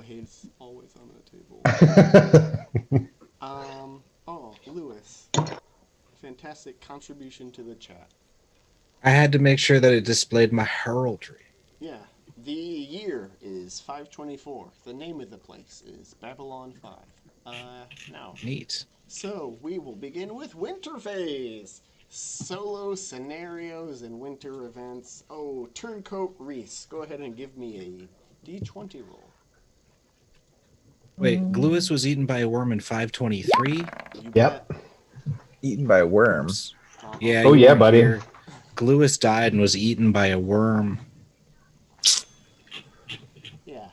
hate it's always on the table. Oh, Lewis. Fantastic contribution to the chat. I had to make sure that it displayed my heraldry. Yeah. The year is 524. The name of the place is Babylon 5. Now, Neat. so we will begin with Winter Phase. Solo scenarios and winter events. Oh, Turncoat Reese, go ahead and give me a D20 roll. Wait, Gluis was eaten by a worm in 523? You bet. Yep. Eaten by a worm. Oops. Uh-huh. Yeah, Oh you yeah, weren't buddy. here. Gluis died and was eaten by a worm. Yeah.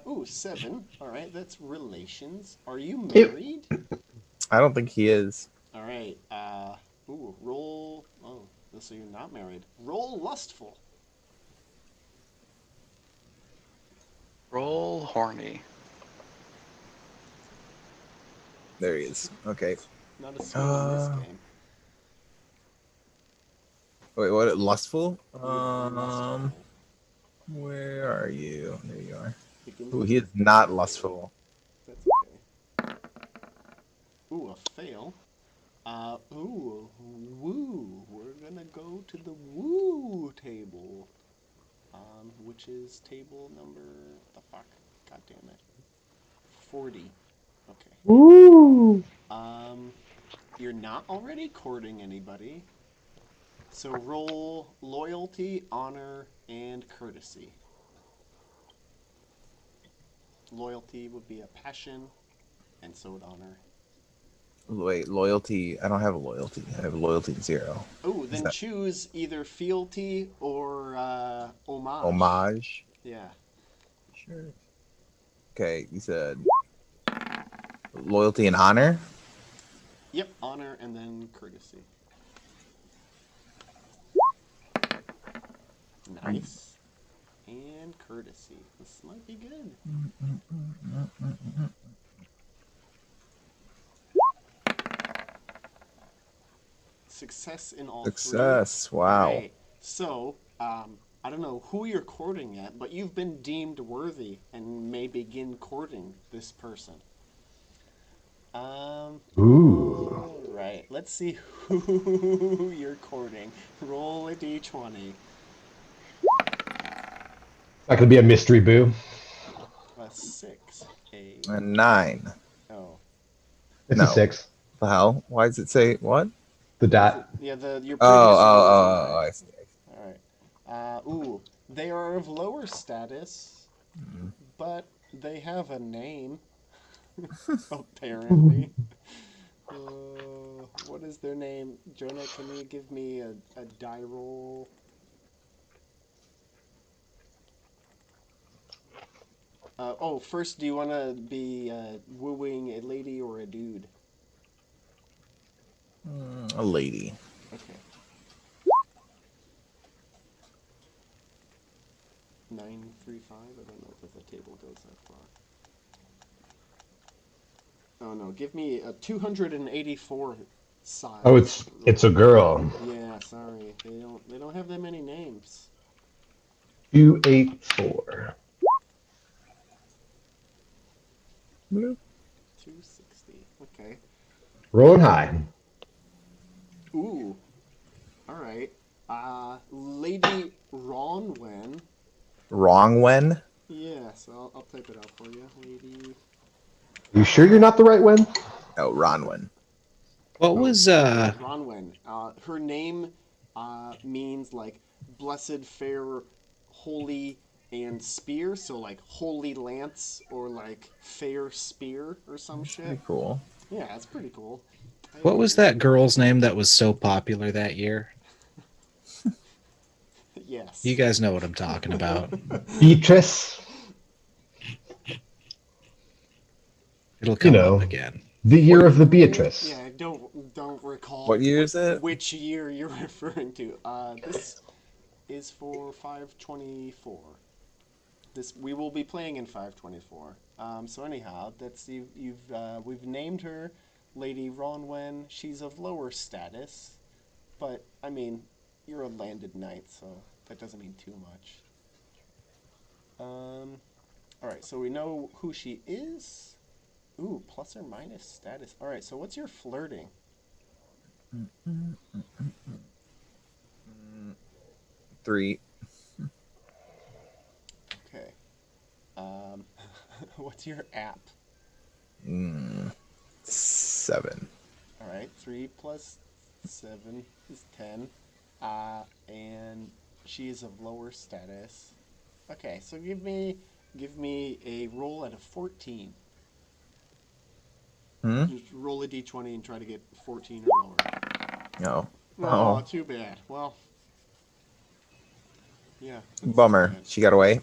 Ooh, 7. All right, that's relations. Are you It- married? I don't think he is. All right. Ooh, roll. Oh, so you're not married. Roll lustful. Roll horny. There he is. Okay. Not a swing in this Uh, game. Wait, what? Lustful? Yeah, lustful. Where are you? There you are. Begins Ooh, with he is not lustful. That's okay. Ooh, a fail. Ooh, woo. We're gonna go to the woo table. Which is table number the fuck? God damn it. 40. Okay. Woo! Um, you're not already courting anybody. So roll loyalty, honor, and courtesy. Loyalty would be a passion, and so would honor. Wait, loyalty. I don't have a loyalty. I have a loyalty 0. Oh, Is then that choose either fealty or homage. homage? Yeah. Sure. Okay, you said loyalty and honor? Yep, honor and then courtesy. Nice. And courtesy. This might be good. Success in all Success. three. All Wow. right. So, I don't know who you're courting yet, but you've been deemed worthy and may begin courting this person. Ooh. Right. Let's see who you're courting. Roll a d20. That could be a mystery boo. A 6. A A 9. oh. It's a No. 6. The hell? Why does it say what? The dot. Yeah, your Oh, previous oh, roll was a oh, oh, 9. I see. All right. Ooh, they are of lower status, but they have a name. Apparently. What is their name? Jonah, can you give me a die roll? First, do you want to be wooing a lady or a dude? A lady. Okay. 935? I don't know if the table goes that far. Oh no, give me a 284 size. Oh, it's a girl. Yeah, sorry. They don't have that many names. 284. Bloop. 260. Okay. Rolling high. Ooh. All right. Lady Ronwen. Wrong when? Yeah, so I'll type it out for you. Lady. You sure you're not the right one? Oh, Ronwin. What was Ronwen. Her name means like blessed, fair, holy, and spear. So like holy lance or like fair spear or some shit. Pretty cool. Yeah, it's pretty cool. what was that girl's name that was so popular that year? Yes. You guys know what I'm talking about. Beatrice. It'll come know. up again. The year of the Beatrice. Yeah, I don't recall What year is it? which year you're referring to. This is for 524. We will be playing in 524. So anyhow, we've named her Lady Ronwen. She's of lower status, but I mean, you're a landed knight, so that doesn't mean too much. All right, so we know who she is. Ooh, plus or minus status. All right, so what's your flirting? 3. Okay. What's your app? 7. All right, 3 plus 7 is 10. And she is of lower status. Okay, so give me a roll at a 14. Hmm? Just roll a d20 and try to get 14 or lower. No. Oh, Oh, too bad. Well, yeah, that's too bummer. bad. She got away.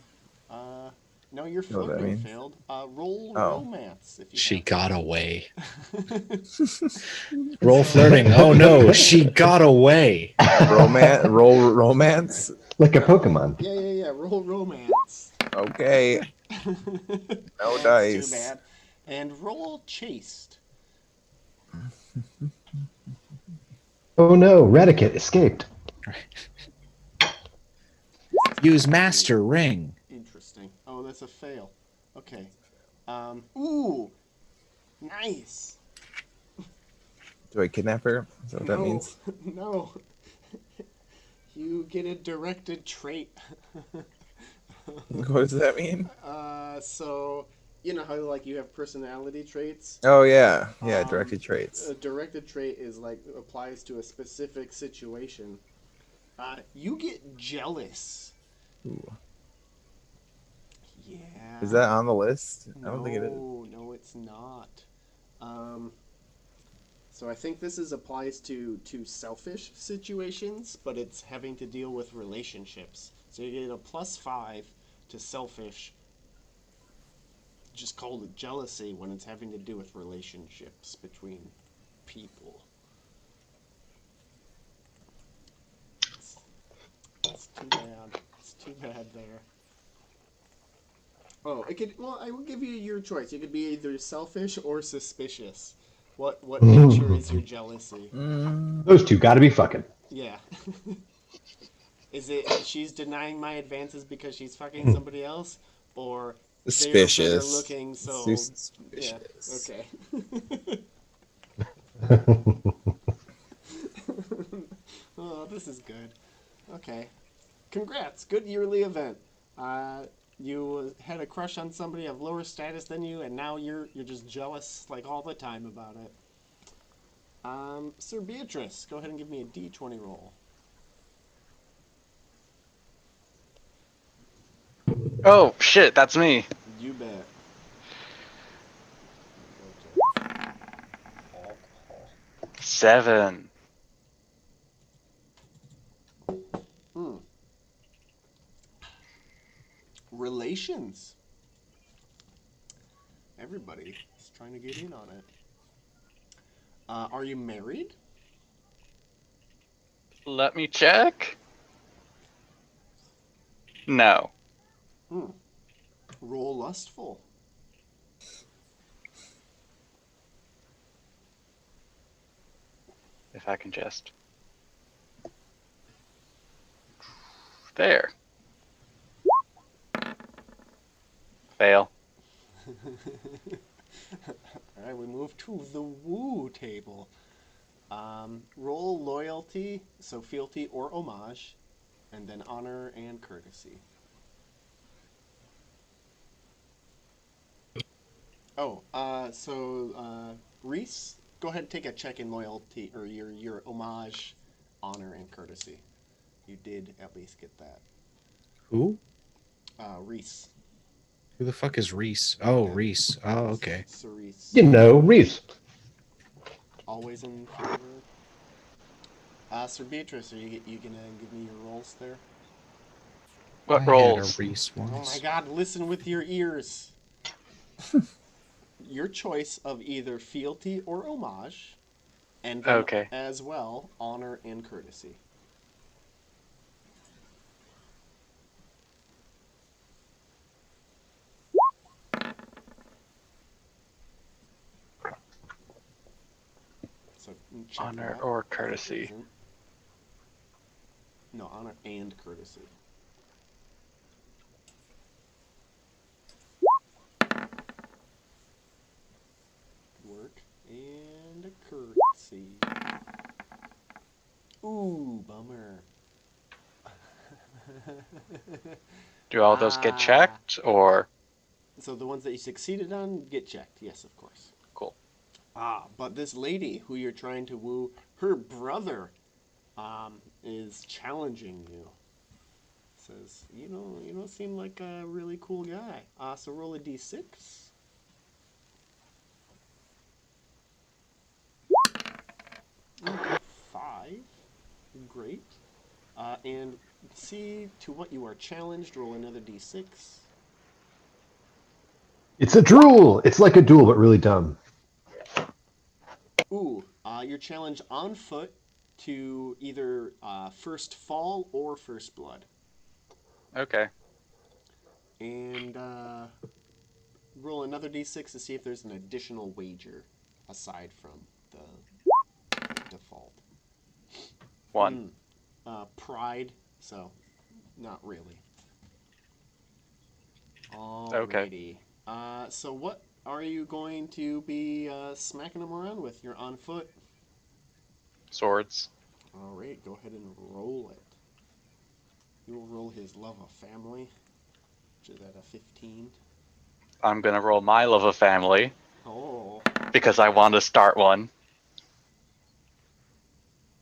Uh, no, your You know what that flirting means? failed. Roll Oh. romance if you She have got one. away. Roll flirting. Oh no, she got away. Roll romance. Like a Pokemon. Yeah. Roll romance. Okay. No That's too dice. bad. And roll chaste. Oh no, Radicate escaped. Use master ring. Interesting. Oh, that's a fail. Okay. Ooh, nice. Do I kidnap her? Is that what that No, means? no. You get a directed trait. What does that mean? So you know how like you have personality traits. Oh yeah, yeah. Um, Directed traits. a directed trait is like applies to a specific situation. You get jealous. Ooh. Yeah. Is that on the list? I don't think it is. No, it's not. Um, so I think this applies to selfish situations, but it's having to deal with relationships. So you get a +5 to selfish. Just called it jealousy when it's having to do with relationships between people. It's too bad. It's too bad there. Oh, it could. Well, I will give you your choice. You could be either selfish or suspicious. What nature is your jealousy? Those two gotta be fucking. Yeah. Is it she's denying my advances because she's fucking somebody else, or they're better Suspicious. looking? It's too So yeah. suspicious. Okay. Oh, this is good. Okay. Congrats. Good yearly event. You had a crush on somebody of lower status than you, and now you're just jealous like all the time about it. Sir Beatrice, go ahead and give me a D20 roll. Oh shit, that's me. You bet. Alcohol. 7. Hmm. Relations. Everybody is trying to get in on it. Are you married? Let me check. No. Hmm. Roll lustful. If I can just. There. Fail. All right, we move to the woo table. Roll loyalty, so fealty or homage, and then honor and courtesy. Oh, Reese, go ahead and take a check in loyalty or your homage, honor, and courtesy. You did at least get that. Who? Reese. Who the fuck is Reese? Oh, Yeah. Reese. Oh, okay. So Reese, You know, Reese. always in favor. Sir Beatrice, are you gonna give me your rolls there? I What had a rolls? Reese Oh my once. God! Listen with your ears. Your choice of either fealty or homage, and then Okay. as well honor and courtesy. So check Honor that or if it courtesy. isn't. No, honor and courtesy. Ooh, bummer. Do all those get Ah. checked, or So the ones that you succeeded on get checked. Yes, of course. cool? But this lady who you're trying to woo, her brother, is challenging you. Says, you don't seem like a really cool guy. So roll a d6. Ooh, 5. Great. And see to what you are challenged. Roll another d6. It's a drool. It's like a duel, but really dumb. Ooh, you're challenged on foot to either first fall or first blood. Okay. And roll another d6 to see if there's an additional wager aside from the default. 1. Pride, so not really. Okay. Alrighty. So what are you going to be smacking him around with? You're on foot. Swords. Alright, go ahead and roll it. You will roll his love of family, which is at a 15. I'm gonna roll my love of family Oh, because I want to start one.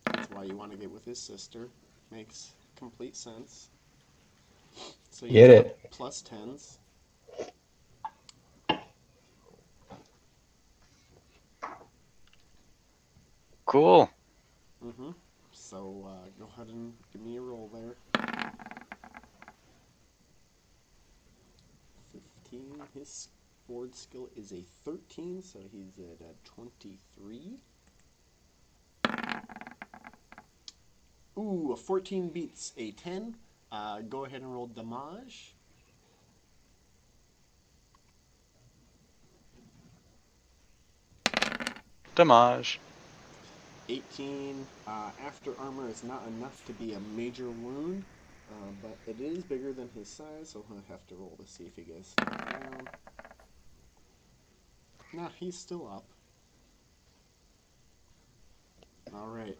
that's why you want to get with his sister. Makes complete sense. So you Get have it. plus 10s. Cool. Mm-hmm. So go ahead and give me a roll there. 15. His sword skill is a 13, so he's at a 23. Ooh, a 14 beats a 10. Go ahead and roll damage. Damage. 18. After armor is not enough to be a major wound, but it is bigger than his size, so he'll have to roll to see if he gets knocked down. Nah, he's still up. Alright.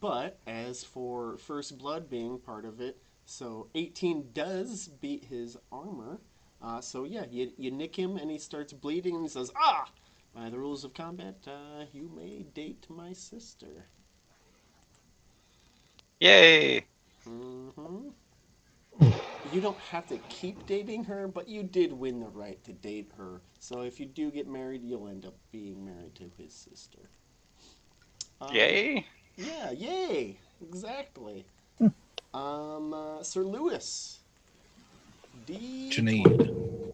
But as for First Blood being part of it, so 18 does beat his armor. So yeah, you nick him and he starts bleeding and he says, "Ah! By the rules of combat, you may date my sister." Yay! Mm-hmm. You don't have to keep dating her, but you did win the right to date her. So if you do get married, you'll end up being married to his sister. Yay! Yeah, yay! Exactly. Sir Lewis. D. Janine.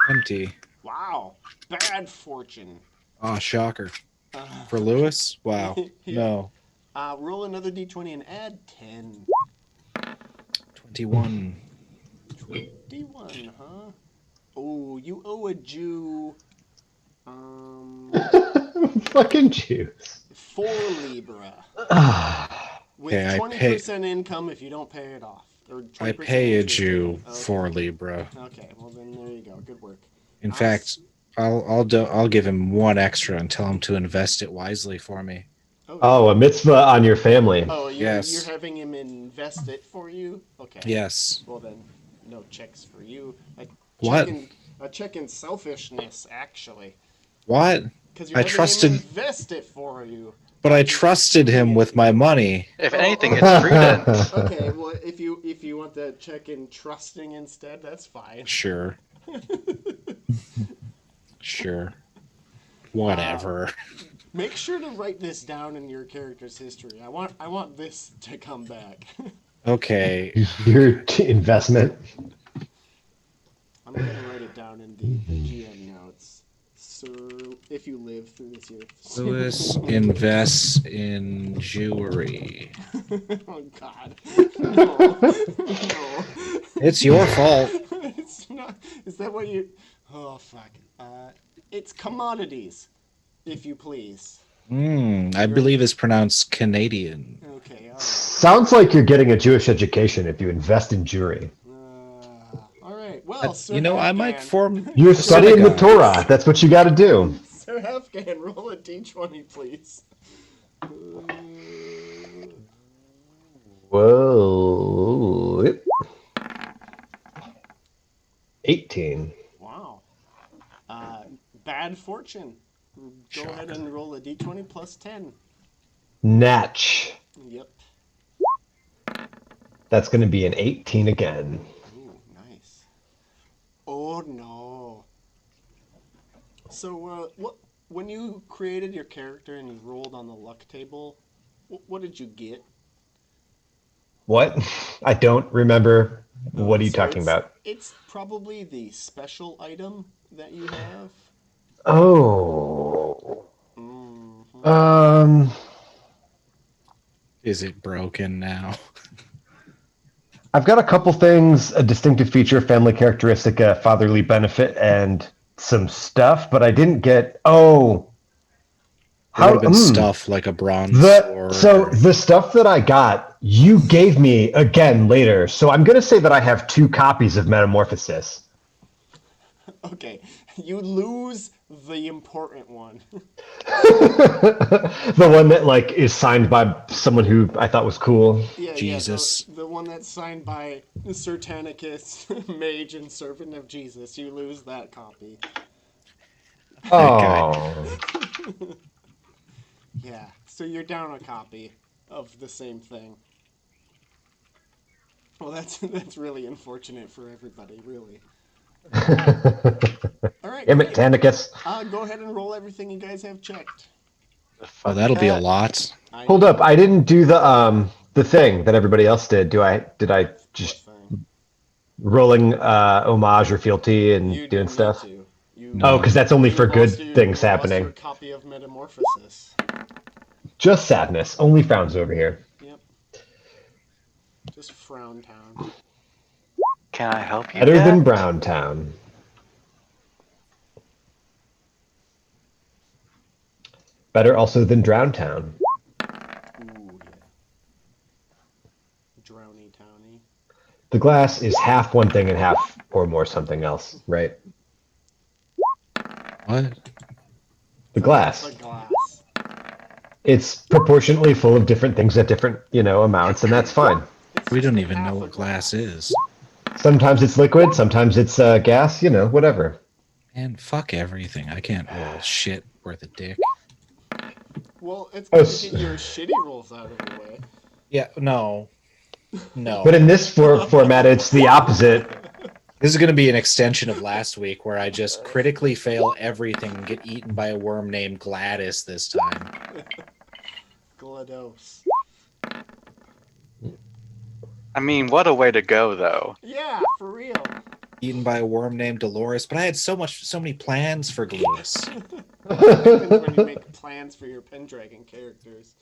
Empty. Wow. Bad fortune. Oh, shocker. Uh, For Lewis? Wow. Yeah. No. Roll another d20 and add 10. 21. 21, huh? Oh, you owe a Jew, Fucking Jews. 4 Libra. With Okay, 20% income if you don't pay it off. Or 20% I pay a interest Jew rate. Okay. for Libra. Okay, well then there you go. Good work. In fact, I'll give him 1 extra and tell him to invest it wisely for me. Oh, a mitzvah on your family. Oh, you're Yes. having him invest it for you? Okay. Yes. Well then, no checks for you. What? A check in selfishness, actually. What? Because you're I having trusted, him invest it for you. but I trusted him with my money. If Oh, anything, okay. it's prudent. Okay, well if you want the check in trusting instead, that's fine. Sure. Sure. Whatever. Make sure to write this down in your character's history. I want this to come back. Okay. Your investment. I'm gonna write it down in the GM notes. Sir, if you live through this year. Lewis invests in jewelry. Oh God. No. No. It's your fault. It's not. Is that what you? Oh fuck. It's commodities, if you please. I believe it's pronounced Canadian. Okay. All right. Sounds like you're getting a Jewish education if you invest in jewelry. All right. Well, You know, I might Synagogue form. You're studying the Synagogue. Torah. That's what you got to do. Sir Afghan, roll a d20, please. Whoa. 18. Wow. Bad fortune. Go ahead and roll a d20 plus 10. Natch. Yep. That's going to be an 18 again. Ooh, nice. Oh no. So, when you created your character and you rolled on the luck table, what did you get? What? I don't remember. What are you So talking about? It's probably the special item that you have. Oh. Mhm. Is it broken now? I've got a couple things: a distinctive feature, family characteristic, a fatherly benefit, and some stuff. But I didn't get. Oh, It would how? have been stuff like a bronze sword. So or- the stuff that I got, you gave me again later. So I'm gonna say that I have 2 copies of Metamorphosis. Okay, you lose the important one. The one that like is signed by someone who I thought was cool. Jesus. The one that's signed by Sertanicus, Mage and Servant of Jesus. You lose that copy. That guy. Oh, Yeah, so you're down a copy of the same thing. Well, that's really unfortunate for everybody, really. All right, damn it, great. Tandicus. Go ahead and roll everything you guys have checked. The Oh, fuck that'll is be a that? lot. Hold up, I didn't do the thing that everybody else did. Did I just rolling homage or fealty and You doing didn't stuff? need to. You, Oh, because that's only you for good lost your- things you lost happening. your copy of Metamorphosis. Just sadness. Only frowns over here. Yep. Just Frown Town. Can I help you, Better Cat? than Browntown. Better also than Drowntown. Ooh, yeah. Drowny Towny. The glass is half one thing and half or more something else, right? What? The glass. The glass. It's proportionately full of different things at different, amounts, and that's fine. It's We just don't a even half know a what glass is. Sometimes it's liquid, sometimes it's gas, whatever. Man, fuck everything. I can't roll shit worth a dick. Well, it's Oh, good to get your shitty rolls out of the way. Yeah, no. No. But in this format, it's the opposite. This is going to be an extension of last week where I just critically fail everything and get eaten by a worm named Gladys this time. GLaDOS. I mean, what a way to go, though. Yeah, for real. Eaten by a worm named Dolores, but I had so many plans for Gladys. What happens when you make plans for your Pendragon characters?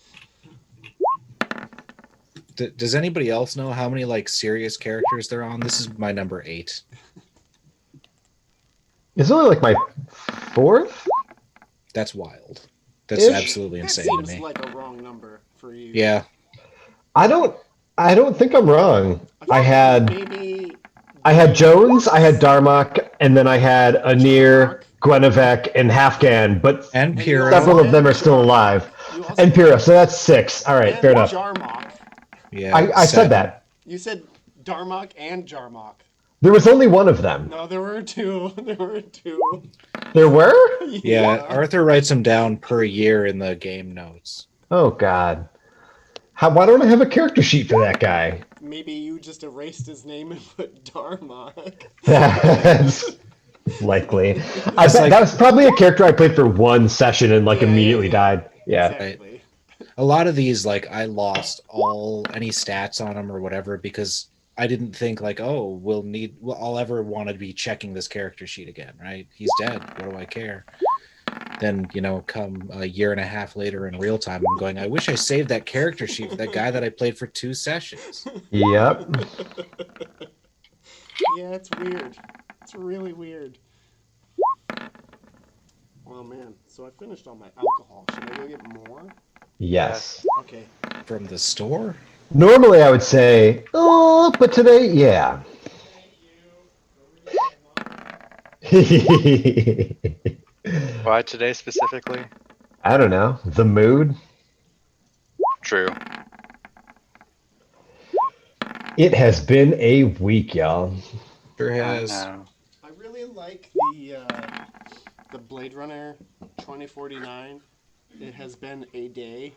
Does anybody else know how many serious characters they're on? This is my number 8. It's only like my 4th? That's wild. That's Ish. absolutely That insane to seems me. like a wrong number for you. Yeah. I don't think I'm wrong. I feel had like maybe Jones, I had Darmok, and then I had Anir, Gwenevek, and Halfgan, but And you Pyrrho. also several of them had are still Jarmok. alive. You also And Pyrrho, so that's 6. All right, and fair enough. Jarmok. Yeah. I said 7. that. You said Darmok and Jarmok. There was only one of them. No, there were 2. There were 2. There were? Yeah, Arthur writes them down per year in the game notes. Oh, God. Why don't I have a character sheet for that guy? Maybe you just erased his name and put Darmok. That's likely. I bet that was probably a character I played for one session and immediately died. Yeah. Exactly. A lot of these, I lost any stats on them or whatever because I didn't think I'll ever want to be checking this character sheet again, right? He's dead. What do I care? Then, come a year and a half later in real time, I'm going, I wish I saved that character sheet for that guy that I played for 2 sessions. Yep. Yeah, it's weird. It's really weird. Oh man, so I finished all my alcohol. Should I go get more? Yes. Okay. From the store? Normally I would say, oh, but today, yeah. Why today specifically? I don't know. The mood. True. It has been a week, y'all. Sure I has. know. I really like the Blade Runner 2049. It has been a day.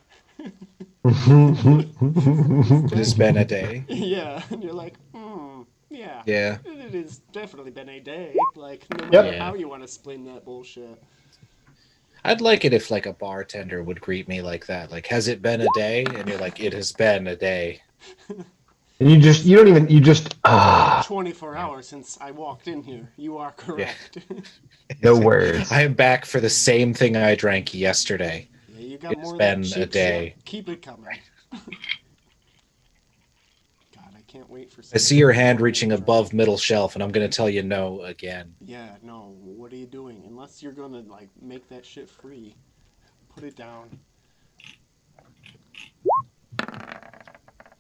It has been a day. Yeah, and you're like, yeah. Yeah. It has definitely been a day. Like, no Yep. matter Yeah. how you want to spin that bullshit. I'd like it if like a bartender would greet me like that. Like, has it been a day? And you're like, it has been a day. And you don't even, you just, 24 hours since I walked in here. You are correct. no words. I am back for the same thing I drank yesterday. Yeah, you got It has more of that been a cheap day. shit. Keep it coming. God, I can't wait for. I see your hand something reaching to above drink. middle shelf, and I'm going to tell you no again. Yeah, no. What are you doing? Unless you're gonna like make that shit free, put it down.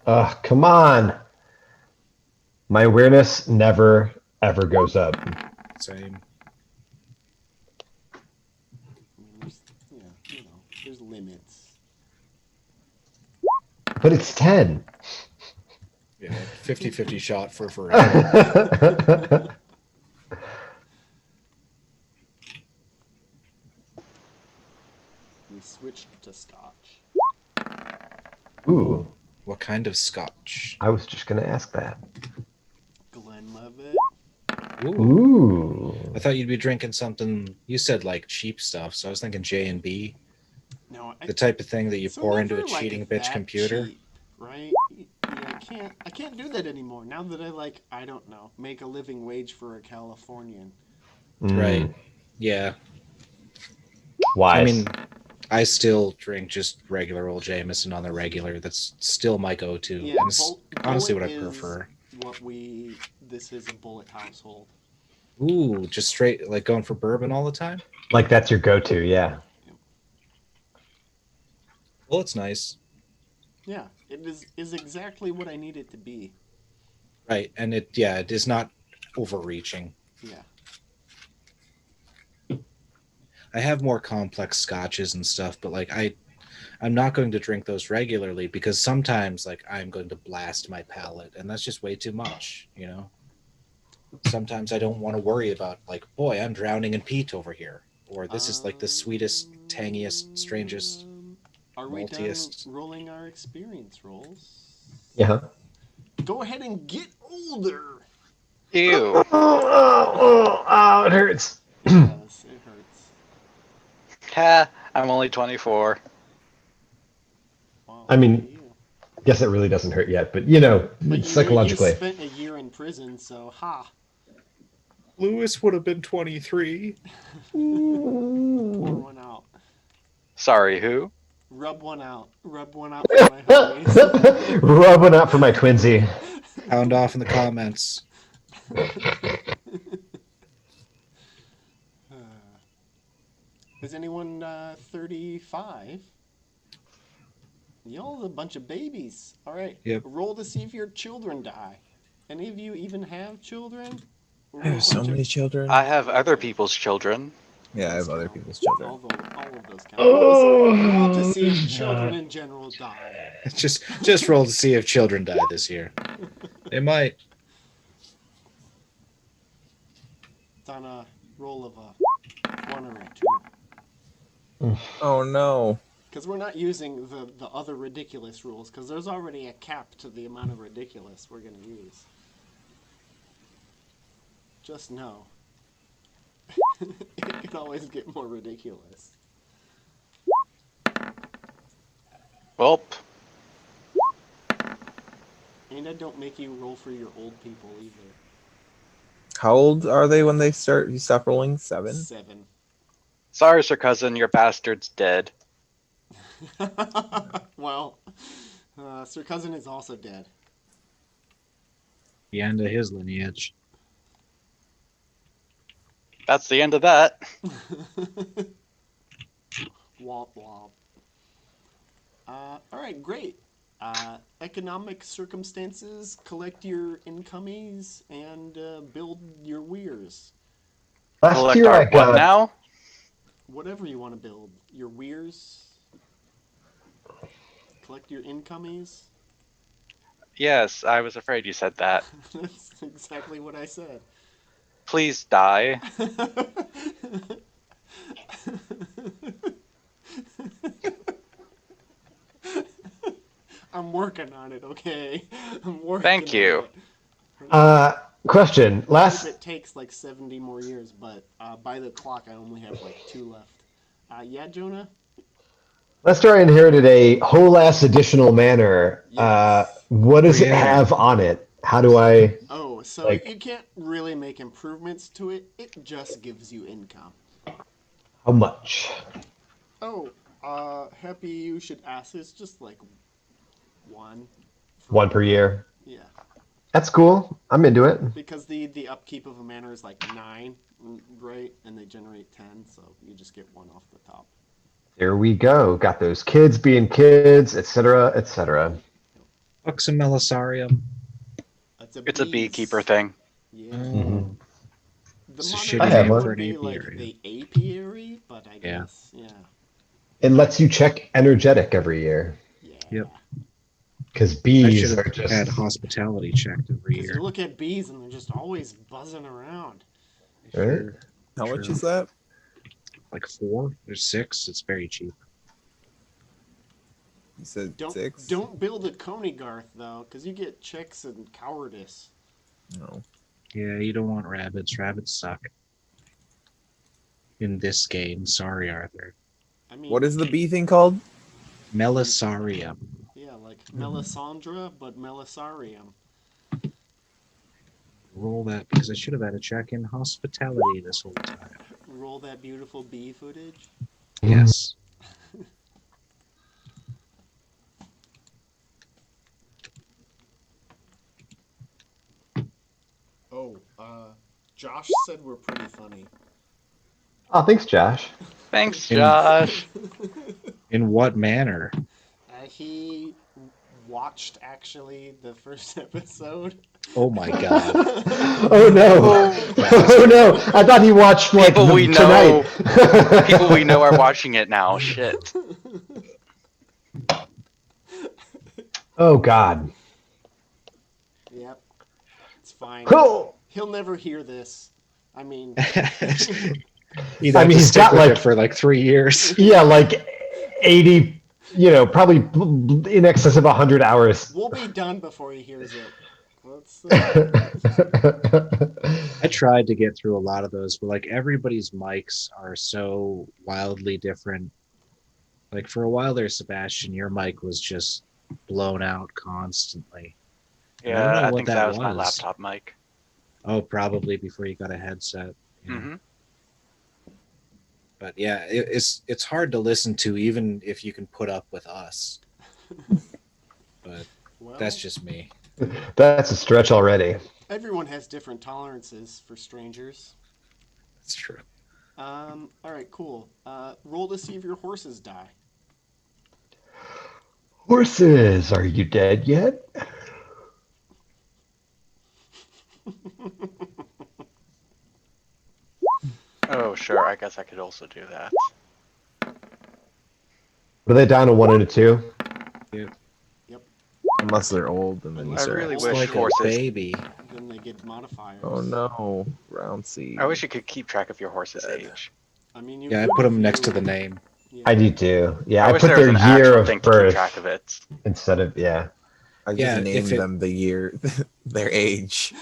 Come on. My awareness never, ever goes up. Same. I mean, there's limits. But it's 10. Yeah, 50-50 shot for forever. We switched to Scotch. Ooh, What kind of scotch? I was just going to ask that. Glenlivet. Ooh. I thought you'd be drinking something. You said like cheap stuff, so I was thinking J&B, No, the type of thing that you it's pour into a never, like, cheating bitch that computer. cheap, right? Yeah, I can't do that anymore. Now that I don't know, make a living wage for a Californian. Right. Yeah. Wise. I mean, I still drink just regular old Jameson on the regular. That's still my go-to. Yeah, and it's honestly what I Bullet is prefer. This is a Bullet household. Ooh, just straight, like going for bourbon all the time? Like that's your go-to, yeah. Well, it's nice. Yeah, it is exactly what I need it to be. Right. And it is not overreaching. Yeah. I have more complex scotches and stuff, but like I'm not going to drink those regularly because sometimes like I'm going to blast my palate and that's just way too much, you know? Sometimes I don't want to worry about like, boy, I'm drowning in peat over here. Or this is like the sweetest, tangiest, strangest, Are we done maltiest. rolling our experience rolls? Yeah. Go ahead and get older. Ew. Oh, it hurts. Yes, it hurts. Ha, I'm only 24. Wow, I mean, look at you. Guess it really doesn't hurt yet, but you know, But you psychologically. spent a year in prison, so ha. Lewis would have been 23. Pour one out. Sorry, who? Rub one out. Rub one out for my homies. Rub one out for my twinsy. Pound off in the comments. Is anyone 35? Y'all a bunch of babies. All right. Yep. Roll to see if your children die. Any of you even have children? I have so many children. I have other people's children. Yeah, I have other people's children. All of those count. Roll to see if children in general die. Just roll to see if children die this year. They might. It's on a roll of a 1 or a 2. Oh no. Because we're not using the other ridiculous rules, because there's already a cap to the amount of ridiculous we're going to use. Just know. It can always get more ridiculous. Welp. And I don't make you roll for your old people either. How old are they when they start? You stop rolling? 7? 7. Sorry, sir cousin, your bastard's dead. Well, Sir Cousin is also dead. The end of his lineage. That's the end of that. Womp womp. Alright, great. Economic circumstances, collect your incomies, and build your weirs. Last Collect year I our what got now? whatever you want to build. Your weirs. Collect your incomies. Yes, I was afraid you said that. That's exactly what I said. Please die. I'm working on it, okay? I'm working Thank you. on it. Question. If Last it takes like 70 more years, but by the clock I only have like 2 left. Yeah, Jonah? Lester, I inherited a whole ass additional manor. Yes. What does Oh, it yeah. have on it? How do I? Oh, so Like- you can't really make improvements to it. It just gives you income. How much? Oh, happy you should ask. It's just like one. One per year. Yeah. That's cool. I'm into it. Because the upkeep of a manor is like 9, right? And they generate 10, so you just get 1 off the top. There we go. Got those kids being kids, etc., etc. Fuck some Melisarium. It's a beekeeper thing. Yeah. Mhm. The It's a modern shitty I have name one. would for an be apiary. like the apiary, but I Yeah. guess, yeah. It lets you check energetic every year Yeah. Yep. because I bees should are have just. had hospitality checked every Because year. you look at bees and they're just always buzzing around. Sure. How much True. is that? Like 4 or 6. It's very cheap. You said Don't 6? don't build a Coneygarth though, because you get checks and cowardice. No. Yeah, you don't want rabbits. Rabbits suck. In this game, sorry, Arthur. I mean, What is the bee thing called? Melisarium. Yeah, like Melisandre, but Melisarium. Roll that because I should have had a check in hospitality this whole time. Roll that beautiful bee footage. Yes. Oh, Josh said we're pretty funny. Oh, thanks, Josh. Thanks, In- Josh. In what manner? He watched actually the first episode. Oh my god. Oh no! Oh no! I thought he watched like People we know- tonight. People we know are watching it now. Shit. Oh god. Yep, it's fine. Cool. He'll never hear this. I mean, You'd I have mean, to he's stick got, with like- it for like 3 years. Yeah, like 80. Probably in excess of 100 hours. we'll be done before he hears it. Let's I tried to get through a lot of those, but like everybody's mics are so wildly different. Like for a while there, Sebastian, your mic was just blown out constantly. I don't know Yeah, I what think that that was my was. laptop mic. Oh, probably before you got a headset. Yeah. Hmm. But yeah, it's hard to listen to even if you can put up with us. But well, that's just me. That's a stretch already. everyone has different tolerances for strangers. It's true. All right, cool. Roll to see if your horses die. Horses, are you dead yet? Oh, sure. I guess I could also do that. Were they down to 1 and a 2? Unless they're old and then you I I start. really It's It's wish like horses. a baby. Then they get modifiers. Oh no, round C. I wish you could keep track of your horse's Dead. age. I mean, you Yeah, I could put them if next to you- the name. Yeah. I do too. Yeah, I I wish put there was their an year actual of thing to keep birth track of it. instead of yeah. I just Yeah, if named it- them the year, their age.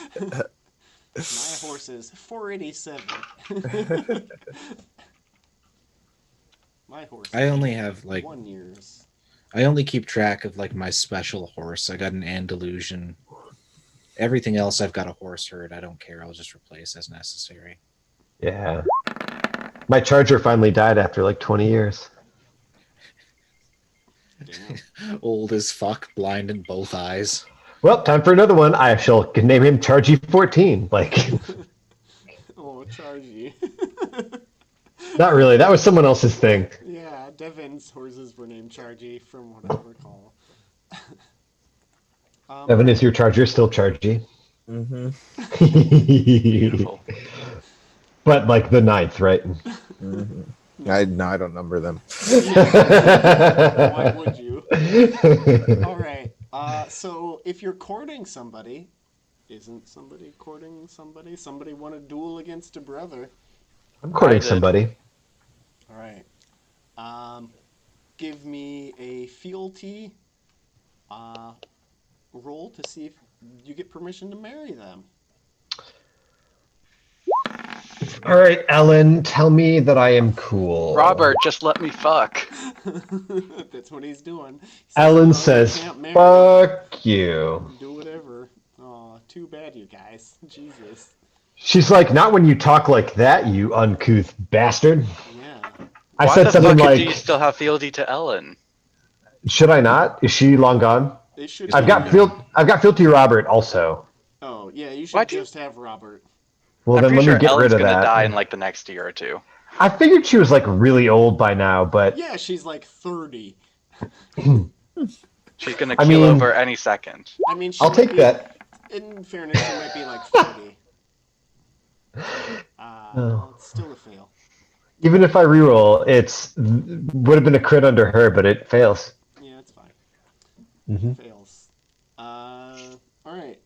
My horse is 487. My horse. I only have like 1 years. I only keep track of like my special horse. I got an Andalusian. Everything else I've got a horse herd. I don't care. I'll just replace as necessary. Yeah. My charger finally died after like 20 years. Damn. Old as fuck, blind in both eyes. Well, time for another one. I shall name him Chargy 14. Like, Oh, Chargy. not really. That was someone else's thing. Yeah, Devin's horses were named Chargy, from what I recall. Evan, is your charger still Chargy? Mm-hmm. Beautiful. But like the 9th, right? Mm-hmm. I don't number them. Why would you? All right. So if you're courting somebody, isn't somebody courting somebody? Somebody won a duel against a brother. I'm courting I did. somebody. All right. Give me a fealty roll to see if you get permission to marry them. All right, Ellen, tell me that I am cool. Robert, just let me fuck. That's what he's doing. He says, Ellen "No, you says, can't marry." "Fuck you." Do whatever. Oh, too bad, you guys. Jesus. She's like, "Not when you talk like that, you uncouth bastard." Yeah. I Why said the something fuck like, do you still have fealty to Ellen? "Should I not? Is she long gone?" They should. I've got fealty Robert also. Oh, yeah. You should Why'd you? just have Robert. Well, I'm then pretty let me sure get Ellen's rid of gonna that. die in like the next year or two. I figured she was like really old by now, but Yeah, she's like 30. She's gonna I keel mean- over any second. I mean, she I'll might take be, that. In fairness, she might be like 40. Well, it's still a fail. Even if I reroll, it's would have been a crit under her, but it fails. Yeah, it's fine. Mhm. Fails. All right.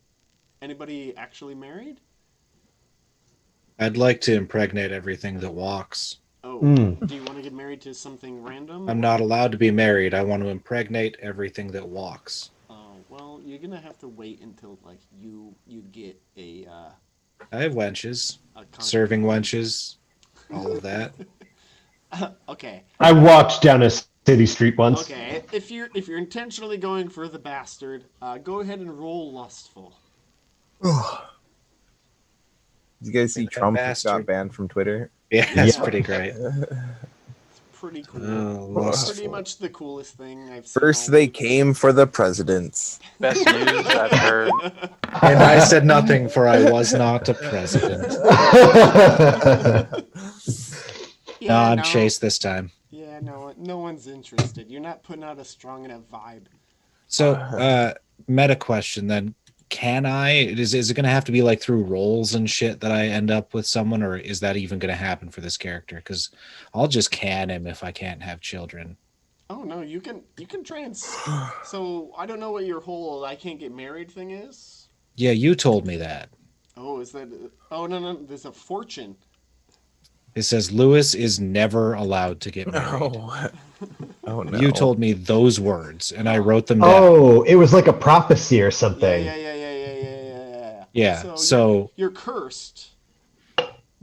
Anybody actually married? I'd like to impregnate everything that walks. Oh, Mm. do you want to get married to something random? I'm not allowed to be married. I want to impregnate everything that walks. Oh, well, you're gonna have to wait until like you get a I have wenches, concubine. serving wenches, all of that. Okay. I walked down a city street once. Okay. If you're intentionally going for the bastard, go ahead and roll lustful. Did you guys see That Trump got bastard. banned from Twitter? Yeah, that's Yeah. pretty great. It's pretty cool. Oh, Pretty lustful. much the coolest thing I've seen. First all they week. came for the presidents. Best news I've heard. And I said nothing, for I was not a president. Yeah, No, I'm no. Chase this time. Yeah, no one's interested. You're not putting out a strong enough vibe. So, meta question then. Can I, is it going to have to be like through rolls and shit that I end up with someone, or is that even going to happen for this character? Because I'll just can him if I can't have children. Oh no, you can try and. So I don't know what your whole "I can't get married" thing is. Yeah, you told me that. Oh, is that? Oh no, there's a fortune. It says Lewis is never allowed to get married. No. Oh no. You told me those words, and I wrote them down. Oh, it was like a prophecy or something. Yeah. Yeah, so you're cursed.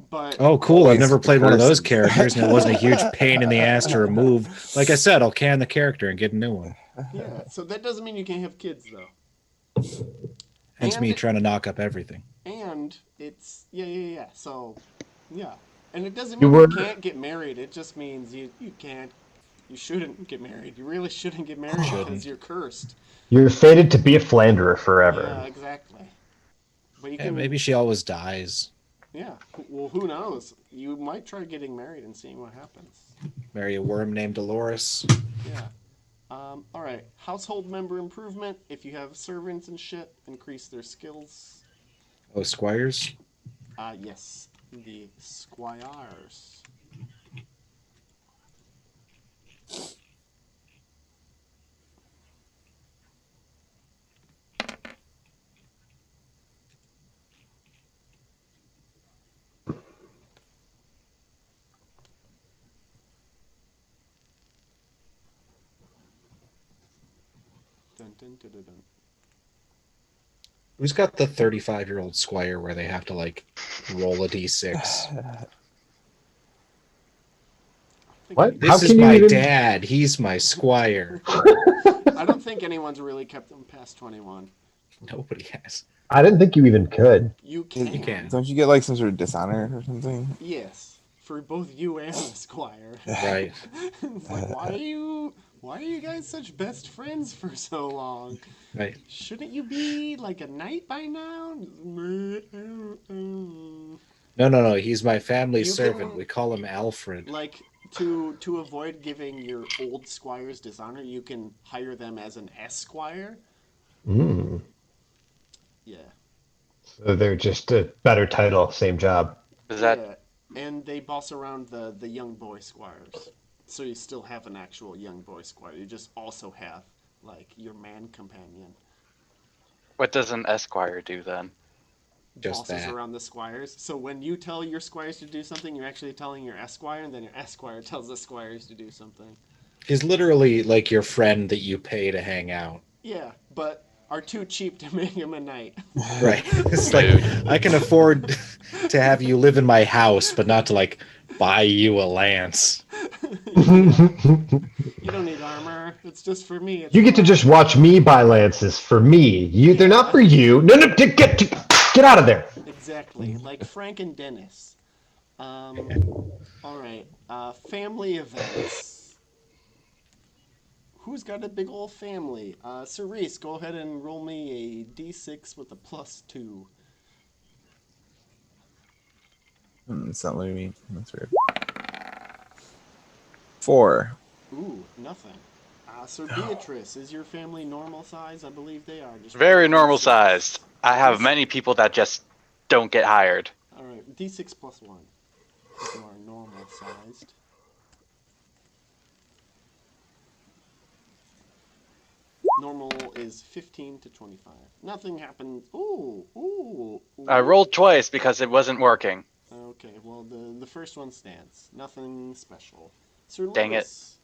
But oh, cool! I've Always never played one of those curses. characters, and it wasn't a huge pain in the ass to remove. Like I said, I'll can the character and get a new one. yeah, so that doesn't mean you can't have kids though. Hence And me it- trying to knock up everything. And it's yeah. So yeah, and it doesn't You mean you were- can't get married. It just means you can't. You shouldn't get married. You really shouldn't get married because Shouldn't. you're cursed. You're fated to be a Flanderer forever. Yeah, exactly. But you Yeah, can maybe she always dies. Yeah. Well, who knows? You might try getting married and seeing what happens. Marry a worm named Dolores. Yeah. All right. Household member improvement. If you have servants and shit, increase their skills. Oh, squires. Yes. The squires. Dun, dun, dun, dun, dun. Who's got the 35-year-old squire where they have to like roll a d6? What? This How is can you my even- dad. He's my squire. I don't think anyone's really kept them past 21. Nobody has. I didn't think you even could. You can. You can. Don't you get like some sort of dishonor or something? Yes. For both you and the squire. Right. It's like, why are you guys such best friends for so long? Right. Shouldn't you be like a knight by now? No. He's my family You servant. can- We call him Alfred. Like to avoid giving your old squires dishonor, you can hire them as an esquire. Mm. Yeah. So they're just a better title, same job. Is that Yeah. And they boss around the young boy squires. So you still have an actual young boy squire. You just also have like your man companion. What does an esquire do then? Just Bosses that. around the squires. So when you tell your squires to do something, you're actually telling your esquire, and then your esquire tells the squires to do something. He's literally like your friend that you pay to hang out. Yeah, but are too cheap to make him a knight. Right. It's like Mood. I can afford to have you live in my house, but not to like buy you a lance. You don't need armor. It's just for me. It's You get to just watch me buy lances for me. They're not Yeah. for you. No, get out of there. Exactly, like Frank and Dennis. All right. Family events. Who's got a big old family? Cerise, go ahead and roll me a d6 with a +2. It's not letting me. That's weird. 4. Ooh, nothing. So Beatrice, is your family normal size? I believe they are. Just Very roll a normal D6. sized. I have many people that just don't get hired. All right, d6 +1. If you are normal sized. Normal is 15 to 25. Nothing happens. Ooh. I rolled twice because it wasn't working. Okay, well the first one stands. Nothing special. Sir Dang it. Lewis,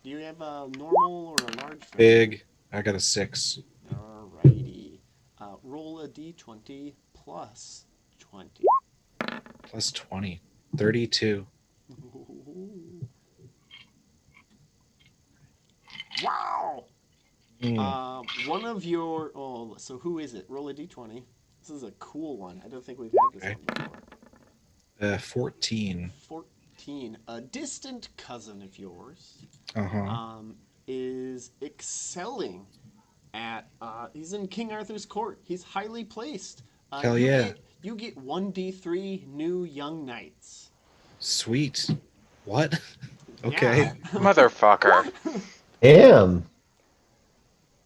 do you have a normal or a large family? Big. I got a 6. Alrighty. Roll a d20 plus 20. Plus 20. 32. Wow! Mm. One of your. Oh, so who is it? Roll a d20. This is a cool one. I don't think we've had this Okay. one before. 14. 14. A distant cousin of yours Uh-huh. is excelling at. He's in King Arthur's court. He's highly placed. Hell yeah. You get 1d3 new young knights. Sweet. What? Okay. Yeah. Motherfucker. Damn.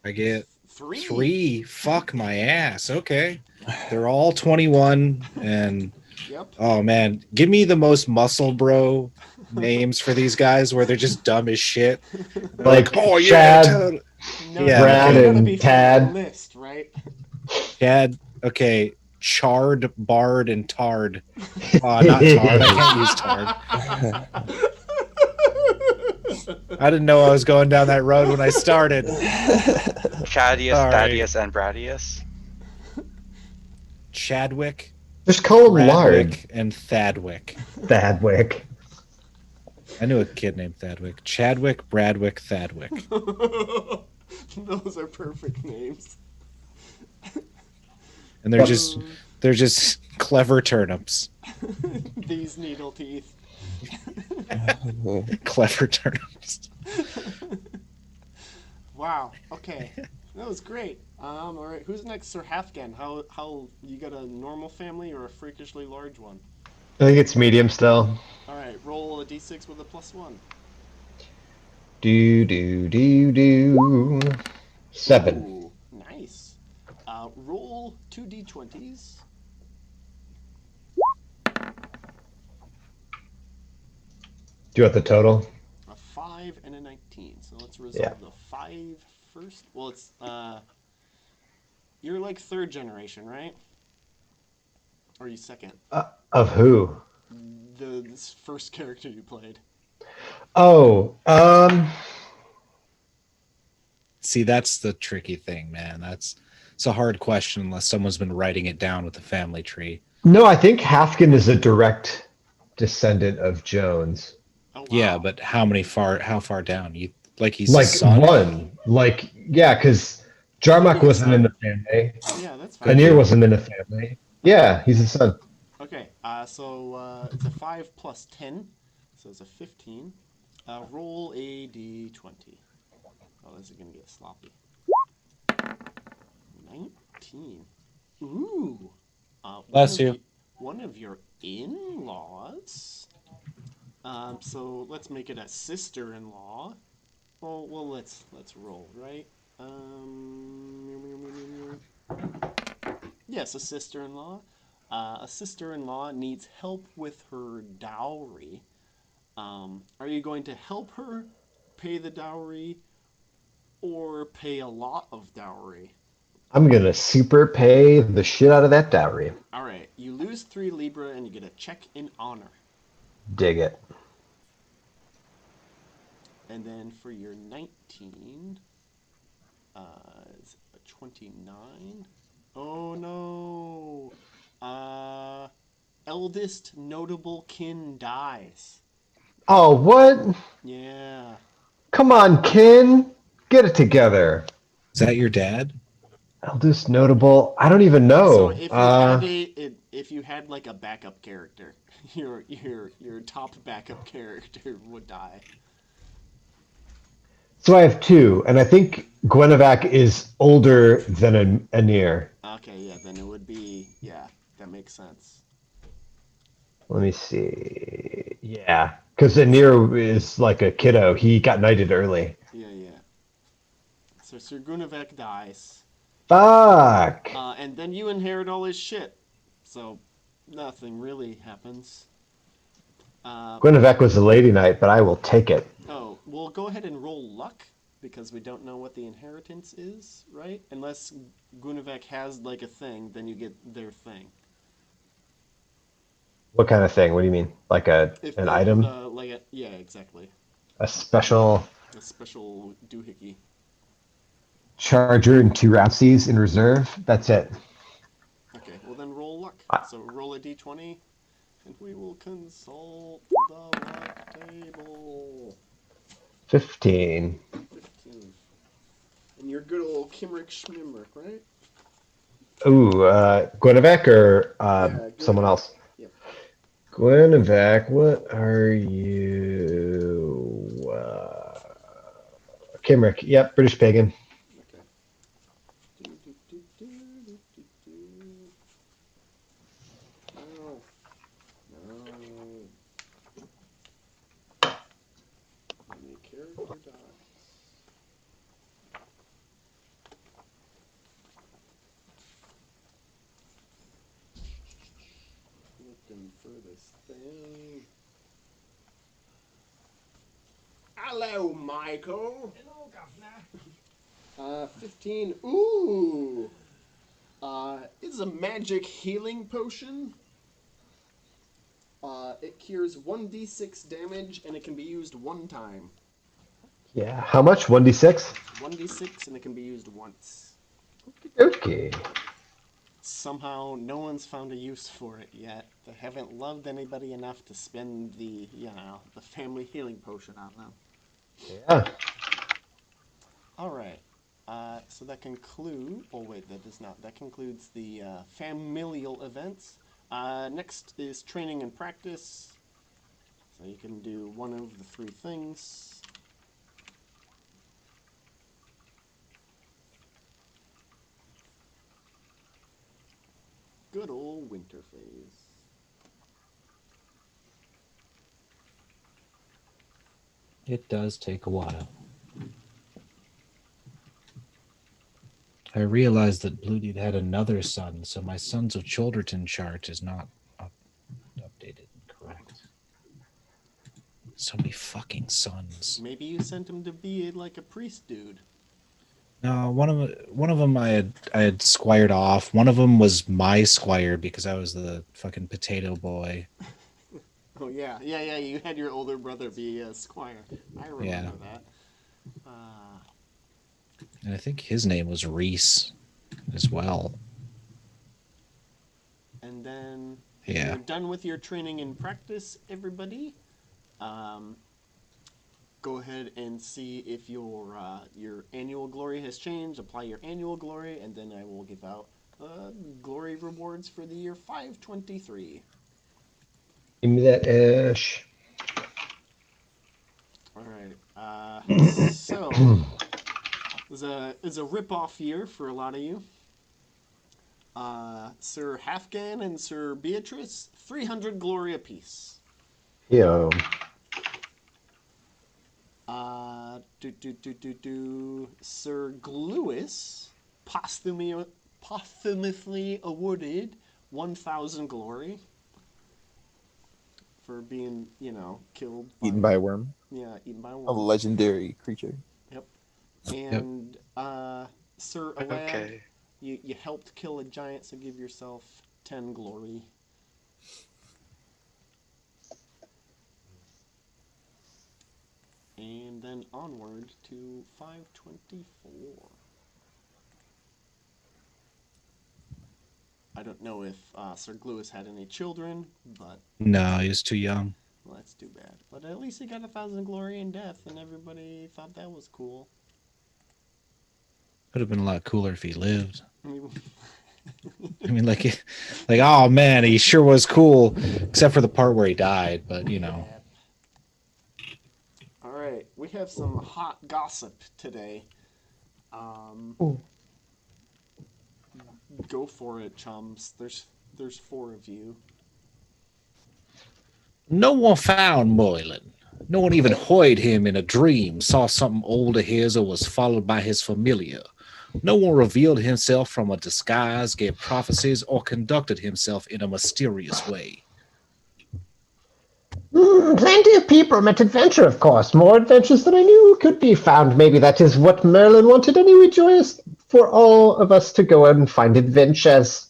I get 3. 3. Fuck my ass. Okay. They're all 21 and Yep. oh man, give me the most muscle bro names for these guys where they're just dumb as shit. They're Like oh yeah, Chad, totally. No, Yeah, Brad, they're okay. gonna and be Tad. from the list, right? Chad, okay, Chard, Bard, and Tard. Not Tard. I can't use Tard. I didn't know I was going down that road when I started. Chadius, Sorry. Thaddeus, and Bradius. Chadwick, Just call him Lard. Radwick, and Thadwick. Thadwick. I knew a kid named Thadwick. Chadwick, Bradwick, Thadwick. Those are perfect names. And they're just clever turnips. These needle teeth. Clever turnips. Wow. Okay. That was great. All right. Who's next, Sir Hafgan? How you got a normal family or a freakishly large one? I think it's medium still. All right. Roll a d6 with a +1. Do. 7. Ooh, nice. Roll 2 d20s. Do you want the total? A 5 and a 19. So let's resolve Yeah. the 5 first. Well, it's you're like 3rd generation, right? Or are you 2nd? Of who? This first character you played. Oh, See, that's the tricky thing, man. It's a hard question unless someone's been writing it down with the family tree. no, I think Hafkin is a direct descendant of Jones. Oh, wow. Yeah, but how far down? He's Like his son? one. Like, yeah, because Jarmak wasn't in the family. Yeah, that's fine. Anir wasn't in the family. Yeah, he's a son. Okay, so it's a 5 plus 10, so it's a 15. Roll a d20. Oh, this is gonna get sloppy. 19. Ooh. Bless you. One of your in-laws. So let's make it a sister-in-law. Well, let's roll, right? Yes, a sister-in-law. A sister-in-law needs help with her dowry. Are you going to help her pay the dowry or pay a lot of dowry? I'm gonna super pay the shit out of that dowry. All right, you lose 3 Libra and you get a check in honor. Dig it. And then for your 19, it's a 29. Oh no. Eldest notable kin dies. Oh, what? Yeah. Come on, Kin. Get it together. Is that your dad? Eldest notable. I don't even So know. if you had like a backup character, your top backup character would die. So I have two, and I think Guinevac is older than Anir. Okay, yeah, then it would be, yeah, that makes sense. Let me see. Yeah, because Anir is like a kiddo. He got knighted early. Yeah, yeah. So Sir Gunavek dies, Fuck. and then you inherit all his shit. So nothing really happens. Guinevac was a lady knight, but I will take it. Oh, we'll go ahead and roll luck because we don't know what the inheritance is, right? Unless Gunavek has like a thing, then you get their thing. What kind of thing? What do you mean? Like If an they item? like a, yeah, exactly, A special a special doohickey. charger and two Rapsies in reserve? That's it. Okay, well then roll luck. I- So roll a d20, and we will consult the luck table. 15. 15. And your good old Kimrick Schmimrick, right? Ooh, Guinevac or Yeah, someone Gunavek. else? Yep. Guinevac, what are you? Kimrick. Yep, British pagan. Okay. Do, do, do, do, do, do, do. No. No. My character dies. Looking for this thing. Hello, Michael. Hello, Governor. 15. Ooh. It's a magic healing potion. It cures 1d6 damage and it can be used one time. Yeah. How much? 1d6? 1d6 and it can be used once. Okay. Somehow, no one's found a use for it yet. They haven't loved anybody enough to spend the, the family healing potion on them. Yeah. All right. So that concludes. Oh wait, that does not. That concludes the familial events. Next is training and practice. So you can do one of the 3 things. Good old winter phase. It does take a while. I realized that Blue Deed had another son, so my Sons of Childerton chart is not updated and correct. So many fucking sons. Maybe you sent him to be like a priest dude. No, one of them I had squired off. One of them was my squire because I was the fucking potato boy. Oh yeah, yeah. You had your older brother be a squire. I remember that. And I think his name was Reese as well. And then Yeah. you're done with your training and practice, everybody. Go ahead and see if your annual glory has changed. Apply your annual glory, and then I will give out glory rewards for the year 523. Give me that ash. All right. So it's a rip-off year for a lot of you. Sir Halfgan and Sir Beatrice, 300 glory apiece. Yo. Sir Gluis, posthumously awarded 1,000 glory for being, killed Eaten by a worm, yeah, eaten by a a worm. legendary creature. Yep. Yep. And Sir Alad, Okay. you helped kill a giant, so give yourself 10 glory. And then onward to 524. I don't know if Sir Gluis had any children, but No, he was too young. well, that's too bad. But at least he got 1,000 glory in death, and everybody thought that was cool. Would have been a lot cooler if he lived. I mean, I mean, oh man, he sure was cool, except for the part where he died. But Yep. All right, we have some hot gossip today. Go for it, chums. There's 4 of you. no one found Moylan. No one even hoyed him in a dream, saw something old of his, or was followed by his familiar. No one revealed himself from a disguise, gave prophecies, or conducted himself in a mysterious way. Plenty of people meant adventure, of course. More adventures than I knew could be found. Maybe that is what Merlin wanted anyway, joyous for all of us to go out and find adventures.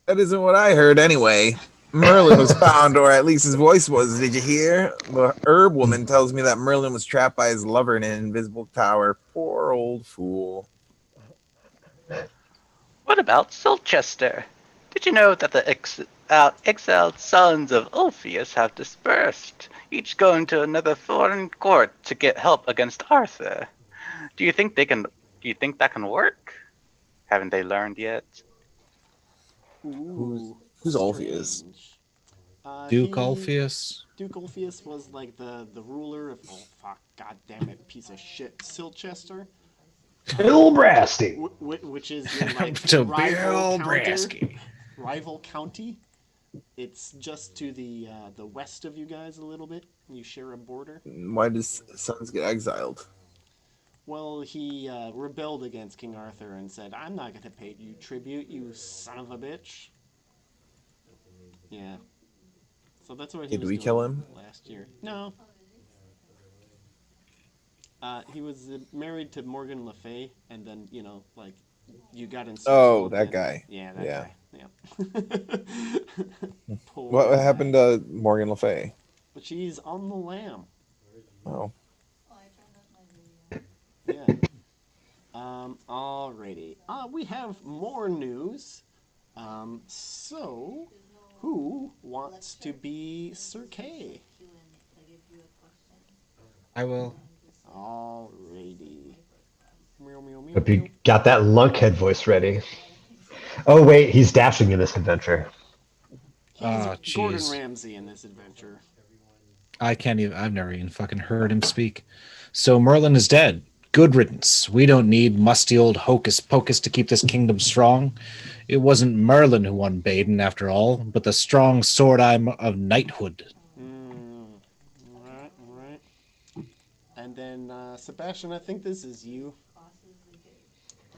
That isn't what I heard anyway. Merlin was found, or at least his voice was. Did you hear? The herb woman tells me that Merlin was trapped by his lover in an invisible tower. Poor old fool. What about Silchester? Did you know that the exiled sons of Ulfius have dispersed, each going to another foreign court to get help against Arthur? Do you think that can work? Haven't they learned yet? Ooh, Who's Ulfius? strange. Duke Ulfius. Duke Ulfius was like the ruler of fuck, god damn it, piece of shit, Silchester, Bill Brasty. which is your like To rival Bill counter, Brasky. rival county. It's just to the west of you guys a little bit. You share a border. Why does sons get exiled? Well, he rebelled against King Arthur and said, "I'm not going to pay you tribute, you son of a bitch." Yeah. So that's what he Did was we doing kill him? last year. No. He was married to Morgan Le Fay, and then, like, you got in Oh, that guy. Yeah, that Yeah. guy. Yeah. Poor What guy. happened to Morgan Le Fay? But she's on the lam. Oh. Yeah. Alrighty. We have more news. So, who wants to be Sir Kay? I will. Alrighty. Meow, meow, meow, Hope you meow. got that lunkhead voice ready. Oh wait, he's dashing in this adventure. He's Ah, Gordon jeez. Ramsay in this adventure. I can't even. I've never even fucking heard him speak. So Merlin is dead. Good riddance. We don't need musty old hocus pocus to keep this kingdom strong. It wasn't Merlin who won Baden after all, but the strong sword arm of knighthood. Alright. And then, Sebastian, I think this is you.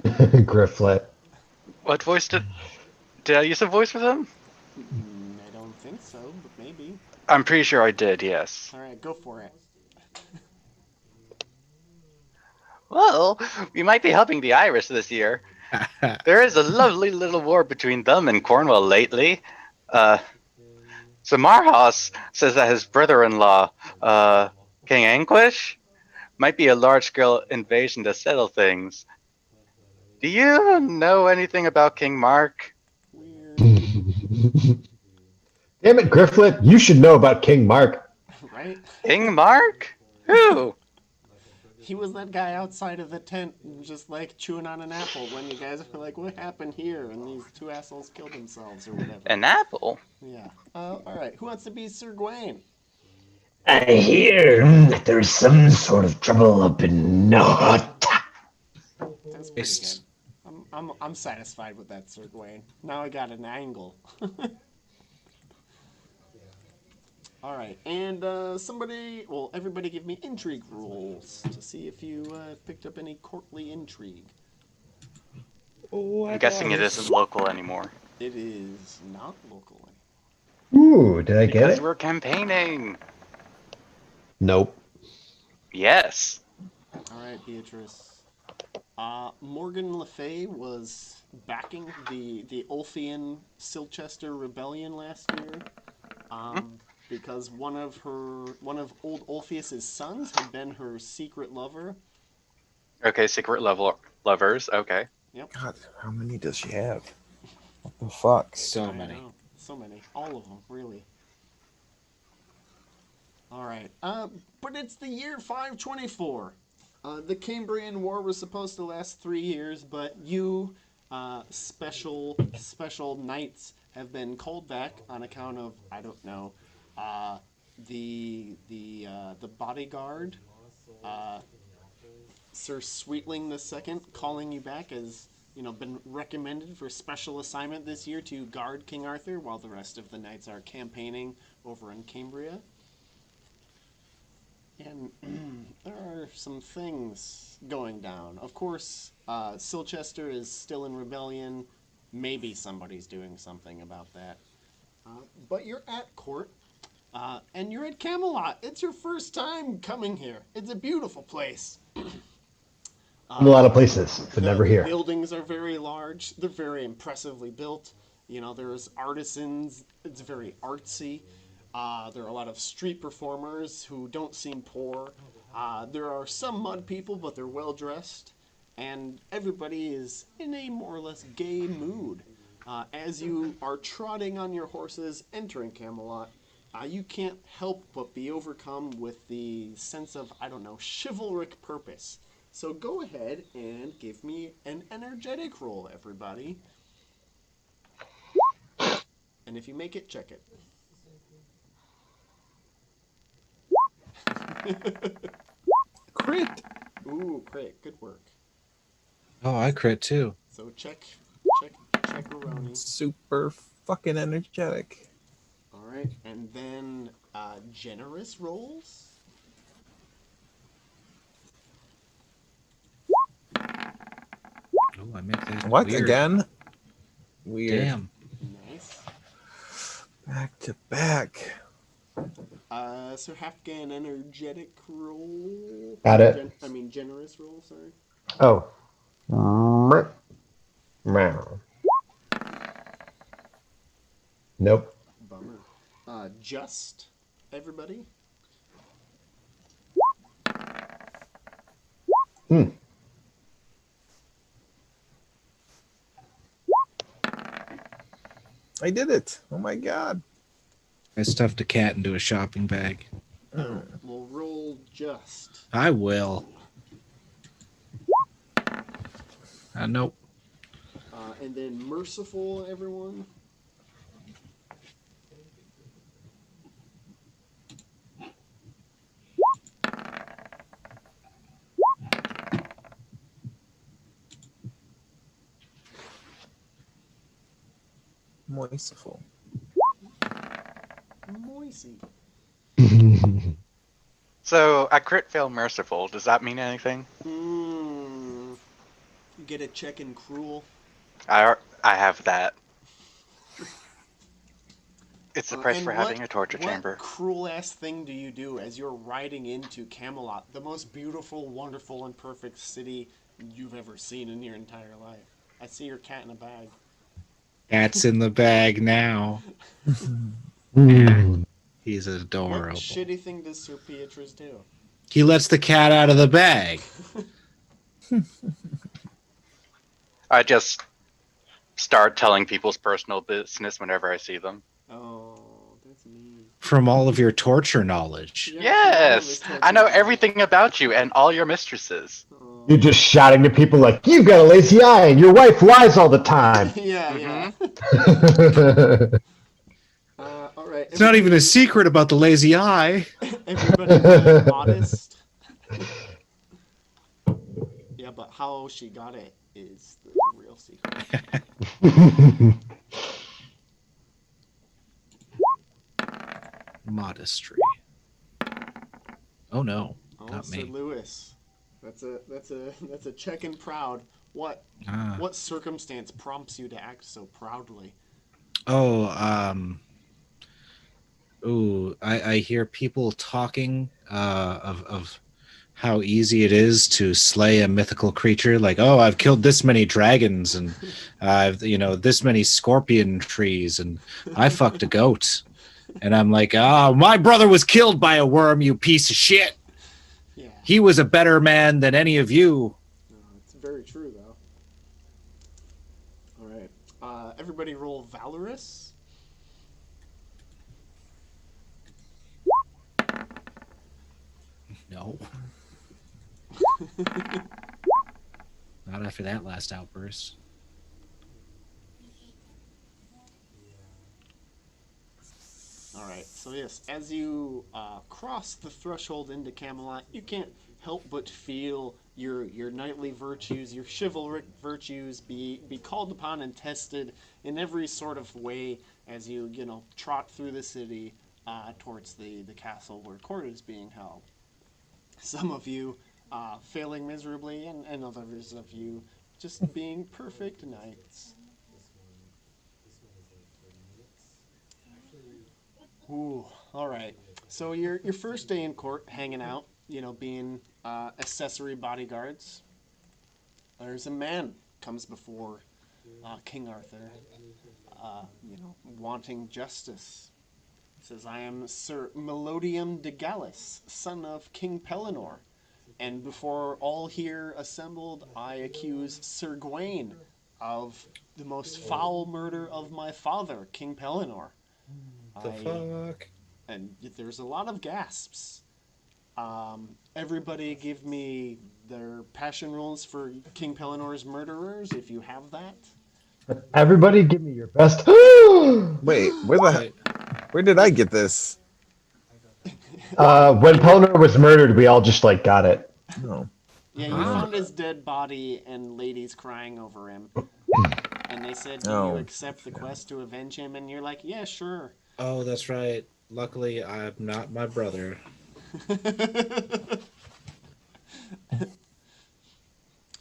Grifflet. What voice did I use a voice with him? I don't think so, but maybe. I'm pretty sure I did, yes. Alright, go for it. Well, we might be helping the Irish this year. There is a lovely little war between them and Cornwall lately. So Marhaus says that his brother-in-law, King Anguish, might be a large-scale invasion to settle things. Do you know anything about King Mark? Weird. Damn it, Grifflet, you should know about King Mark. Right? King Mark? Who? He was that guy outside of the tent, just like chewing on an apple when you guys were like, what happened here? And these 2 assholes killed themselves or whatever. An apple? Yeah. Alright, who wants to be Sir Gawain? I hear that there's some sort of trouble up in North. That's pretty good. I'm satisfied with that, Sir Gawain. Now I got an angle. Alright, and everybody give me intrigue rules to see if you picked up any courtly intrigue. Oh, I'm guessing it isn't local anymore. It is not locally. Ooh, did I get Because it? we're campaigning. Nope. Yes. All right, Beatrice. Morgan Le Fay was backing the Ulfian Silchester rebellion last year, because one of old Ulfius's sons had been her secret lover. Okay, secret level lovers. Okay. Yep. God, how many does she have? What the fuck? So I many. know. So many. All of them, really. All right. But it's the year 524. The Cambrian War was supposed to last 3 years, but you, special knights, have been called back on account of, I don't know, uh, the bodyguard, uh, Sir Sweetling II, calling you back as been recommended for special assignment this year to guard King Arthur while the rest of the knights are campaigning over in Cambria. And there are some things going down. Of course, Silchester is still in rebellion. Maybe somebody's doing something about that. But you're at court, and you're at Camelot. It's your first time coming here. It's a beautiful place. In a lot of places, but never The here. buildings are very large. They're very impressively built. There's artisans. It's very artsy. There are a lot of street performers who don't seem poor. There are some mud people, but they're well dressed. And everybody is in a more or less gay mood. As you are trotting on your horses entering Camelot, you can't help but be overcome with the sense of, I don't know, chivalric purpose. So go ahead and give me an energetic roll, everybody. And if you make it, check it. Crit. Ooh, great. Good work. Oh, I crit too. So check Roni. Super fucking energetic. All right. And then generous rolls. Oh, I make that What weird. again? Weird. Damn. Nice. Back to back. So have to get an energetic roll. Got it. Generous roll, sorry. Oh. Meow. Nope. Bummer. Just everybody. Hmm. I did it. Oh my god. I stuffed a cat into a shopping bag. We'll roll just. I will. Nope. And then merciful, everyone. Moistful. Moisey. So I crit fail merciful. Does that mean anything? Get a check in cruel. I have that. It's the price And for having a torture chamber. What cruel ass thing do you do as you're riding into Camelot, the most beautiful, wonderful, and perfect city you've ever seen in your entire life? I see your cat in a bag. Cat's in the bag now. Mm. He's adorable. What shitty thing does Sir Beatrice do? He lets the cat out of the bag. I just start telling people's personal business whenever I see them. Oh, that's mean. From all of your torture knowledge. Yeah, Yes! I know everything about you and all your mistresses. Oh. You're just shouting to people like, you've got a lazy eye and your wife lies all the time. Yeah. All right. It's not even a secret about the lazy eye. Everybody be modest. Yeah, but how she got it is the real secret. Modestry. Oh no, Oh, not Sir me. Lewis. That's a check and proud. What Ah. what circumstance prompts you to act so proudly? Oh, ooh, I hear people talking of how easy it is to slay a mythical creature. Like, oh, I've killed this many dragons, and I've this many scorpion trees, and I fucked a goat. And I'm like, oh, my brother was killed by a worm, you piece of shit. Yeah, He was a better man than any of you. it's very true though. All right, everybody roll valorous. No, not after that last outburst. All right. So yes, as you cross the threshold into Camelot, you can't help but feel your knightly virtues, your chivalric virtues, be called upon and tested in every sort of way as you trot through the city towards the castle where court is being held. Some of you failing miserably, and others of you just being perfect knights. Ooh, all right. So your first day in court, hanging out, being accessory bodyguards. There's a man comes before King Arthur, wanting justice. He says, "I am Sir Melodium de Gallus, son of King Pellinore, and before all here assembled, I accuse Sir Gawain of the most foul murder of my father, King Pellinore." The I fuck? and there's a lot of gasps. Everybody give me their passion rules for King Pellinore's murderers, if you have that. Everybody, give me your best. Wait, Wait, where did I get this? When Pelennor was murdered, we all just like got it. No. Yeah, you Ah. found his dead body and ladies crying over him. And they said, "Do you Oh. accept the quest to avenge him?" And you're like, "Yeah, sure." Oh, that's right. Luckily, I'm not my brother.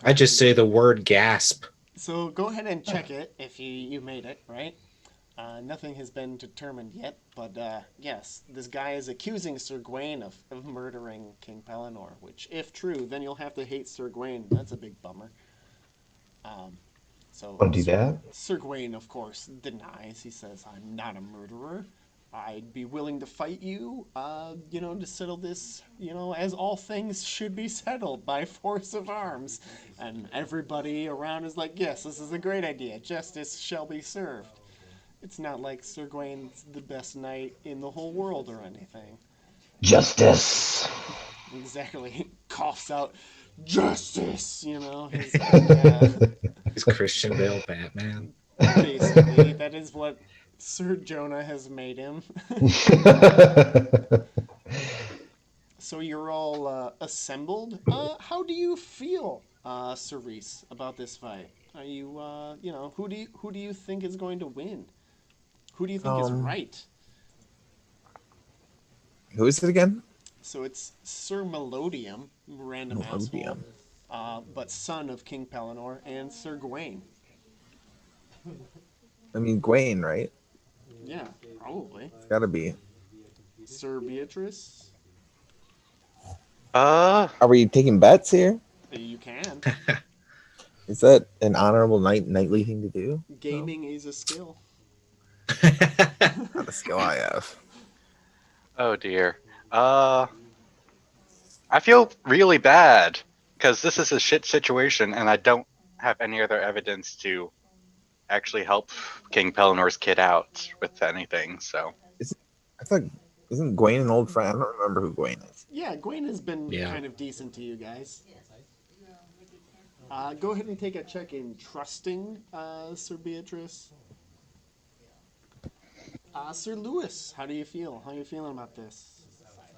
I just say the word gasp. So go ahead and check it if you made it, right? Nothing has been determined yet, but yes, this guy is accusing Sir Gawain of murdering King Pellinore, which, if true, then you'll have to hate Sir Gawain. That's a big bummer. So Want to do that? Sir Gawain, of course, denies. He says, "I'm not a murderer. I'd be willing to fight you, to settle this, as all things should be settled by force of arms." And everybody around is like, "Yes, this is a great idea. Justice shall be served." It's not like Sir Gawain's the best knight in the whole world or anything. Justice. Exactly. Coughs out, "Justice," Is Christian Bale Batman? basically, that is what Sir Jonah has made him. So you're all assembled. How do you feel, Cerise, about this fight? Are you, who do you think is going to win? Who do you think is Um, right? who is it again? So it's Sir Melodium, random asshole, Melodium. but son of King Pellinore, and Sir Gawain. I mean, Gwaine, right? Yeah, probably. It's gotta be. Sir Beatrice. Are we taking bets here? You can. Is that an honorable knightly thing to do? Gaming is a skill. Not a skill I have. Oh dear. I feel really bad because this is a shit situation, and I don't have any other evidence to actually help King Pellinore's kid out with anything. So I thought, isn't Gwaine an old friend? I don't remember who Gwaine is. Yeah, Gwen has been Yeah. kind of decent to you guys. Go ahead and take a check in trusting, Sir Beatrice. Sir Lewis, how do you feel? How are you feeling about this?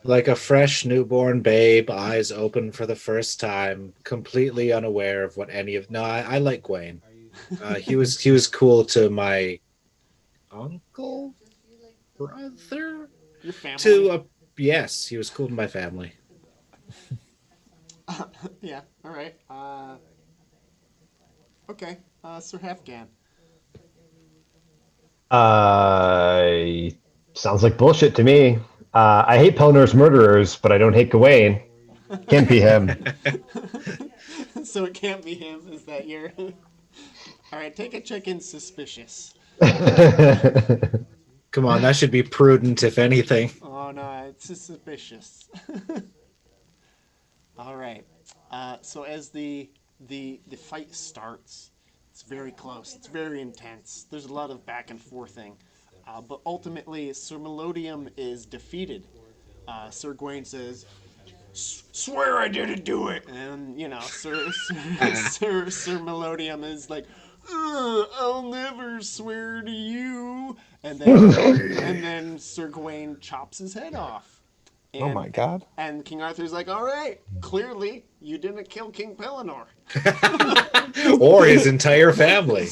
Like a fresh newborn babe, eyes open for the first time, completely unaware of what any of. No, I like Gwaine. He was cool to my uncle, brother. Your family? Yes, he was cool to my family. Yeah, all right. Okay, Sir Halfgan. Sounds like bullshit to me. I hate Pelnor's murderers, but I don't hate Gawain. Can't be him. So it can't be him. Is that your? All right, take a check in suspicious. Come on, that should be prudent, if anything. Oh no, it's suspicious. All right. So as the fight starts, it's very close. It's very intense. There's a lot of back and forthing, but ultimately, Sir Melodium is defeated. Sir Gawain says, "Swear I didn't do it," and Sir Melodium is like, "I'll never swear to you," and then Sir Gawain chops his head off. Oh my god. And King Arthur's like, all right, clearly you didn't kill King Pellinor. Or his entire family.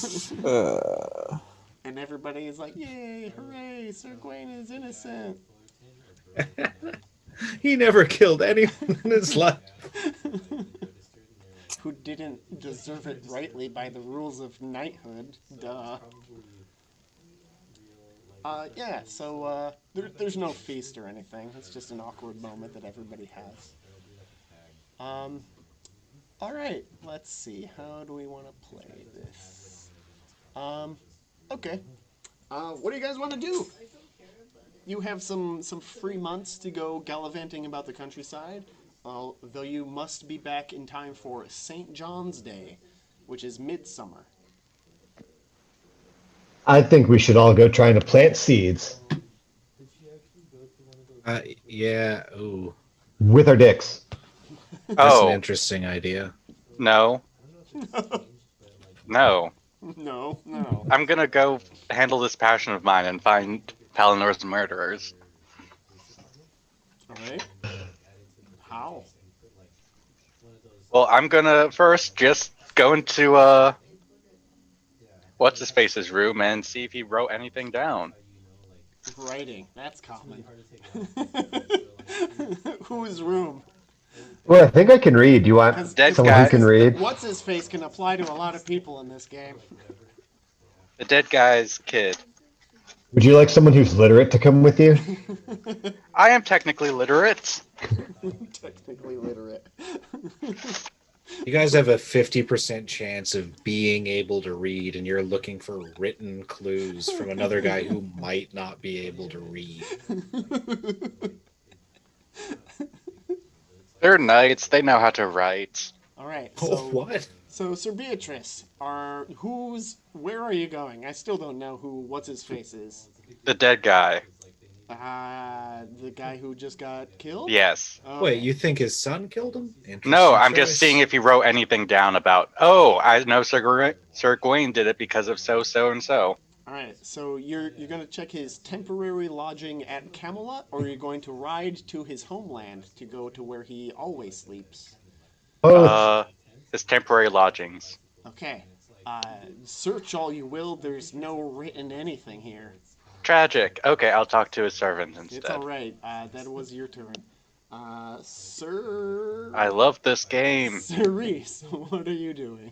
And everybody is like, yay, hooray, Sir Gawain is innocent. He never killed anyone in his life. Who didn't deserve it rightly by the rules of knighthood. Duh. So there's no feast or anything. It's just an awkward moment that everybody has. All right, let's see. How do we want to play this? Okay. What do you guys want to do? You have some free months to go gallivanting about the countryside, though you must be back in time for St. John's Day, which is midsummer. I think we should all go trying to plant seeds Yeah, ooh. with our dicks. That's an Oh, interesting idea. no. No. No. I'm gonna go handle this passion of mine and find Palinor's murderers. All right. How? Well, I'm gonna first just go into what's his face's room and see if he wrote anything down. Writing. That's common. Whose room? Well, I think I can read. You want Dead someone guy. who can read? What's his face can apply to a lot of people in this game. The dead guy's kid. Would you like someone who's literate to come with you? I am technically literate. Technically literate. You guys have a 50% chance of being able to read, and you're looking for written clues from another guy who might not be able to read. They're knights. They know how to write. All right. Oh, So, what? so Sir Beatrice, where are you going? I still don't know what's his face is. The dead guy. The guy who just got killed? Yes. Okay. Wait, you think his son killed him? No, I'm Interesting just seeing if he wrote anything down about, oh, I know Sir Gawain did it because of so, and so. All right. So you're going to check his temporary lodging at Camelot, or you're going to ride to his homeland to go to where he always sleeps? Both. His temporary lodgings. Okay. Search all you will. There's no written anything here. Tragic. Okay, I'll talk to his servant instead. It's all right. That was your turn. Sir. I love this game. Sir Reese, what are you doing?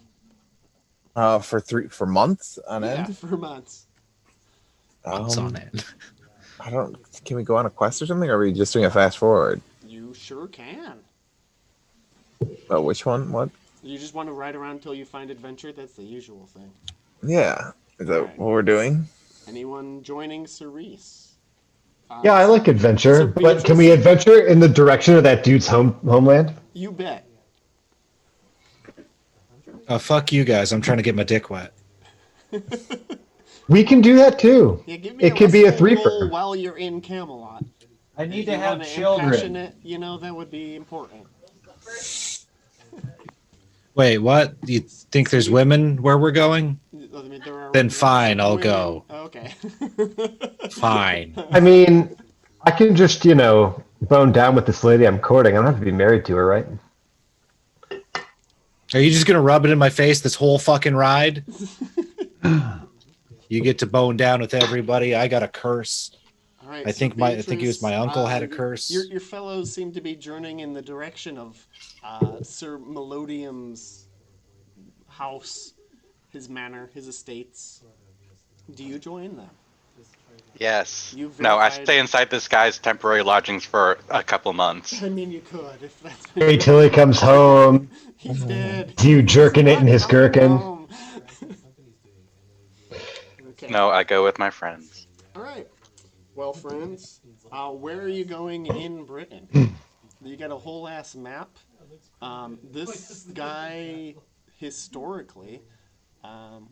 For months on Yeah, end. for months. Months on end. I don't. Can we go on a quest or something? Or are we just doing a fast forward? You sure can. Oh, which one? What? You just want to ride around until you find adventure? That's the usual thing. Yeah. Is that Alright. what we're doing? Anyone joining Sir Reese? Yeah, I like adventure, So but can we adventure in the direction of that dude's homeland? You bet. Oh, fuck you guys. I'm trying to get my dick wet. We can do that too. Yeah, give me It could be a listening roll threeper. while you're in Camelot. I If need you to have wanna children. impassion it, that would be important. Wait, what? You think there's women where we're going? I mean, there are Then lots fine, of I'll women. go. Okay. Fine. I mean, I can just, bone down with this lady I'm courting. I don't have to be married to her, right? Are you just gonna rub it in my face this whole fucking ride? You get to bone down with everybody. I got a curse. All right, I think it was my uncle had a curse. Your fellows seem to be journeying in the direction of Sir Melodium's house. his manor, his estates. Do you join them? Yes. You No, I verified- stay inside this guy's temporary lodgings for a couple months. I mean, you could if that's. Wait till he comes home. He's dead. You jerking He's it in not his coming gherkin. home. Okay. No, I go with my friends. All right. Well, friends, where are you going in Britain? You got a whole ass map. This guy, historically,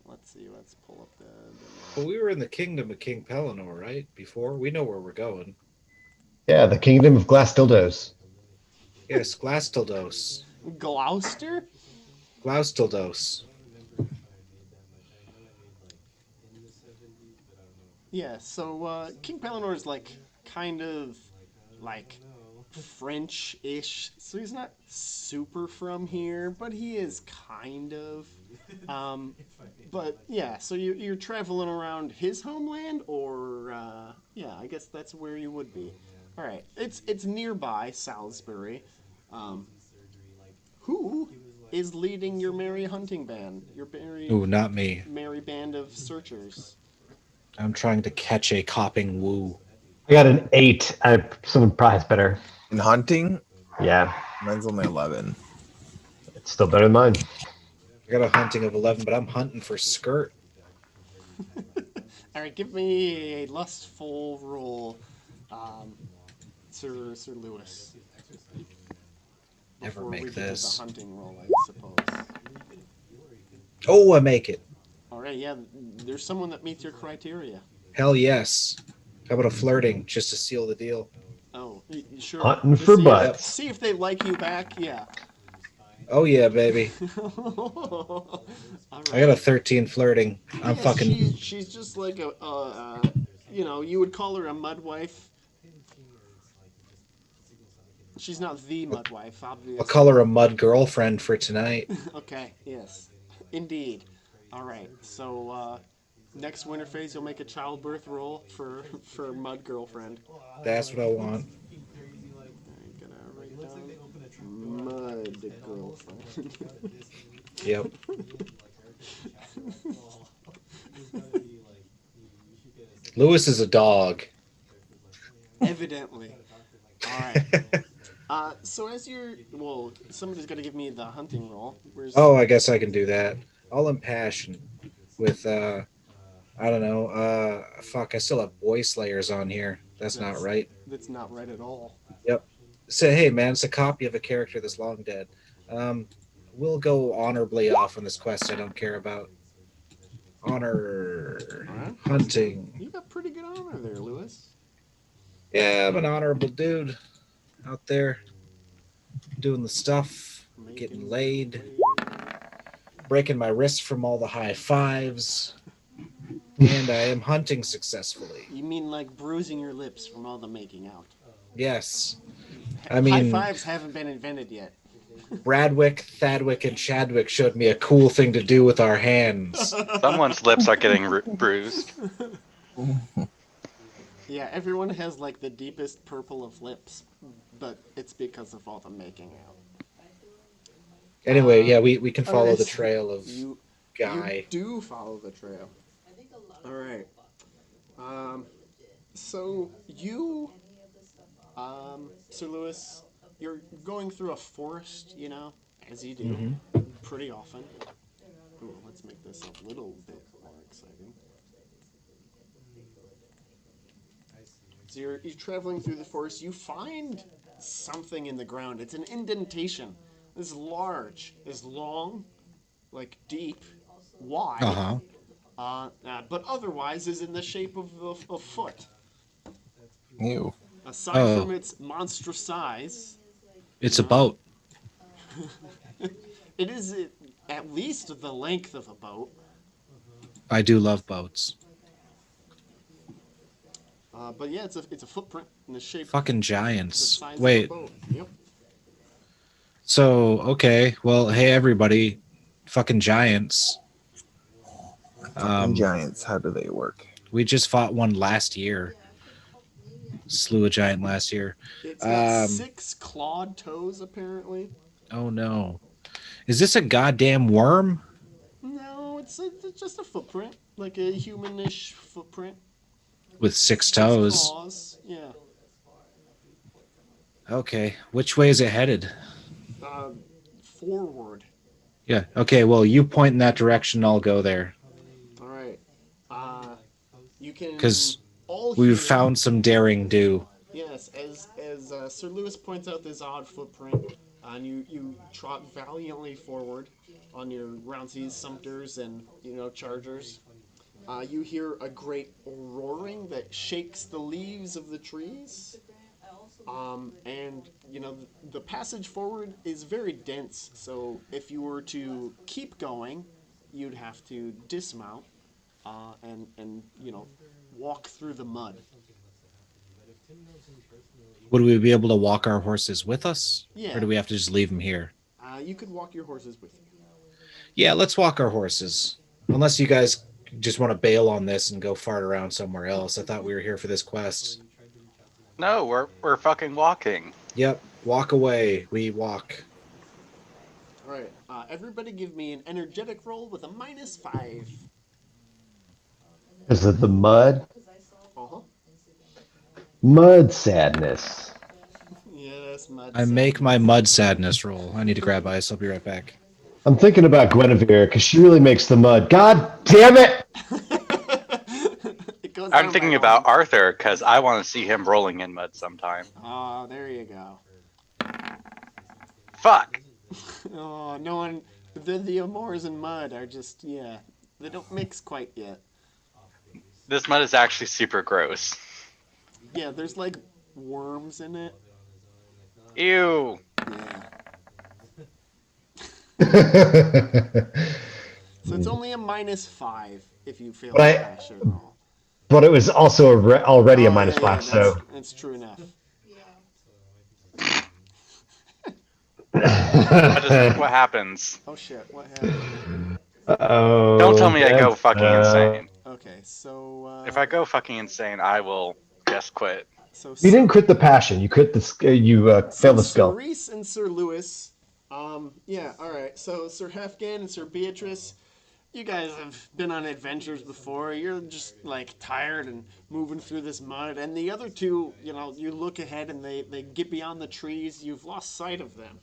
let's see. Let's pull up the Well, we were in the kingdom of King Pellinor, right? Before we know where we're going. Yeah, the kingdom of glass dildos. Yes, Glastildos. Gloucester. Glastildos. Yeah. So King Pellinor is like kind of like French-ish. So he's not super from here, but he is kind of. But yeah, so you're traveling around his homeland, or yeah, I guess that's where you would be. All right, it's nearby Salisbury. Who is leading your merry hunting band? Your Ooh, not me. merry band of searchers. I'm trying to catch a copping woo. I got an 8. Someone probably has better. In hunting, Yeah, mine's only 11. it's still better than mine. I got a hunting of 11, but I'm hunting for skirt. All right, give me a lustful roll, Sir Lewis. Never Before make we get to this. the hunting roll, I suppose. Oh, I make it. All right, yeah, there's someone that meets your criteria. Hell yes. How about a flirting just to seal the deal? Oh, sure. Hunting Just for see butts. see if they like you back. Yeah. Oh yeah, baby. All right. I got a 13 flirting. I'm Yeah, fucking. She's just like you know, you would call her a mud wife. She's not the mud wife, obviously. I'll call her a mud girlfriend for tonight. Okay. Yes. Indeed. All right. So next winter phase, you'll make a childbirth roll for mud girlfriend. That's what I want. I'm gonna write down mud girlfriend. Yep. Lewis is a dog. Evidently. All right. So as somebody's got to give me the hunting roll. Where's Oh, I guess I can do that. I'll impassion with I don't know. Fuck, I still have boy slayers on here. That's not right. That's not right at all. Yep. Say, hey man, it's a copy of a character that's long dead. We'll go honorably off on this quest I don't care about. Honor Alright. hunting. You got pretty good honor there, Lewis. Yeah, I'm an honorable dude out there doing the stuff, getting laid, breaking my wrist from all the high fives, and I am hunting successfully. You mean like bruising your lips from all the making out? Yes. I High mean, fives haven't been invented yet. Bradwick, Thadwick, and Chadwick showed me a cool thing to do with our hands. Someone's lips are getting bruised. Yeah, everyone has like the deepest purple of lips, but it's because of all the making out. Anyway, yeah, we can follow Okay, the so trail of You guy. do follow the trail. All right. So you, Sir Lewis, you're going through a forest, you know, as you do, pretty often. Ooh, let's make this a little bit more exciting. So you're traveling through the forest. You find something in the ground. It's an indentation. It's large. It's long, like deep, wide. But otherwise is in the shape of a foot. Ew. Aside from its monstrous size, It's a boat. it is at least the length of a boat. I do love boats. But yeah, it's a footprint in the shape Fucking the giants. size Wait. of a boat. Yep. So, okay. Well, hey, everybody. Fucking giants. Fucking giants. How do they work? We just fought one last year. Slew a giant last year. It's got 6 clawed toes, apparently. Oh, no. Is this a goddamn worm? No, it's just a footprint, like a humanish footprint. With 6 Six toes. claws. Yeah. Okay. Which way is it headed? Uh, Forward. Yeah. Okay. Well, you point in that direction. I'll go there All right. You can because all we've hear. found some daring do. Yes, as Sir Lewis points out this odd footprint, and you trot valiantly forward on your roundseas, sumpters, and chargers. You hear a great roaring that shakes the leaves of the trees. And the passage forward is very dense. So if you were to keep going, you'd have to dismount and walk through the mud. Would we be able to walk our horses with us? Yeah. Or do we have to just leave them here? You could walk your horses with you. Yeah, let's walk our horses. Unless you guys just want to bail on this and go fart around somewhere else. I thought we were here for this quest. No, we're fucking walking. Yep. Walk away. We walk. All right. Everybody, give me an energetic roll with a -5. Is it the mud? Uh-huh. Mud sadness. Yes, mud. I make my mud sadness roll. I need to grab ice. I'll be right back. I'm thinking about Guinevere because she really makes the mud. God damn it! It goes I'm down thinking by about one. Arthur because I want to see him rolling in mud sometime. Oh, there you go. Fuck. Oh, no one. The Amores and mud are just they don't mix quite yet. This mud is actually super gross. Yeah, there's like worms in it. Ew. Yeah. So it's only a -5 if you fail But I- the passion roll. But it was also already a Oh, minus yeah, five, so. that's true enough. What happens? Oh shit, what happened? Oh. Don't tell me I go fucking insane. Okay, so If I go fucking insane, I will just quit. so You didn't crit the passion. You crit the. You failed the Sir skill. Reese and Sir Lewis. Yeah, all right. So Sir Hefgan and Sir Beatrice, you guys have been on adventures before. You're just like tired and moving through this mud. And the other two, you look ahead and they get beyond the trees. You've lost sight of them.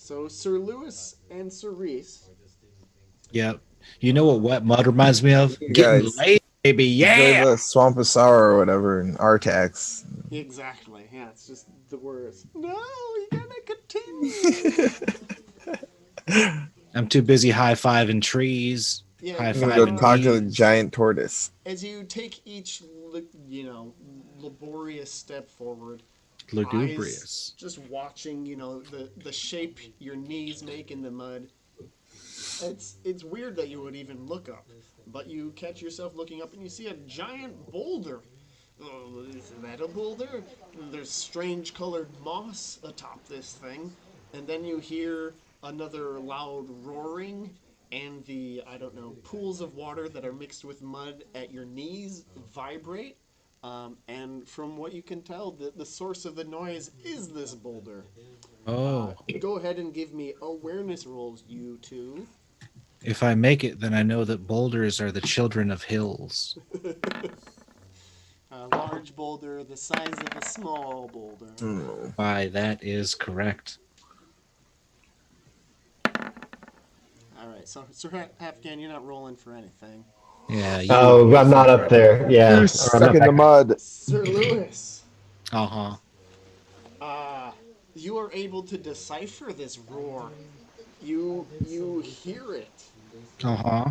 So Sir Lewis and Sir Reese. Yep. You know what wet mud reminds me of? You Getting guys- laid, baby. They're Yeah. the Swamp of Sorrow or whatever in Artax. Exactly. Yeah, it's just the words. No, you gotta continue. I'm too busy high-fiving trees. Yeah, High I'm gonna five go and talk to the knees. giant tortoise. as you take each, laborious step forward, Lugubrious. eyes just watching, the shape your knees make in the mud. It's weird that you would even look up, but you catch yourself looking up and you see a giant boulder. Oh, is that a boulder? There's strange colored moss atop this thing, and then you hear another loud roaring, and the pools of water that are mixed with mud at your knees vibrate. And from what you can tell, the source of the noise is this boulder. Oh. Go ahead and give me awareness rolls, you two. If I make it, then I know that boulders are the children of hills. A large boulder the size of a small boulder. Oh. Why, that is correct. All right, so Sir Afghan, you're not rolling for anything. Yeah. Oh, I'm not up there. Yeah. You're or I'm stuck not in the back- mud. Sir Lewis, Uh-huh. you are able to decipher this roar. You hear it. Uh-huh.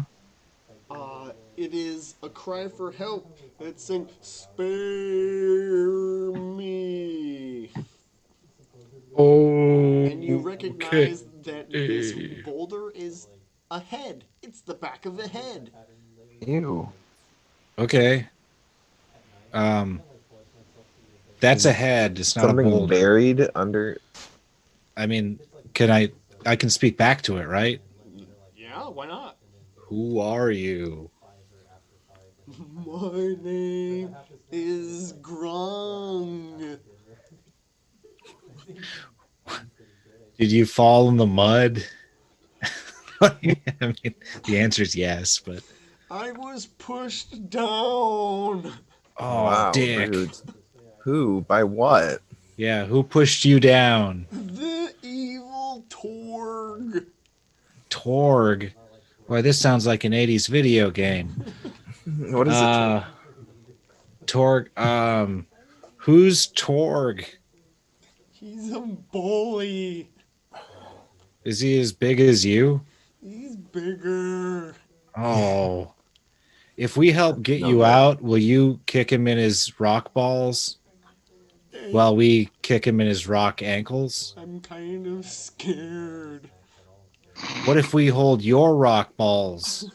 It is a cry for help. It's saying, "Spare me." Oh. And you recognize that this boulder is a head. It's the back of a head. Ew. Okay. That's a head. It's not a Something boulder. buried under. I mean, I can speak back to it, right? Yeah, why not? Who are you? My name is Grung. Did you fall in the mud? I mean, the answer is yes, but I was pushed down. oh, Wow, dick. rude. Who? By what? Yeah, who pushed you down? The evil Torg. Torg. Boy, this sounds like an 80s video game. What is it? Torg. Who's Torg? He's a bully. Is he as big as you? He's bigger. Oh. If we help get No, you no. out, will you kick him in his rock balls while we kick him in his rock ankles? I'm kind of scared. What if we hold your rock balls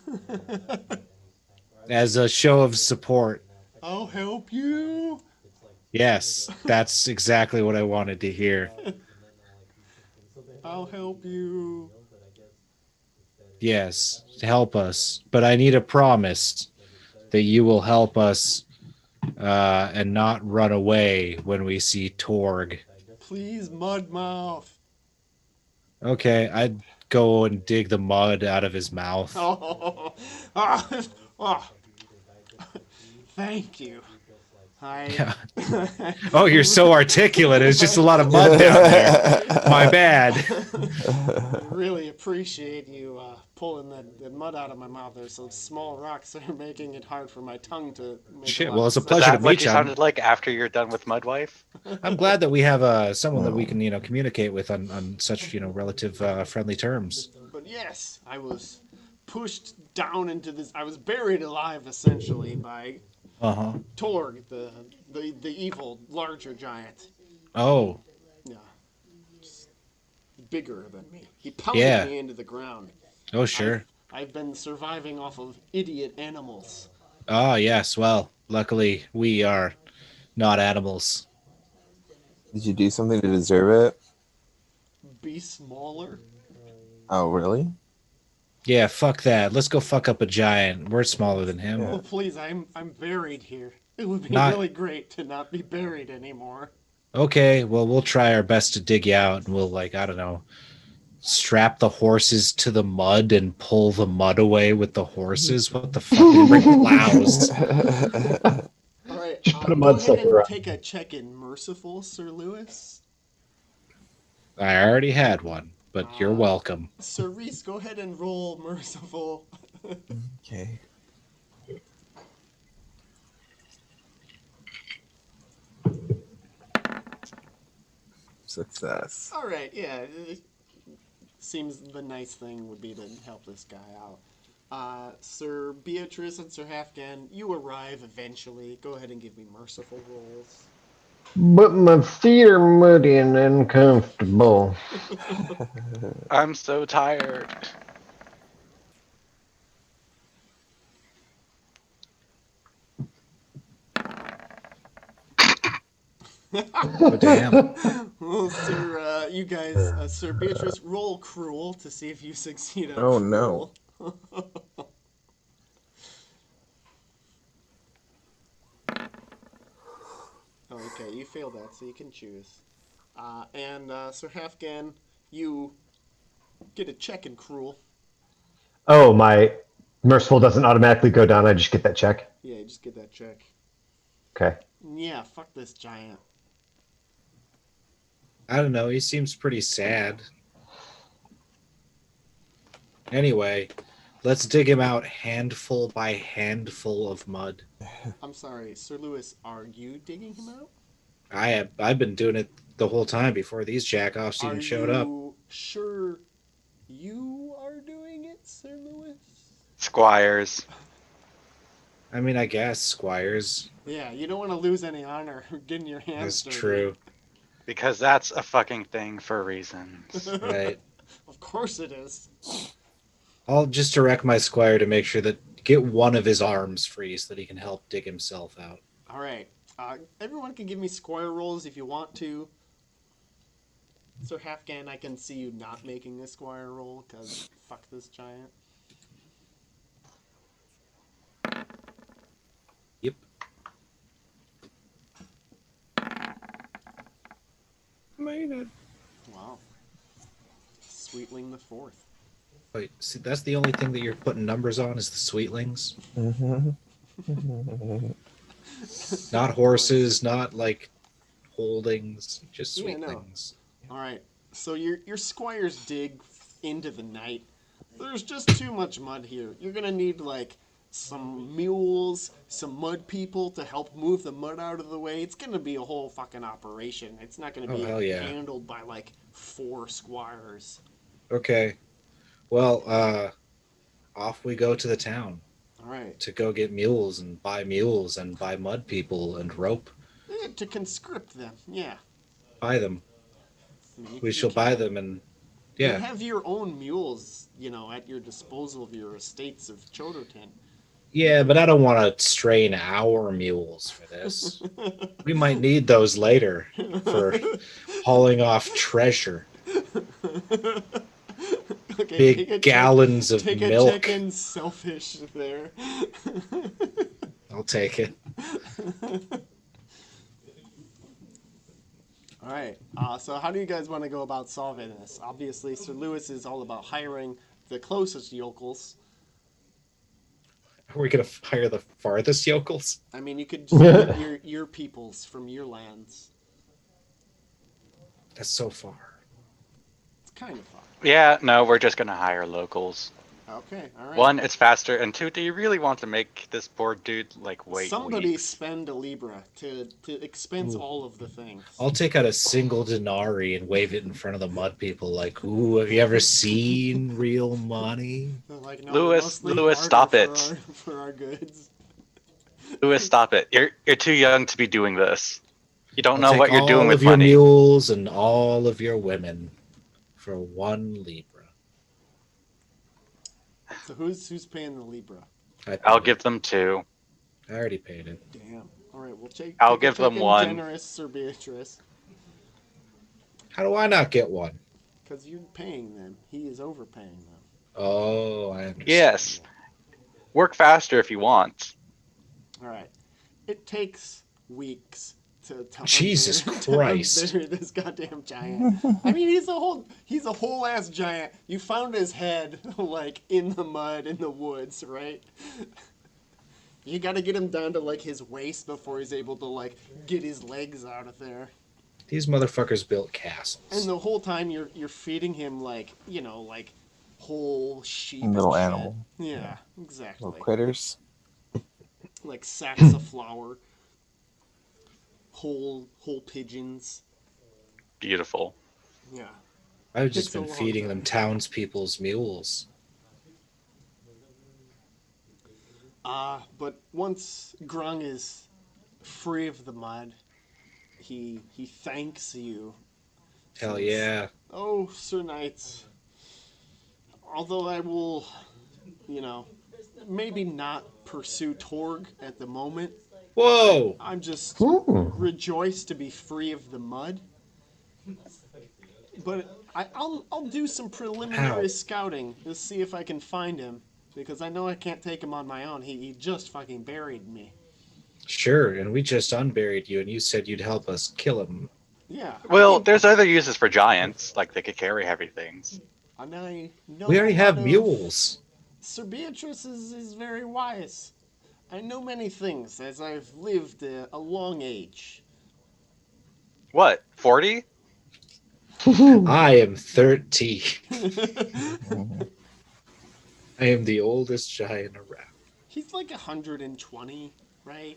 as a show of support? I'll help you. Yes, that's exactly what I wanted to hear. I'll help you. Yes, help us. But I need a promise that you will help us and not run away when we see Torg. Please, Mudmouth. Okay, I'd go and dig the mud out of his mouth. Oh, oh. Thank you. Yeah. Oh, you're so articulate. It's just a lot of mud down there. My bad. I really appreciate you pulling that mud out of my mouth. There's some small rocks that are making it hard for my tongue to make Shit, a lot well, of it's a sense. pleasure Is to that what meet you you. sounded like after you're done with Mudwife? I'm glad that we have someone that we can, communicate with on such, relative friendly terms. But yes, I was pushed down into this. I was buried alive, essentially, by Uh-huh. Torg, the evil, larger giant. Oh, Yeah. Just bigger than me. He pounded Yeah. me into the ground. oh, sure. I've been surviving off of idiot animals. Ah, yes. Well, luckily we are not animals. Did you do something to deserve it? Be smaller. Oh, really? Yeah, fuck that. Let's go fuck up a giant. We're smaller than him. Yeah. Oh please, I'm buried here. It would be Not- really great to not be buried anymore. Okay, well, we'll try our best to dig you out, and we'll, I don't know, strap the horses to the mud and pull the mud away with the horses. What the fuck? And bring plows. All right, Just put a go mud ahead sucker and on. take a check in Merciful, Sir Lewis. I already had one, but you're welcome. Sir Reese, go ahead and roll Merciful. Okay. Success. All right, yeah. It seems the nice thing would be to help this guy out. Sir Beatrice and Sir Halfgan, you arrive eventually. Go ahead and give me merciful rolls. But my feet are muddy and uncomfortable. I'm so tired. Oh, damn. Well, Sir, you guys, Sir Beatrice, roll cruel to see if you succeed on Oh, cruel. no. Okay, you failed that, so you can choose. And Sir Halfgan, you get a check in cruel. Oh, my merciful doesn't automatically go down. I just get that check. Yeah, you just get that check. Okay. Yeah, fuck this giant. I don't know. He seems pretty sad. Anyway, let's dig him out handful by handful of mud. I'm sorry, Sir Lewis, are you digging him out? I've been doing it the whole time before these jackoffs even showed up. Are you sure you are doing it, Sir Lewis? Squires. I mean, I guess, Squires. Yeah, you don't want to lose any honor getting your hands That's dirty. true. Because that's a fucking thing for reasons. Right. Of course it is. I'll just direct my squire to make sure that get one of his arms free so that he can help dig himself out. All right. Everyone can give me squire rolls if you want to. Sir Halfgan, I can see you not making a squire roll because fuck this giant. Yep. Made it. Wow. Sweetling the fourth. Wait, see, that's the only thing that you're putting numbers on is the sweetlings, not horses, not like holdings, just Yeah, no. sweetlings. All right. So your squires dig into the night. There's just too much mud here. You're gonna need like some mules, some mud people to help move the mud out of the way. It's gonna be a whole fucking operation. It's not gonna Oh be hell yeah. handled by like 4 squires. Okay. Well, off we go to the town All right. to go get mules and buy mud people and rope. To conscript them. Yeah. Buy them. I mean, We you shall buy can. them and You yeah. have your own mules, at your disposal of your estates of Chodotin. Yeah, but I don't want to strain our mules for this. We might need those later for hauling off treasure. Okay, Big gallons of take milk. a check in selfish there. I'll take it. All right. So how do you guys want to go about solving this? Obviously, Sir Lewis is all about hiring the closest yokels. Are we gonna hire the farthest yokels? I mean, you could just get your peoples from your lands. That's so far. It's kind of fun. Yeah, no, we're just gonna hire locals. Okay. All right. 1, it's faster, and 2, do you really want to make this poor dude like wait Somebody weeks? spend a libra to expense all of the things. I'll take out a single denarii and wave it in front of the mud people like, ooh, have you ever seen real money? They're like, no, Lewis, we mostly Lewis, barter stop for it. for our goods. Lewis, stop it. You're too young to be doing this. You don't I'll know take what you're doing all with of your money. mules and all of your women for 1 libra. So who's paying the libra? I'll give them 2. I already paid it. Damn. All right, we'll I'll take give them a check in 1. generous, Sir Beatrice, How do I not get one? because you're paying them. He is overpaying them. Oh, I understand. Yes. Work faster if you want. All right. It takes weeks to Jesus to Christ. unbury this goddamn giant. I mean, he's a whole ass giant. You found his head like in the mud in the woods, right? You got to get him down to like his waist before he's able to like get his legs out of there. These motherfuckers built castles. And the whole time you're feeding him like whole sheep Little and shit. animal. Yeah, exactly. Little critters. Like sacks of flour, whole pigeons. Beautiful. Yeah. I've just Takes a been long feeding time. them townspeople's mules. But once Grung is free of the mud, he thanks you. Hell Says, yeah. "Oh, Sir Knights, although I will, maybe not pursue Torg at the moment, Whoa! I'm just Hmm. rejoiced to be free of the mud. But I'll do some preliminary Ow. scouting to see if I can find him, because I know I can't take him on my own. He just fucking buried me. Sure, and we just unburied you, and you said you'd help us kill him. Yeah. Well, there's other uses for giants, like they could carry heavy things. And I know We already a have lot of- mules. Sir Beatrice is very wise. I know many things as I've lived a long age. What, 40? I am 13. I am the oldest giant around. He's like 120, right?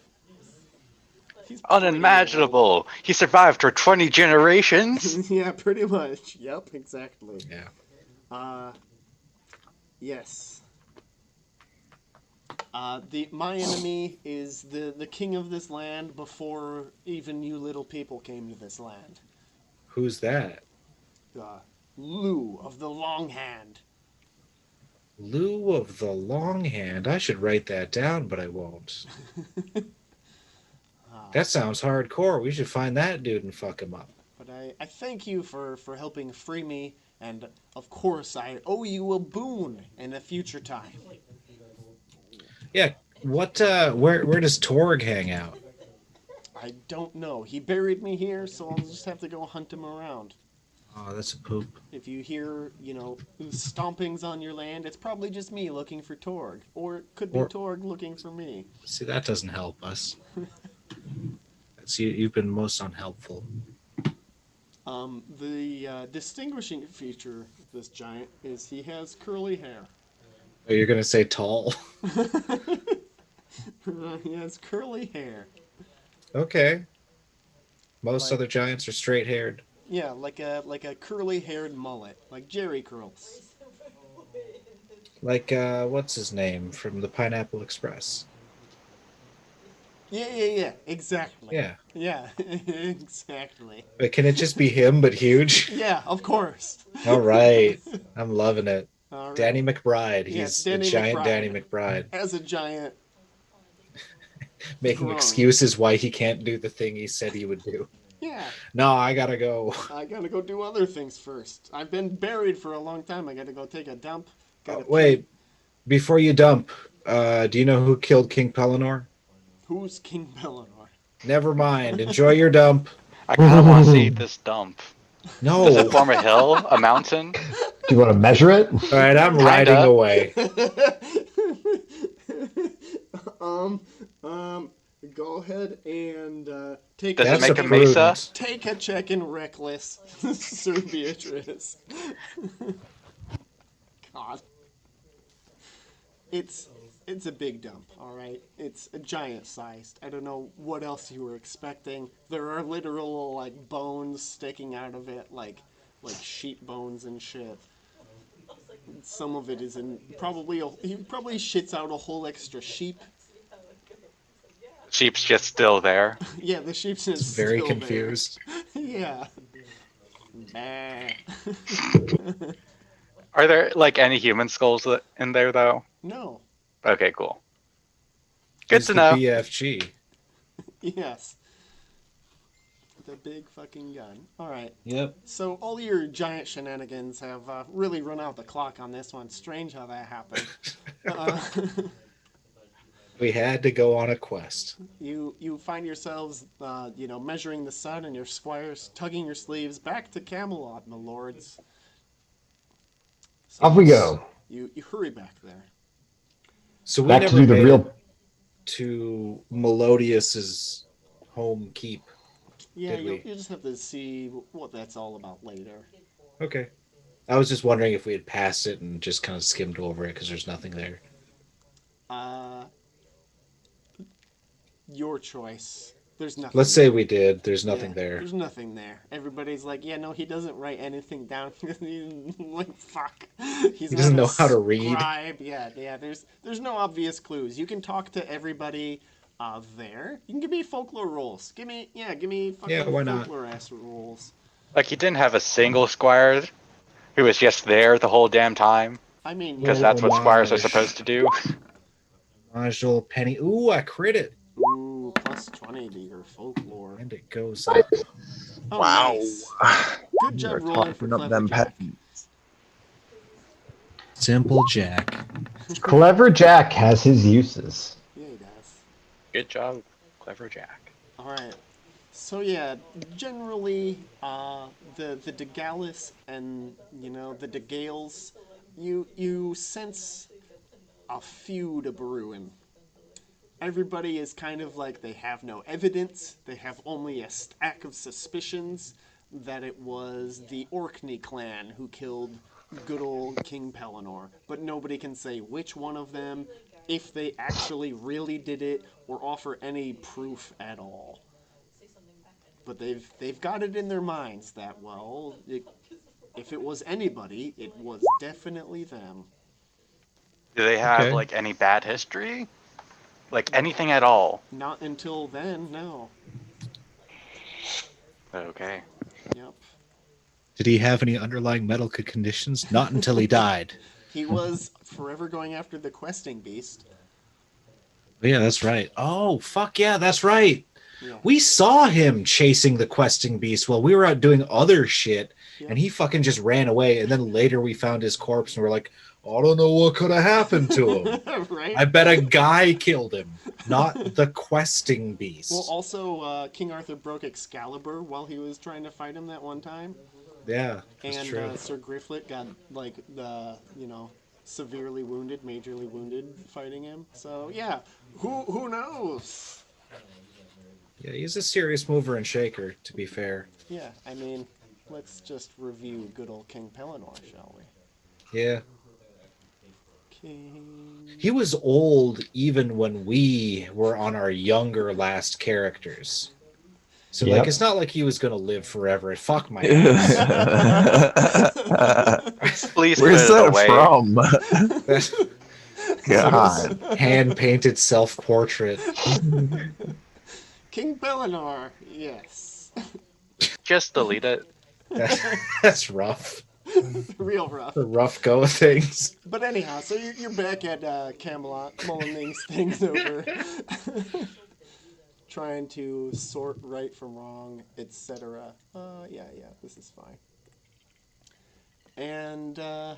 He's pretty Unimaginable. He survived for 20 generations. old. Yeah, pretty much. Yep, exactly. Yeah. Yes. My enemy is the king of this land before even you little people came to this land. Who's that? Lou of the Long Hand. Lou of the Long Hand. I should write that down, but I won't. That sounds hardcore. We should find that dude and fuck him up. But I thank you for helping free me, and of course I owe you a boon in a future time. Yeah. What? Where does Torg hang out? I don't know. He buried me here, so I'll just have to go hunt him around. Oh, that's a poop. If you hear, stompings on your land, it's probably just me looking for Torg. Or it could be Or Torg looking for me. see, that doesn't help us. That's you've been most unhelpful. The distinguishing feature of this giant is he has curly hair. Oh, you're gonna say tall? He has curly hair. Okay. Most Like- other giants are straight haired. Yeah, like a curly-haired mullet, like Jerry curls. Like what's his name from the Pineapple Express? Yeah, exactly. Yeah. Yeah, exactly. But can it just be him but huge? Yeah, of course. All right. I'm loving it. All right. Danny McBride. Yeah, He's Danny a giant McBride. Danny McBride. As a giant. Making grown. excuses why he can't do the thing he said he would do. Yeah, No, I gotta go. I gotta go do other things first. I've been buried for a long time. I gotta go take a dump. Gotta pee. Wait, before you dump, do you know who killed King Pellinor? Who's King Pellinor? Never mind. Enjoy your dump. I kind of want to see this dump. No. Does it form a hill, a mountain? Do you want to measure it? All right, I'm riding away. Go ahead and take Does a it make a prudent. mesa? take a check in reckless, Sir Beatrice. God, it's a big dump. All right, it's a giant sized. I don't know what else you were expecting. There are literal like bones sticking out of it, like sheep bones and shit. Some of it is in he probably shits out a whole extra sheep. Sheep's just still there. Yeah, the sheep's just Very still confused. There. Yeah. Bah. Are there like any human skulls in there though? No. Okay, cool. Good It's to the know. BFG. Yes. The big fucking gun. All right. Yep. So all your giant shenanigans have really run out the clock on this one. Strange how that happened. We had to go on a quest. You find yourselves, measuring the sun and your squires tugging your sleeves back to Camelot, my lords. So Off we go. You hurry back there. So we Back to never do the made real. it to Melodious's home keep. Yeah, Did you we? just have to see what that's all about later. Okay. I was just wondering if we had passed it and just kind of skimmed over it because there's nothing there. Your choice. There's nothing. Let's say we did. There's nothing Yeah, there. There's nothing there. Everybody's like, yeah, no, he doesn't write anything down. Like, fuck. He doesn't know how to read. Scribe. Yeah. There's no obvious clues. You can talk to everybody there. You can give me folklore rolls. Give me fucking why not? folklore ass rolls. Like he didn't have a single squire who was just there the whole damn time. I mean, Because Well, that's what squires are homage. supposed to do. Module penny. Ooh, I crit it. ooh, plus 20 to your folklore. And it goes up. Oh, Wow. nice. Good job You're rolling for talking up Clever them Jack. peasants. Simple Jack. Clever Jack has his uses. Yeah, he does. Good job, Clever Jack. All right. So yeah, generally, the DeGalis and the DeGales, you sense a feud brewing. Everybody is kind of like they have no evidence. They have only a stack of suspicions that it was the Orkney clan who killed good old King Pellinor, but nobody can say which one of them, if they actually really did it, or offer any proof at all. But they've got it in their minds that, well, if it was anybody, it was definitely them. Do they have Okay. like any bad history? Like anything at all? Not until then, no. Okay. Yep. Did he have any underlying medical conditions? Not until he died. He was forever going after the questing beast. Oh, yeah, that's right. Oh, fuck yeah, that's right. Yeah. We saw him chasing the questing beast while we were out doing other shit, Yep. and he fucking just ran away. And then later we found his corpse, and we're like, I don't know what could have happened to him. Right? I bet a guy killed him, not the questing beast. Well, also, King Arthur broke Excalibur while he was trying to fight him that one time. Yeah, that's And true. Sir Grifflet got like the severely wounded, majorly wounded fighting him. So yeah, who knows? Yeah, he's a serious mover and shaker, to be fair. Yeah, I mean, let's just review good old King Pellinor, shall we? Yeah. King. He was old even when we were on our younger last characters. So, like, Yep. it's not like he was going to live forever. Fuck my ass. Please put Where's it that away. from? That's God. hand painted self portrait. King Pellinor, yes. Just delete it. That's rough. Real rough. The rough go of things. But anyhow, so you're back at Camelot, mulling things over, trying to sort right from wrong, etc. Yeah, this is fine. And a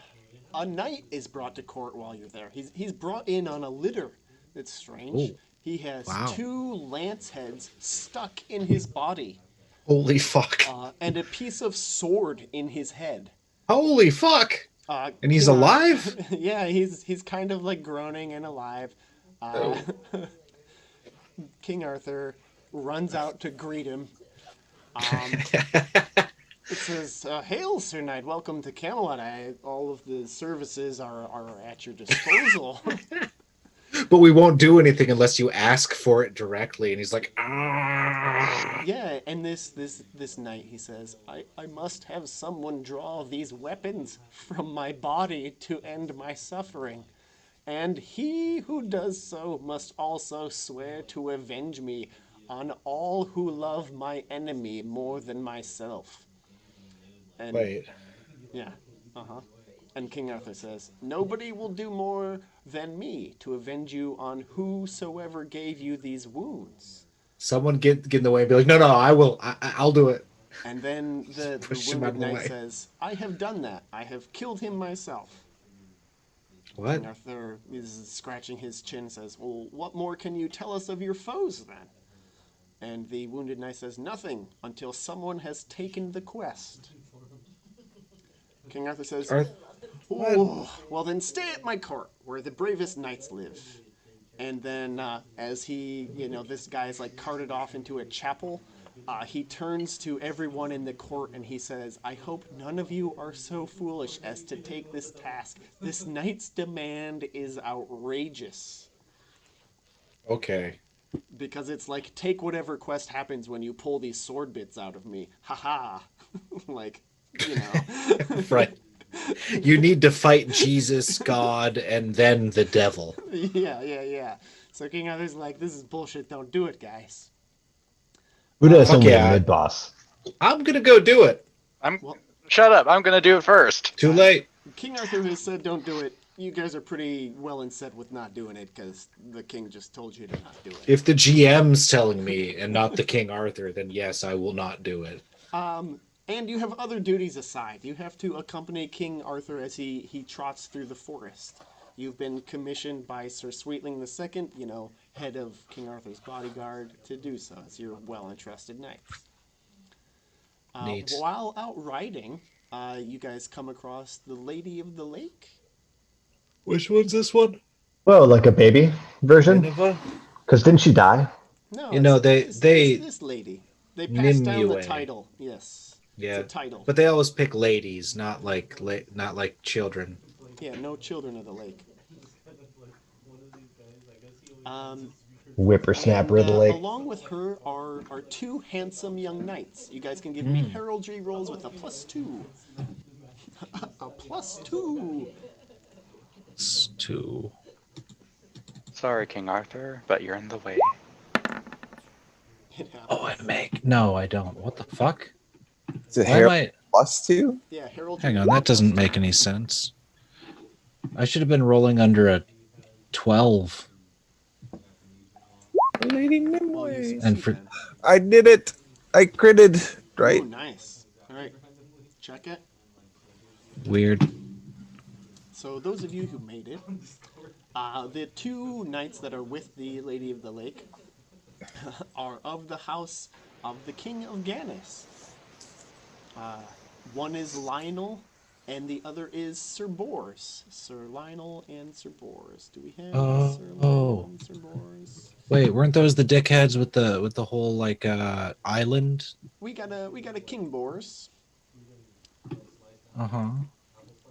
knight is brought to court while you're there. He's brought in on a litter. It's strange. Ooh, He has wow. 2 lance heads stuck in his body, Holy fuck. and a piece of sword in his head. Holy fuck. And he's King Ar- alive? Yeah, he's kind of like groaning and alive. King Arthur runs out to greet him. It says, "Hail, Sir Knight! Welcome to Camelot. All of the services are at your disposal." But we won't do anything unless you ask for it directly. And he's like, ah. Yeah, and this knight, he says, I must have someone draw these weapons from my body to end my suffering. And he who does so must also swear to avenge me on all who love my enemy more than myself. And Wait. yeah, And King Arthur says, "Nobody will do more than me to avenge you on whosoever gave you these wounds." Someone get in the way and be like, no, I will. I'll do it. And then the Push him out wounded of the knight way. says, "I have done that. I have killed him myself." What? King Arthur is scratching his chin and says, "Well, what more can you tell us of your foes then?" And the wounded knight says, "Nothing until someone has taken the quest." King Arthur says, "Oh, well then stay at my court, where the bravest knights live." And then as he, this guy's like carted off into a chapel, he turns to everyone in the court and he says, "I hope none of you are so foolish as to take this task. This knight's demand is outrageous." Okay. Because it's like, take whatever quest happens when you pull these sword bits out of me. Haha. Like, Right. You need to fight Jesus, God, and then the devil. Yeah. So King Arthur's like, "This is bullshit. Don't do it, guys." Buddha's Fuck only yeah. a mid-boss. I'm going to go do it. Shut up. I'm gonna do it first. Too late. King Arthur has said, "Don't do it." You guys are pretty well in set with not doing it because the king just told you to not do it. If the GM's telling me and not the King Arthur, then yes, I will not do it. And you have other duties aside. You have to accompany King Arthur as he trots through the forest. You've been commissioned by Sir Sweetling II, head of King Arthur's bodyguard, to do so as your well-entrusted knights. Neat. While out riding, you guys come across the Lady of the Lake. Which one's this one? Well, like a baby version? Nineveh? Because didn't she die? No, You know, it's this lady. They passed down the Nimue. title. Yes, Yeah. it's a title. But they always pick ladies, not like children. Yeah, no children of the lake. Whippersnapper of the lake. Along with her are 2 handsome young knights. You guys can give me heraldry rolls with a +2. A +2. It's two. Sorry, King Arthur, but you're in the way. Oh, and Meg. No, I don't. What the fuck? Is it Why am hair I? +2? Yeah, heraldry. Hang on, that doesn't make any sense. I should have been rolling under a 12. Lady Well, you Nimue. And succeed for- then. I did it. I critted. Right? Ooh, nice. All right, check it. Weird. So those of you who made it, the 2 knights that are with the Lady of the Lake are of the house of the King of Ganis. One is Lionel, and the other is Sir Bors. Sir Lionel and Sir Bors. Do we have Sir Lionel Oh, and Sir Bors? wait, weren't those the dickheads with the whole like island? We got a King Bors, Uh-huh.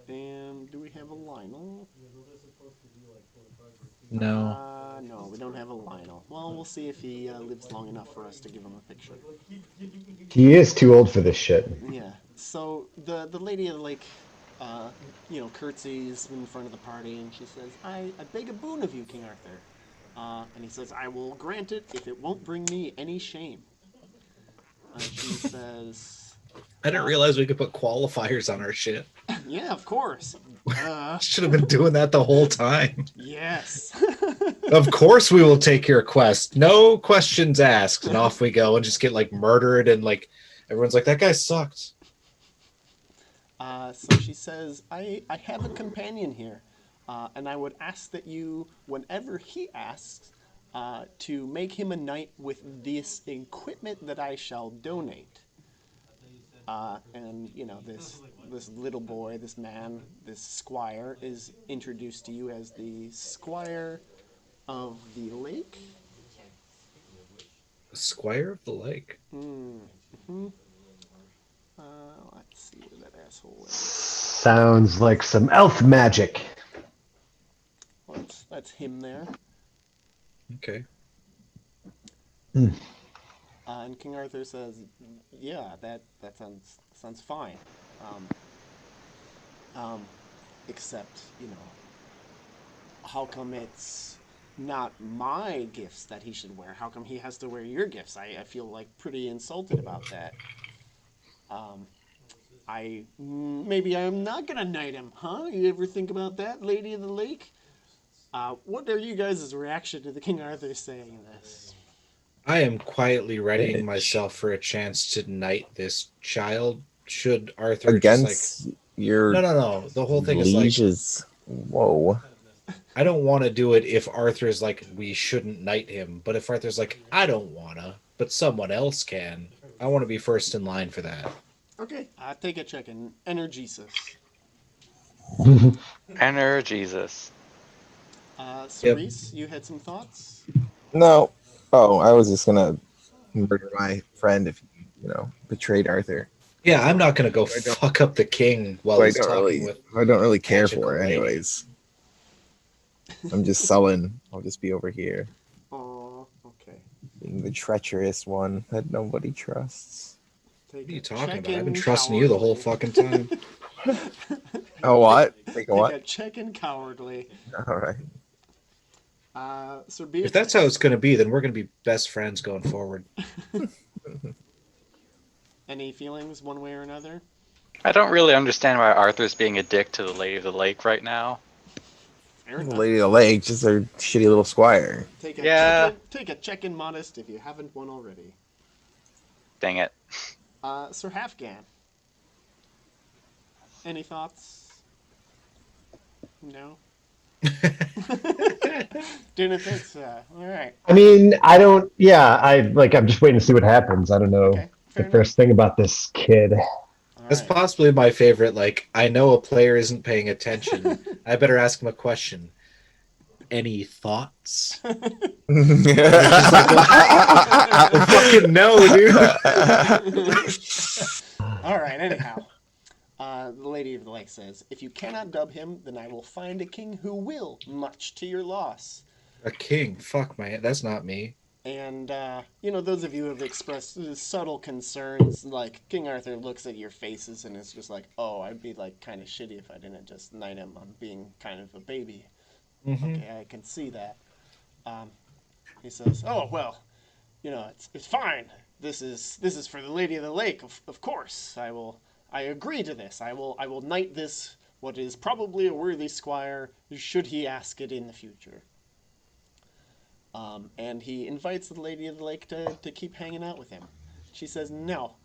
and do we have a Lionel? No. No, we don't have a Lionel. Well, we'll see if he lives long enough for us to give him a picture. He is too old for this shit. Yeah. So the lady of the lake, uh, curtsies in front of the party, and she says, "I beg a boon of you, King Arthur." And he says, "I will grant it if it won't bring me any shame." She says, I didn't realize we could put qualifiers on our shit. "Yeah, of course." Should have been doing that the whole time. Yes. Of course we will take your quest. No questions asked. And off we go and just get like murdered and like everyone's like, that guy sucked. So she says, I have a companion here, and I would ask that you, whenever he asks, to make him a knight with this equipment that I shall donate. And this little boy, this man, this squire is introduced to you as the squire of the lake. Squire of the Lake. Let's see where that asshole is. Sounds like some elf magic. Well, that's him there. Okay. And King Arthur says, "Yeah, that sounds fine. Except, how come it's not my gifts that he should wear? How come he has to wear your gifts? I feel like pretty insulted about that. Maybe I'm not gonna knight him, huh? You ever think about that, Lady of the Lake? What are you guys' reaction to the King Arthur saying this?" I am quietly readying myself for a chance to knight this child. Should Arthur Against just like your no. The whole thing is like lieges. Whoa. I don't want to do it if Arthur's like we shouldn't knight him, but if Arthur's like I don't wanna, but someone else can, I want to be first in line for that. Okay, take a check in Energisus. Enter Jesus. Cerise, you had some thoughts? No. Oh, I was just gonna murder my friend if he, betrayed Arthur. Yeah, I'm not gonna go I don't- fuck up the king while Who I he's don't talking really, with. who I don't really care magical for, lady. anyways. I'm just sullen. I'll just be over here, Oh, okay. being the treacherous one that nobody trusts. Take What are you a talking check about? I've in been trusting you the whole cowardly. fucking time. Oh, what? Take a Take what? a check in cowardly. All right. Sir If Beatrix. that's how it's gonna be, then we're gonna be best friends going forward. Any feelings one way or another? I don't really understand why Arthur's being a dick to the Lady of the Lake right now. Fair The enough. Lady of the Lake, just their shitty little squire. Take a Yeah. take a check in modest if you haven't one already. Dang it. Sir Halfgan. Any thoughts? No. Didn't think so. All right. I mean, I don't. Yeah, I'm just waiting to see what happens. I don't know Okay. Fair the enough. first thing about this kid. All That's right. possibly my favorite. Like, I know a player isn't paying attention. I better ask him a question. Any thoughts? Fucking no, dude. All right. Anyhow, the Lady of the Lake says, "If you cannot dub him, then I will find a king who will, much to your loss." A king. Fuck, man. That's not me. And, those of you who have expressed subtle concerns, like, King Arthur looks at your faces and is just like, "Oh, I'd be, like, kind of shitty if I didn't just knight him on being kind of a baby." Okay, I can see that. He says, "Oh, well, it's fine. This is for the Lady of the Lake, of course. I agree to this. I will knight this, what is probably a worthy squire, should he ask it in the future." And he invites the Lady of the Lake to keep hanging out with him. She says no.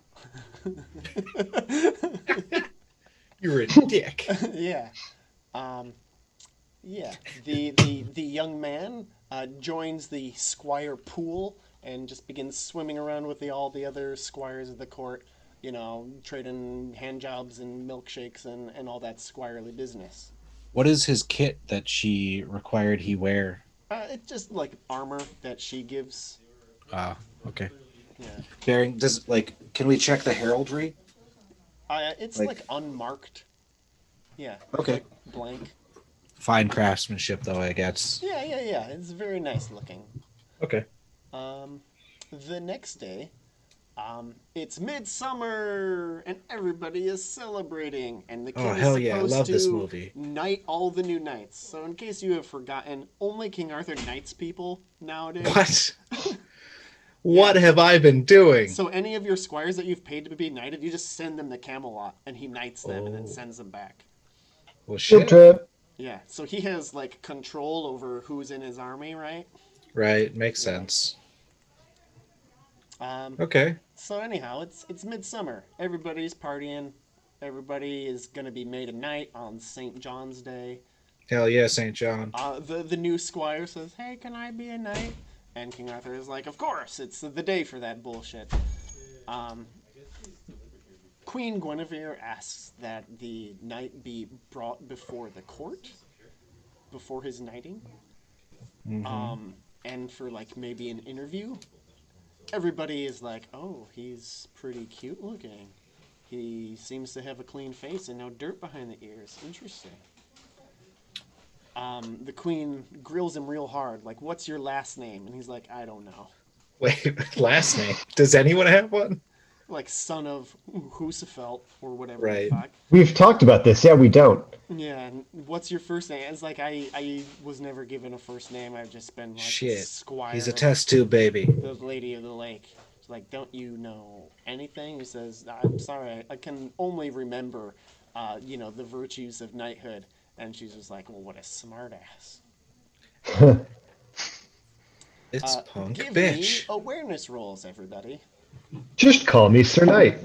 You're a dick. Yeah. Yeah. The young man joins the squire pool and just begins swimming around with all the other squires of the court. trading hand jobs and milkshakes and all that squirely business. What is his kit that she required he wear? It's just like armor that she gives. Ah, okay. Yeah. Bearing does like can we check the heraldry? It's Like like unmarked. Yeah. okay. Like blank. Fine craftsmanship though, I guess. Yeah. It's very nice looking. Okay. The next day, it's midsummer and everybody is celebrating, and the Oh king is hell yeah, I supposed love this to movie. knight all the new knights. So, in case you have forgotten, only King Arthur knights people nowadays. What? What have I been doing? So, any of your squires that you've paid to be knighted, you just send them to Camelot, and he knights them and then Oh. sends them back. Well Field shit. trip. Yeah, so he has like control over who's in his army, right? Right, makes sense. Um, Okay. So anyhow, it's midsummer. Everybody's partying. Everybody is gonna be made a knight on St. John's Day. Hell yeah, St. John. The new squire says, "Hey, can I be a knight?" And King Arthur is like, "Of course, it's the day for that bullshit." Um, Queen Guinevere asks that the knight be brought before the court before his knighting, and for like maybe an interview. Everybody is like, "Oh, he's pretty cute looking. He seems to have a clean face and no dirt behind the ears. Interesting." The queen grills him real hard, like, "What's your last name?" And he's like, "I don't know." Wait, last name. Does anyone have one? Like, son of Husafelt or whatever Right. the fuck. We've talked about this. Yeah, we don't. Yeah, and what's your first name? It's like, I was never given a first name. I've just been, like, Shit. squire He's a of test tube baby. the Lady of the Lake. It's like, "Don't you know anything?" He says, "I'm sorry, I can only remember, the virtues of knighthood." And she's just like, "Well, what a smartass." It's punk Give bitch. me awareness rolls, everybody. Just call me Sir Knight.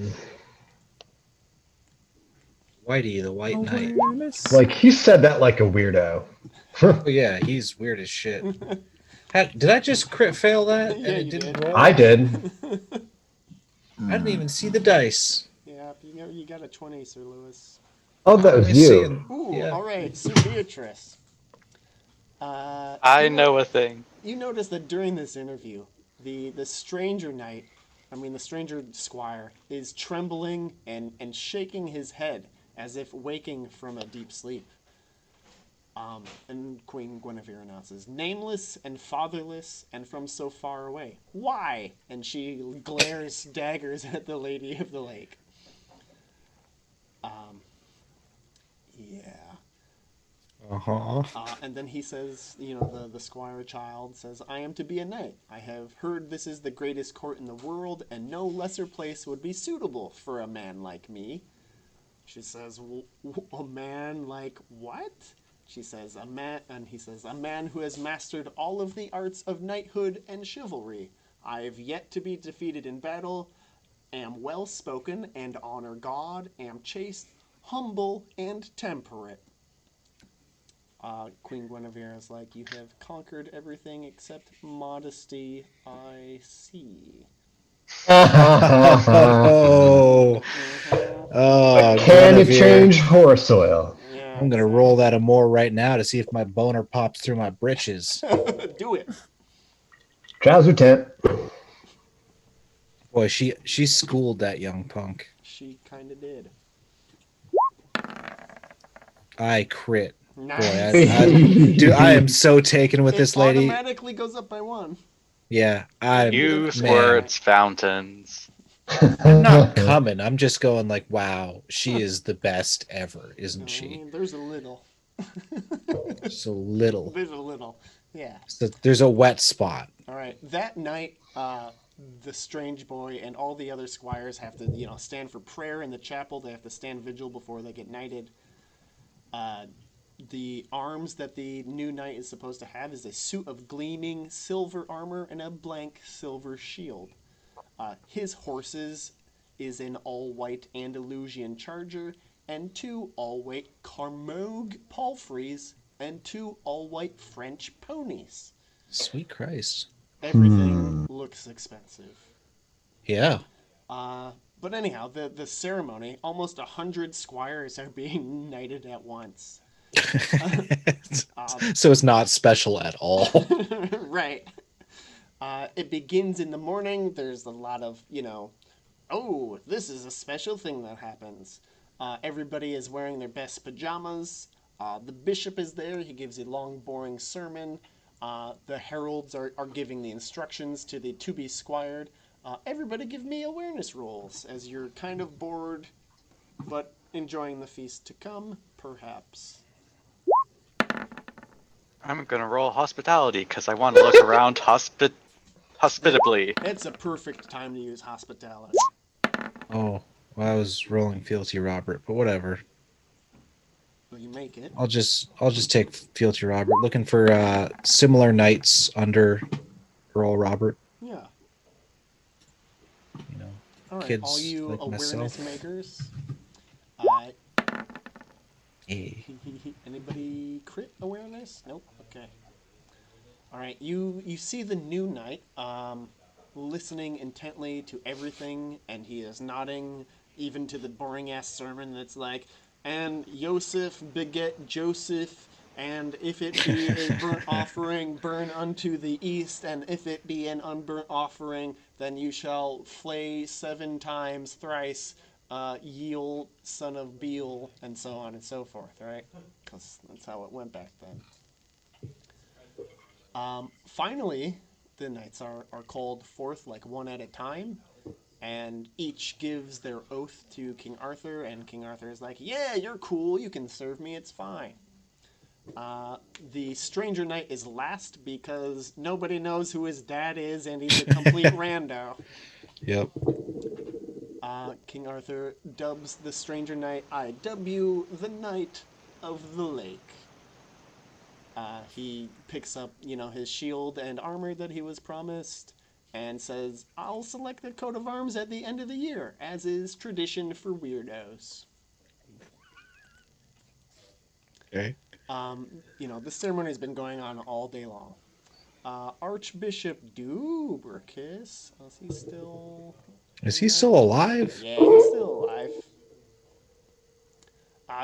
Whitey the White Knight. Like, he said that like a weirdo. Oh yeah, he's weird as shit. Did I just crit fail that? And Yeah, it you didn't did. roll? I did. I didn't even see the dice. Yeah, you got a 20, Sir Lewis. Oh, that How am was I you. seeing- Ooh, Yeah. all right, Sir Beatrice. I know a thing. You notice that during this interview, the stranger knight, the stranger squire, is trembling and shaking his head as if waking from a deep sleep. And Queen Guinevere announces, "Nameless and fatherless and from so far away. Why?" And she glares daggers at the Lady of the Lake. Yeah. Uh-huh. And then he says, the squire child says, "I am to be a knight. I have heard this is the greatest court in the world, and no lesser place would be suitable for a man like me." She says, "A man like what?" She says, "A man," and he says, "A man who has mastered all of the arts of knighthood and chivalry. I have yet to be defeated in battle, am well spoken and honor God, am chaste, humble, and temperate." Queen Guinevere is like, "You have conquered everything except modesty, I see." Oh. Oh, Can it Guinevere. change horse oil? Yeah, I'm gonna roll that a more right now to see if my boner pops through my britches. Do it. Trouser tent. Boy, she schooled that young punk. She kind of did. I crit. Boy, Nice. dude, I am so taken with this It lady. automatically goes up by 1. Yeah, I'm You man. squirts fountains. I'm not coming. I'm just going like, wow, she is the best ever, isn't she? There's a little. So little. There's a little. Yeah. So there's a wet spot. All right. That night, the strange boy and all the other squires have to, stand for prayer in the chapel. They have to stand vigil before they get knighted. The arms that the new knight is supposed to have is a suit of gleaming silver armor and a blank silver shield. His horses is an all-white Andalusian charger and 2 all-white Carmogue palfreys and 2 all-white French ponies. Sweet Christ. Everything looks expensive. Yeah. But anyhow, the ceremony, almost 100 squires are being knighted at once. So it's not special at all. Right. It begins in the morning. There's a lot of, oh, this is a special thing that happens. Everybody is wearing their best pajamas. The bishop is there. He gives a long, boring sermon. The heralds are giving the instructions to the to be squired. Everybody give me awareness rolls as you're kind of bored, but enjoying the feast to come, perhaps. I'm gonna roll hospitality because I want to look around hospitably. It's a perfect time to use hospitality. Oh, well, I was rolling fealty Robert, but whatever. Will you make it? I'll just take fealty Robert. Looking for similar knights under Earl Robert. Yeah. You know, All right, kids all you like awareness myself. makers. Hey. Anybody crit awareness? Nope. Okay. All right, you see the new knight listening intently to everything, and he is nodding even to the boring ass sermon that's like, and Joseph beget Joseph, and if it be a burnt offering, burn unto the east, and if it be an unburnt offering, then you shall flay 7 times thrice, Yeel, son of Beel, and so on and so forth, right? Because that's how it went back then. Finally, the knights are called forth like one at a time, and each gives their oath to King Arthur, and King Arthur is like, yeah, you're cool, you can serve me, it's fine. The stranger knight is last because nobody knows who his dad is, and he's a complete rando. Yep. King Arthur dubs the stranger knight, I dub you the Knight of the Lake. He picks up, his shield and armor that he was promised, and says, I'll select the coat of arms at the end of the year, as is tradition for weirdos. Okay. The ceremony has been going on all day long. Archbishop Duberkis, is he still... Is he still alive? Yeah, he's still alive.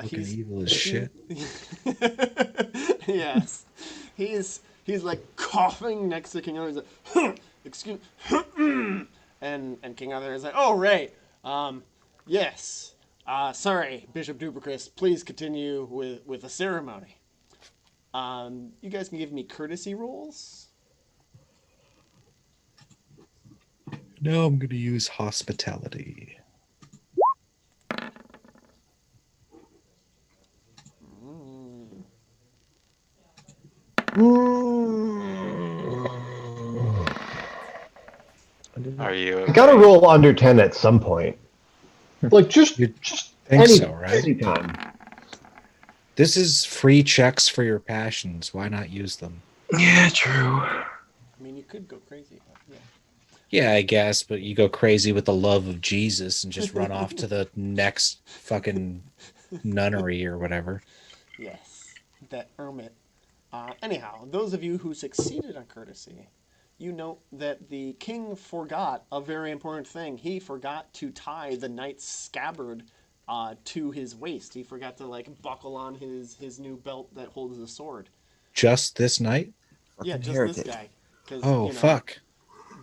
Looking evil as shit. Yes. He's like coughing next to King Arthur. He's like, excuse and King Arthur is like, oh right. Yes. Sorry, Bishop Dubercris, please continue with the ceremony. You guys can give me courtesy rolls. No, I'm gonna use hospitality. Are you? I gotta roll under 10 at some point. Like just You'd just think any, so, right? anytime. This is free checks for your passions. Why not use them? Yeah, true. I mean, you could go crazy, but yeah. Yeah, I guess, but you go crazy with the love of Jesus and just run off to the next fucking nunnery or whatever. Yes, that hermit. Anyhow, those of you who succeeded on courtesy, you note that the king forgot a very important thing. He forgot to tie the knight's scabbard to his waist. He forgot to buckle on his new belt that holds the sword. Just this night? Yeah, Fucking just heretic. this guy. Cause, Oh, fuck.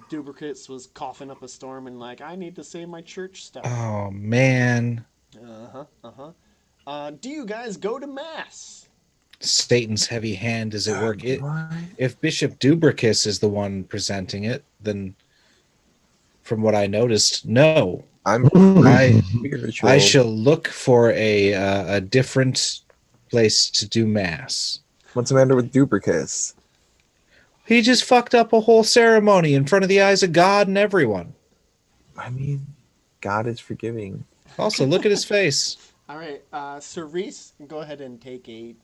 Duberkitz was coughing up a storm and I need to save my church stuff. Oh, man. Do you guys go to mass? Satan's heavy hand is at work. What? If Bishop Duberkis is the one presenting it, then from what I noticed, no. I spiritual. shall look for a different place to do mass. What's the matter with Dupercus? He just fucked up a whole ceremony in front of the eyes of God and everyone. I mean, God is forgiving. Also, look at his face. All right, Cerise, go ahead and take a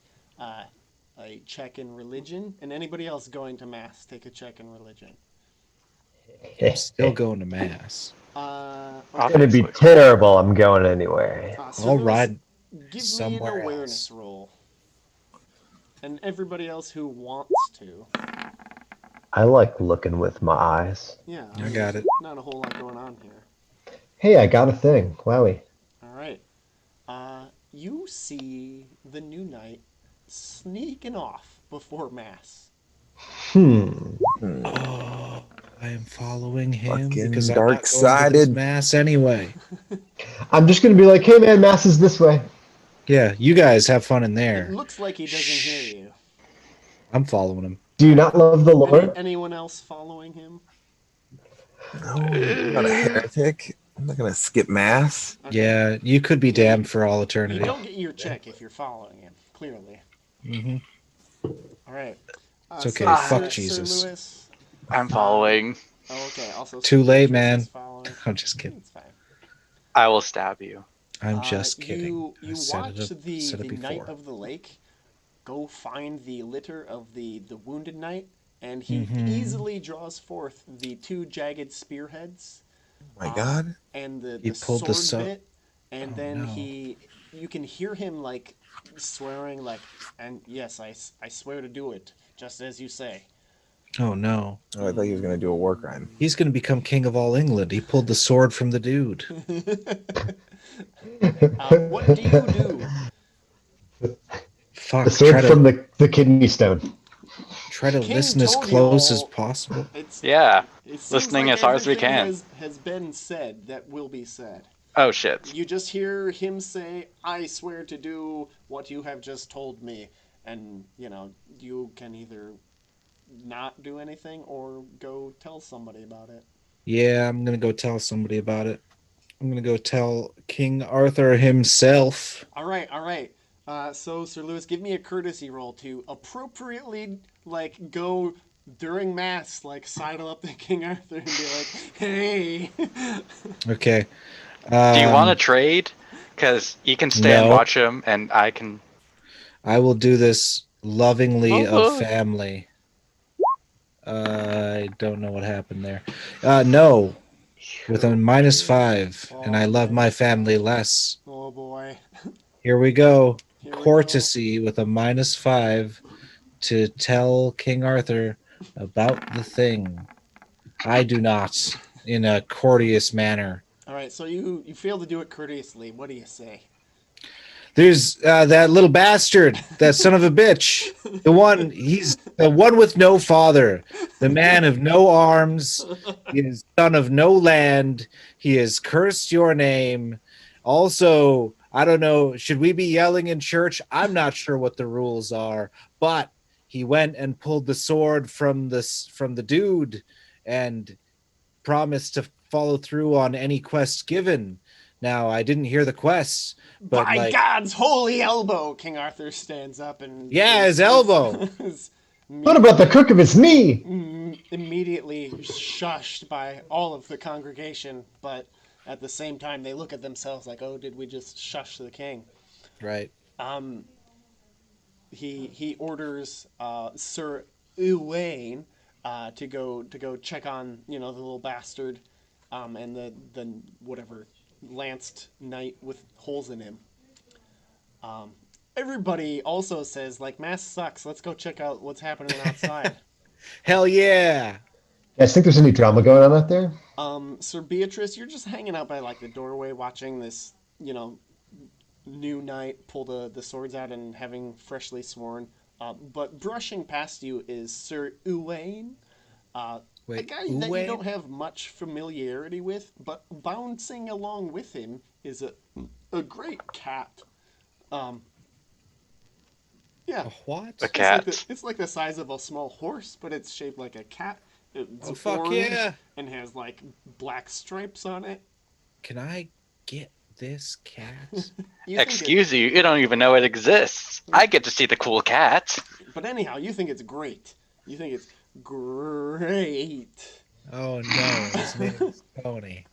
check in religion, and anybody else going to mass, take a check in religion. I'm still going to mass. It's gonna be terrible. I'm going anyway. All right. Give Somewhere me an awareness else. roll. And everybody else who wants to. I like looking with my eyes. Yeah. I got it. Not a whole lot going on here. Hey, I got a thing. Wowie. All right. You see the new knight sneaking off before mass. Hmm. Oh, I am following him because Fucking I'm not going to this dark-sided. mass anyway. I'm just gonna be like, hey man, mass is this way. Yeah, you guys have fun in It there. looks like he doesn't hear Shh. you. I'm following him. Do you not love the Lord? Anyone else following him? No, I'm not a heretic. I'm not gonna skip mass. Okay. Yeah, you could be Yeah, damned for all you eternity. don't get your check if you're following him. Clearly. Hmm. All right. It's So okay. Fuck Sir Jesus. Lewis. I'm following. Okay. Also, Sir Too late, Beatrice is man. following. I'm just kidding. It's fine. I will stab you. I'm just kidding. I You said watch said it the Knight before. of the Lake go find the litter of the wounded knight, and he Hmm. easily draws forth the two jagged spearheads, Oh my God. and He the pulled the sword bit, and Oh then no. you can hear him like swearing like, and yes, I swear to do it just as you say. Oh no. Oh, I thought he was gonna do a war crime. He's gonna become king of all England. He pulled the sword from the dude. What do you do? The Fuck. sword from the kidney stone. Try The to king listen as told you close as all. possible. It's Yeah. it seems Listening like as hard as we everything can. has been said that will be said. Oh shit. You just hear him say, "I swear to do what you have just told me," and you can either not do anything or go tell somebody about it. Yeah, I'm gonna go tell somebody about it. I'm gonna go tell King Arthur himself. All right, all right. So Sir Lewis, give me a courtesy roll to appropriately like go during mass, like sidle up to King Arthur and be like, "Hey." Okay. Do you want to Um, trade? Because you can stay and no, watch him, and I can. I will do this lovingly of Oh. family. I don't know what happened there. No, with a -5, and I Oh, love my minus family five. less. Oh boy. Here we go. Here we go. Courtesy with a -5 to tell King Arthur about the thing. I do not, in a courteous manner. All right, so you fail to do it courteously. What do you say? There's that little bastard, that son of a bitch. He's the one with no father, the man of no arms. He is son of no land. He has cursed your name. Also, I don't know, should we be yelling in church? I'm not sure what the rules are, but he went and pulled the sword from the dude and promised to follow through on any quest given. Now, I didn't hear the quests, but By like, God's holy elbow! King Arthur stands up and yeah, his is elbow. is What about the crook of his knee? immediately shushed by all of the congregation, but at the same time they look at themselves like, "Oh, did we just shush the king?" Right. He orders Sir Uwaine to go check on the little bastard, and the whatever lanced knight with holes in him. Everybody also says like mass sucks. Let's go check out what's happening outside. Hell yeah. You guys think there's any drama going on out there? Sir Beatrice, you're just hanging out by like the doorway watching this, new knight pull the swords out and having freshly sworn. But brushing past you is Sir Uwaine, a Wait, guy that you don't Uwe? have much familiarity with, but bouncing along with him is a great cat. Um, yeah, A A what? cat. it's like the size of a small horse, but it's shaped like a cat. It's Oh, fuck orange yeah. and has like black stripes on it. Can I get this cat? You think it, Excuse you, you don't even know it exists. I get to see the cool cat. but anyhow, you think it's great. You think it's great. Oh no, his name is Tony.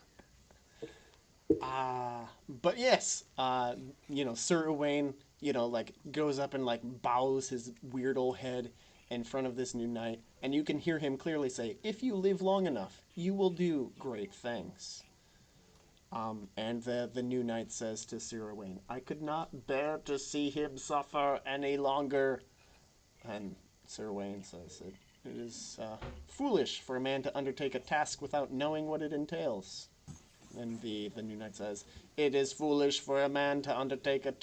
But yes, Sir Uwaine, like goes up and like bows his weird old head in front of this new knight, and you can hear him clearly say, "If you live long enough, you will do great things." And the new knight says to Sir Uwaine, "I could not bear to see him suffer any longer." And Sir Uwaine says, "It is foolish for a man to undertake a task without knowing what it entails." And the new knight says, "It is foolish for a man to undertake a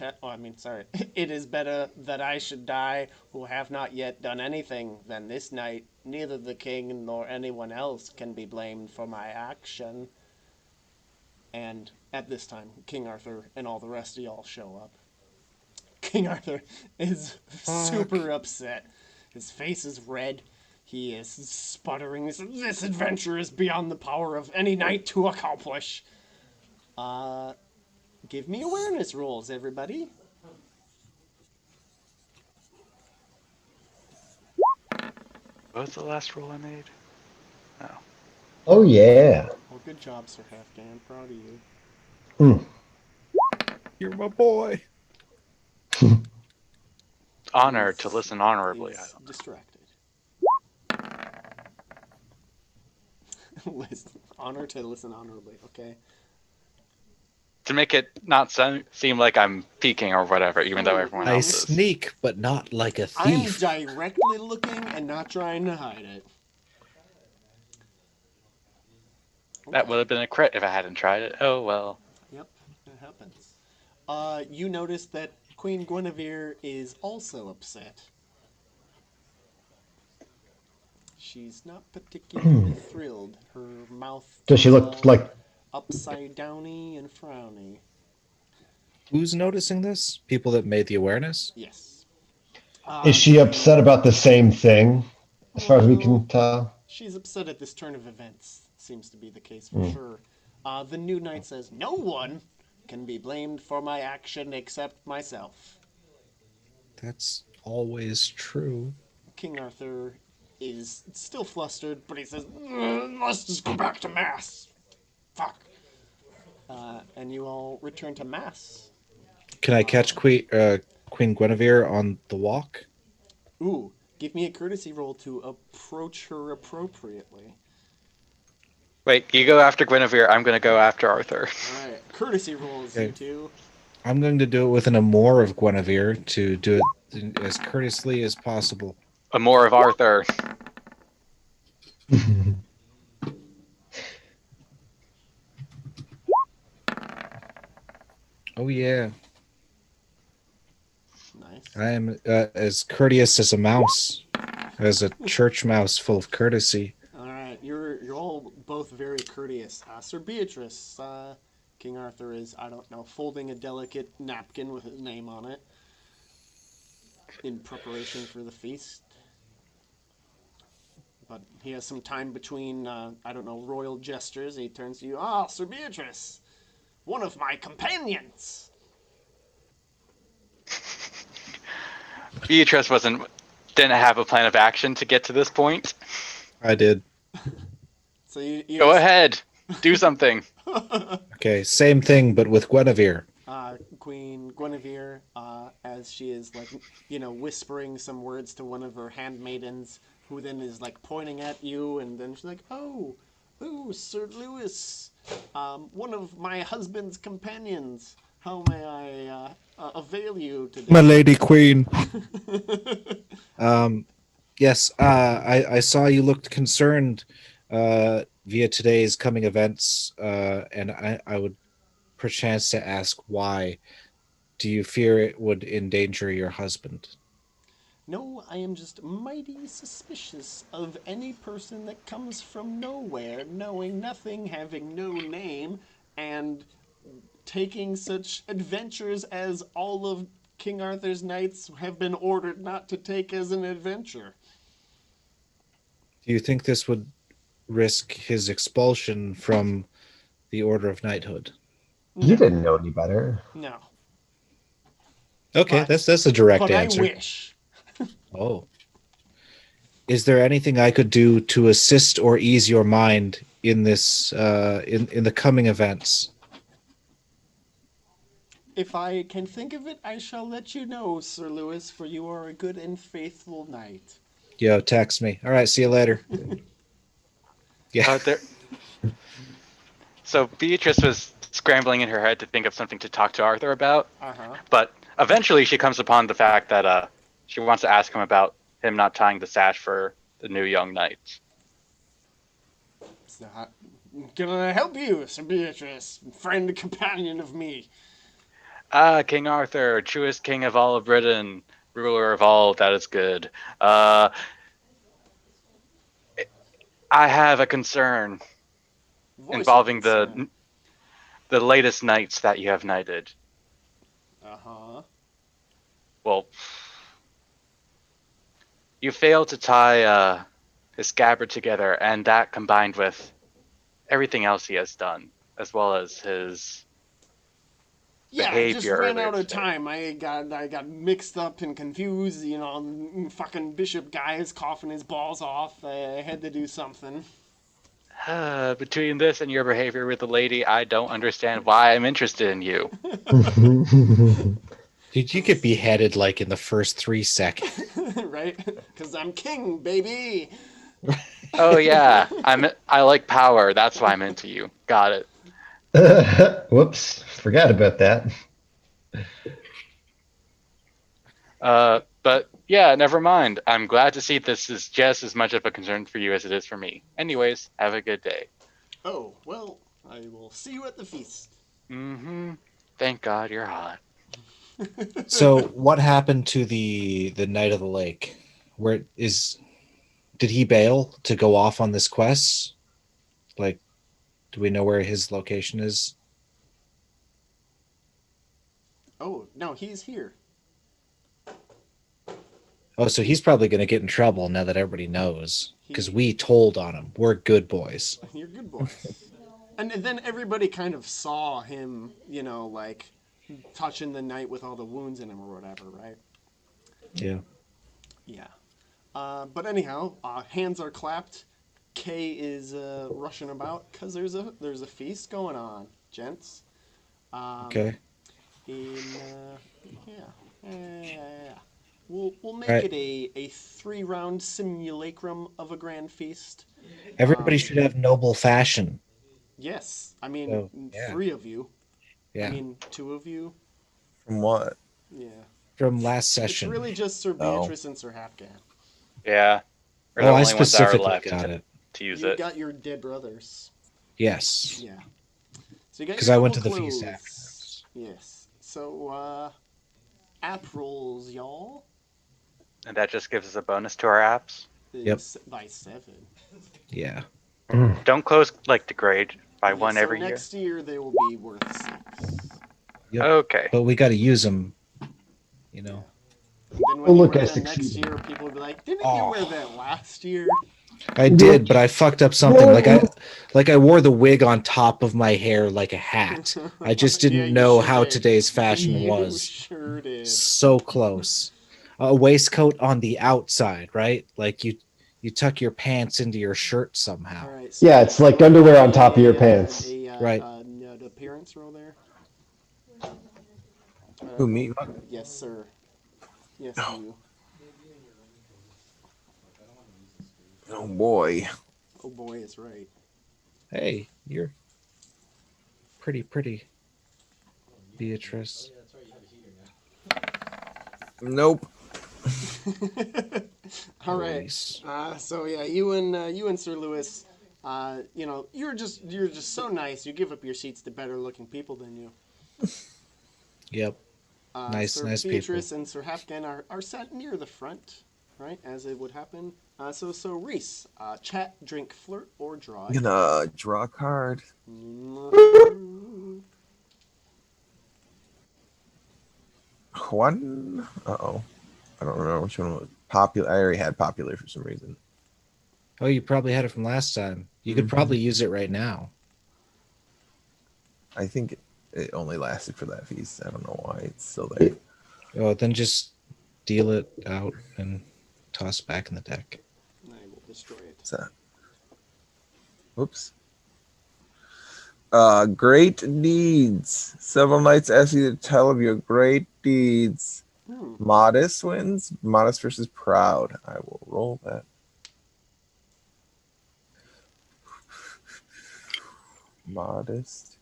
It is better that I should die who have not yet done anything than this night. Neither the king nor anyone else can be blamed for my action." And at this time, King Arthur and all the rest of y'all show up. King Arthur is super upset. His face is red. He is sputtering. This adventure is beyond the power of any knight to accomplish. Give me awareness rolls, everybody. What was the last roll I made? Oh yeah. Well, good job, Sir Halfdan. Proud of you. Mm. You're my boy. Honor to listen honorably. He's distracted. Honor to listen honorably. Okay. To make it not seem like I'm peeking or whatever, even though everyone I else is. sneak, but not like a I'm thief. directly looking and not trying to hide it. That would have been a crit if I hadn't tried it. Oh well. Yep, it happens. You notice that Queen Guinevere is also upset. She's not particularly thrilled. Her mouth Does she is look all like? upside downy and frowny. Who's noticing this? People that made the awareness? Yes. Is she upset about the same thing? As far as we can tell. She's upset at this turn of events. Seems to be the case for sure. The new knight says, "No one can be blamed for my action except myself." That's always true. King Arthur is still flustered, but he says, "Let's just go back to mass. Fuck." And you all return to mass. Can I catch Queen Guinevere on the walk? Ooh, give me a courtesy roll to approach her appropriately. Wait, you go after Guinevere. I'm gonna go after Arthur. All right, courtesy rolls, you Okay. two. I'm going to do it with an amour of Guinevere to do it as courteously as possible. More of Arthur. Oh yeah, Nice. I am as courteous as a mouse, as a church mouse full of courtesy. All right, you're all both very courteous. Sir Beatrice, King Arthur is, I don't know, folding a delicate napkin with his name on it in preparation for the feast. But he has some time between, I don't know, royal gestures. He turns to you, "Ah, Sir Beatrice, one of my companions." Beatrice didn't have a plan of action to get to this point. I did. So you Go ahead, do something. Okay, same thing, but with Guinevere. Queen Guinevere, as she is like, whispering some words to one of her handmaidens, who then is like pointing at you, and then she's like, "Oh, Sir Lewis, one of my husband's companions. How may I avail you today?" My lady queen. Yes, I saw you looked concerned via today's coming events, and I would perchance to ask why. Do you fear it would endanger your husband? "No, I am just mighty suspicious of any person that comes from nowhere, knowing nothing, having no name, and taking such adventures as all of King Arthur's knights have been ordered not to take as an adventure." Do you think this would risk his expulsion from the Order of Knighthood? You didn't know any better. No. Okay, But- that's a direct But answer. I wish. Oh. Is there anything I could do to assist or ease your mind in this in the coming events? If I can think of it, I shall let you know, Sir Lewis, for you are a good and faithful knight. Yo, text me. All right, see you later. Yeah. So Beatrice was scrambling in her head to think of something to talk to Arthur about, Uh-huh. but eventually she comes upon the fact that she wants to ask him about him not tying the sash for the new young knights. So gonna help you, Sir Beatrice, friend, companion of me. Ah, King Arthur, truest king of all of Britain, ruler of all that is good. Uh, I have a concern Voice your involving concern. the latest knights that you have knighted. Uh-huh. Well, you failed to tie his scabbard together, and that combined with everything else he has done, as well as his Yeah, I just behavior ran earlier out of today. time. I got mixed up and confused. Fucking bishop guy is coughing his balls off. I had to do something. Between this and your behavior with the lady, I don't understand why I'm interested in you. Dude, you get beheaded like in the first 3 seconds. Right? Because I'm king, baby. Oh yeah, I like power. That's why I'm into you. Got it. Whoops, forgot about that. But yeah, never mind. I'm glad to see this is just as much of a concern for you as it is for me. Anyways, have a good day. Oh, well, I will see you at the feast. Mm-hmm. Thank God you're hot. So, what happened to the Knight of the Lake? Where is did he bail to go off on this quest? Like, do we know where his location is? Oh, no, he's here. Oh, so he's probably going to get in trouble now that everybody knows because He, we told on him. We're good boys. you're a good boy. And then everybody kind of saw him, like touching the knight with all the wounds in him or whatever, right? Yeah. Yeah. But anyhow, hands are clapped. Kay is rushing about because there's a feast going on, gents. Um, Okay. in yeah, yeah. We'll All make right. it a 3-round simulacrum of a grand feast. Everybody should have noble fashion. Yes, I mean So, yeah. 3 of you. I Yeah. mean 2 of you. From what? Yeah. From last It's session. really just Sir No. Beatrice and Sir Hapgan. Yeah, we're the Oh, I only ones that are specifically left got it. to use You it. got your dead brothers. Yes. Yeah. So you got Because your I noble went to the feast clothes. afterwards. Yes. So app rolls, y'all. And that just gives us a bonus to our apps. Yep. By 7. Yeah. Don't close like degrade by Yeah, one so every year. next year they will be worth 6. Yep. Okay. But we got to use them, you know. And then Oh, when you look, wear I them next succeeded. year, people will be like, "Didn't you Oh. wear that last year?" I did, but I fucked up something. Like I wore the wig on top of my hair like a hat. I just Yeah, didn't you know sure how did. today's fashion You was. sure did. So close. A waistcoat on the outside, right? Like you tuck your pants into your shirt somehow. All right. So Yeah, it's like underwear on top of your pants. Right. An appearance roll there. Who, me? Yes, sir. Yes, No. you. Oh boy. Oh boy, it's right. Hey, you're pretty, Beatrice. Nope. All right. Nice. So yeah, you and Sir Lewis, you're just so nice. You give up your seats to better looking people than you. Yep. Nice Sir people. Beatrice and Sir Hafgan are sat near the front, right, as it would happen. So Reese, chat, drink, flirt, or draw. I'm gonna draw a card. One. Uh-oh. I don't remember which one was popular. I already had popular for some reason. Oh, you probably had it from last time. You could probably use it right now. I think it only lasted for that feast. I don't know why it's still there. Oh, then just deal it out and toss it back in the deck. I will destroy it. So, whoops. Great deeds. Several knights ask you to tell of your great deeds. Modest wins. Modest versus proud. I will roll that. Modest.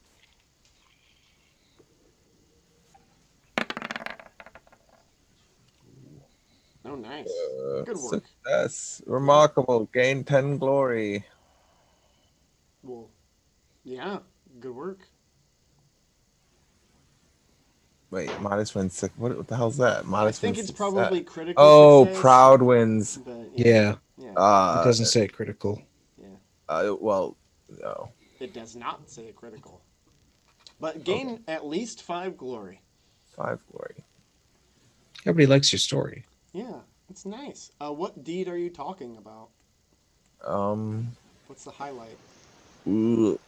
Oh, nice. Good work. Success. Remarkable. Gain 10 glory. Well, Yeah, good work. Wait, modest wins six. What the hell's that? I Modest think wins it's success. probably critical Oh, success, proud wins. but Yeah, yeah, it Uh, doesn't say critical. yeah. well, no. It does not say critical, but Okay, gain at least 5 glory. 5 glory. Everybody likes your story. Yeah, it's nice. What deed are you talking about? Um, What's the highlight? ooh,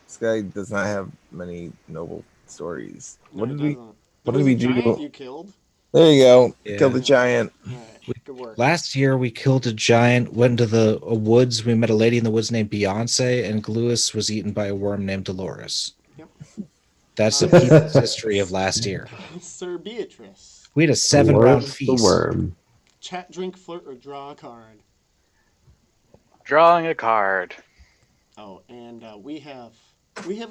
this guy does not have many noble stories. No, What it did we? doesn't. It What was did a we giant do? you killed. There you go. Yeah. Kill the giant. All right, good work. Last year we killed a giant, went into the woods. We met a lady in the woods named Beyonce, and Gluis was eaten by a worm named Dolores. Yep. That's the people's history of last year. Sir Beatrice. We had a 7-round Dolores the feast. worm. Chat, drink, flirt, or draw a card. Drawing a card. Oh, and we have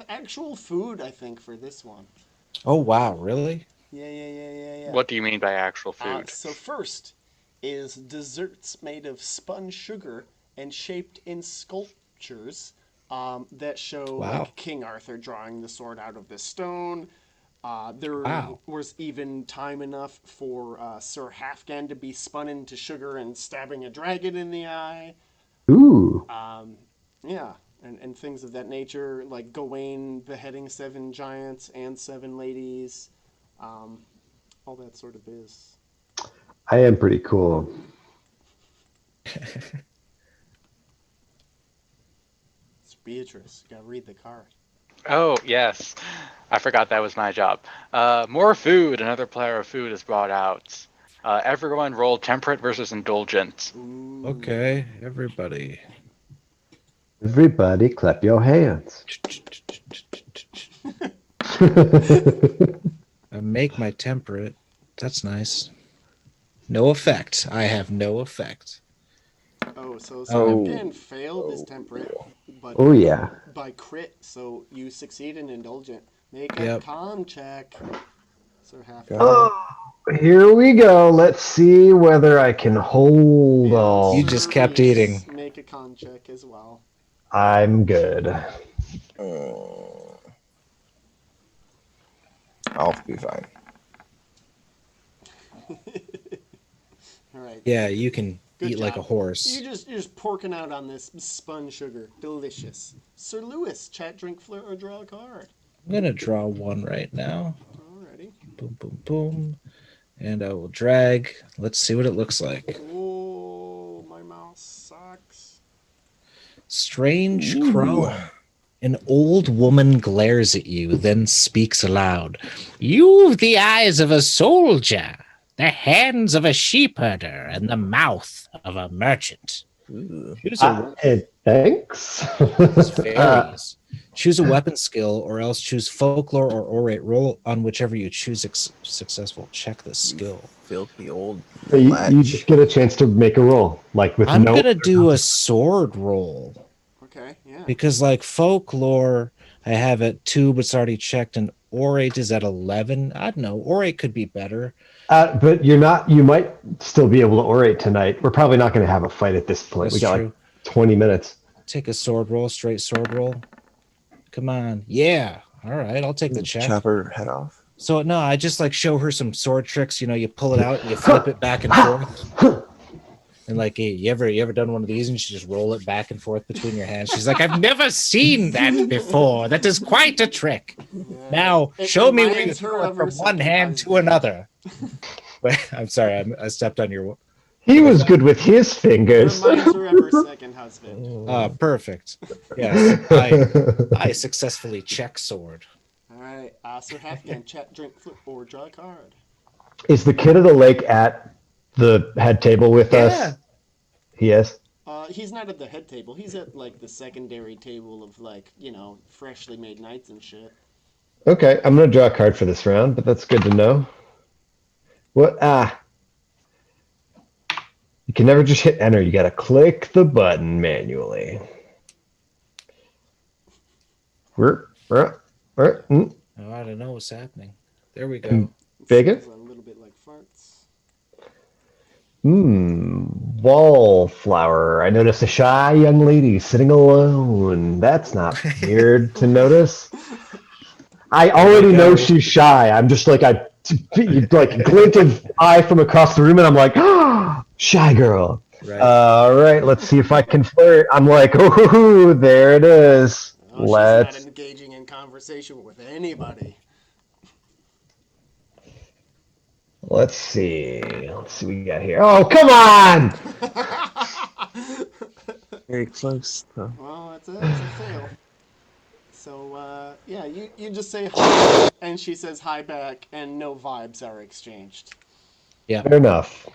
actual food, I think, for this one. Oh wow, really? Yeah. What do you mean by actual food? So first is desserts made of spun sugar and shaped in sculptures that show Wow. like King Arthur drawing the sword out of the stone. There Wow. was even time enough for Sir Halfgan to be spun into sugar and stabbing a dragon in the eye. Ooh. Yeah, and things of that nature, like Gawain beheading 7 giants and 7 ladies, all that sort of biz. I am pretty cool. It's Beatrice. You gotta read the card. Oh, yes. I forgot that was my job. More food. Another player of food is brought out. Everyone roll temperate versus indulgent. Ooh. Okay, everybody. Everybody clap your hands. I make my temperate. That's nice. No effect. I have no effect. Oh, so Oh. Halfgan failed his temperate, but Oh yeah. by crit, so you succeed in indulgent. Make a Yep. con check. Sir Halfgan. Got Oh, here we go. Let's see whether I can hold And all. You Sir just kept Reese, eating. Make a con check as well. I'm good. I'll be fine. All right. Yeah, you can Good eat like a job. horse. You're just porking out on this spun sugar. Delicious. Sir Lewis, chat, drink, flirt, or draw a card. I'm gonna draw one right now. Alrighty. Boom, boom, boom. And I will drag. Let's see what it looks like. Oh, my mouse sucks. Strange Ooh. crone. An old woman glares at you, then speaks aloud. You've the eyes of a soldier, the hands of a sheepherder, and the mouth of a merchant. Ooh. Choose a Thanks. fairies. Choose a weapon skill, or else choose folklore or orate. Roll on whichever you choose successful. Check the skill. Filthy old you ledge. just get a chance to make a roll, like with I'm no. gonna do a sword roll Okay, yeah. because, like, folklore, I have at 2, but it's already checked, and orate is at 11. I don't know. Orate could be better. But you're not. You might still be able to orate tonight. We're probably not going to have a fight at this point. That's We got true. like 20 minutes. Take a sword roll, straight sword roll. Come on. Yeah. All right. I'll take the check. Chop her head off. So, no, I just like show her some sword tricks. You know, you pull it out and you flip it back and forth. And like, hey, you ever done one of these? And she just roll it back and forth between your hands. She's like, I've never seen that before. That is quite a trick. Yeah. Now, It show me where you reminds her throw it of her from one second hand to husband. another. Wait, I'm sorry. I stepped on your. He was good with his fingers. Reminds her of her second husband. Perfect. Yes, I successfully check sword. Alright, Sir Halfgan, chat, drink, flip, or draw a card. Is the kid of the lake at the head table with Yeah. us? He is. He's not at the head table. He's at like the secondary table of like, freshly made knights and shit. Okay, I'm gonna draw a card for this round, but that's good to know. What? You can never just hit enter. You gotta click the button manually. Oh, I don't know what's happening. There we go. Bigot? Sounds a little bit like farts. Wallflower. I notice a shy young lady sitting alone. That's not weird to notice. I already know she's shy. I'm just like like glint of eye from across the room, and I'm like, ah, shy girl. Right. All right, let's see if I can flirt. I'm like, oh, there it is. Oh, she's not engaging in conversation with anybody. Let's see. Let's see what we got here. Oh, come on! Very close, though. Well, it's a fail. So, yeah, you just say hi, and she says hi back, and no vibes are exchanged. Yeah. Fair enough.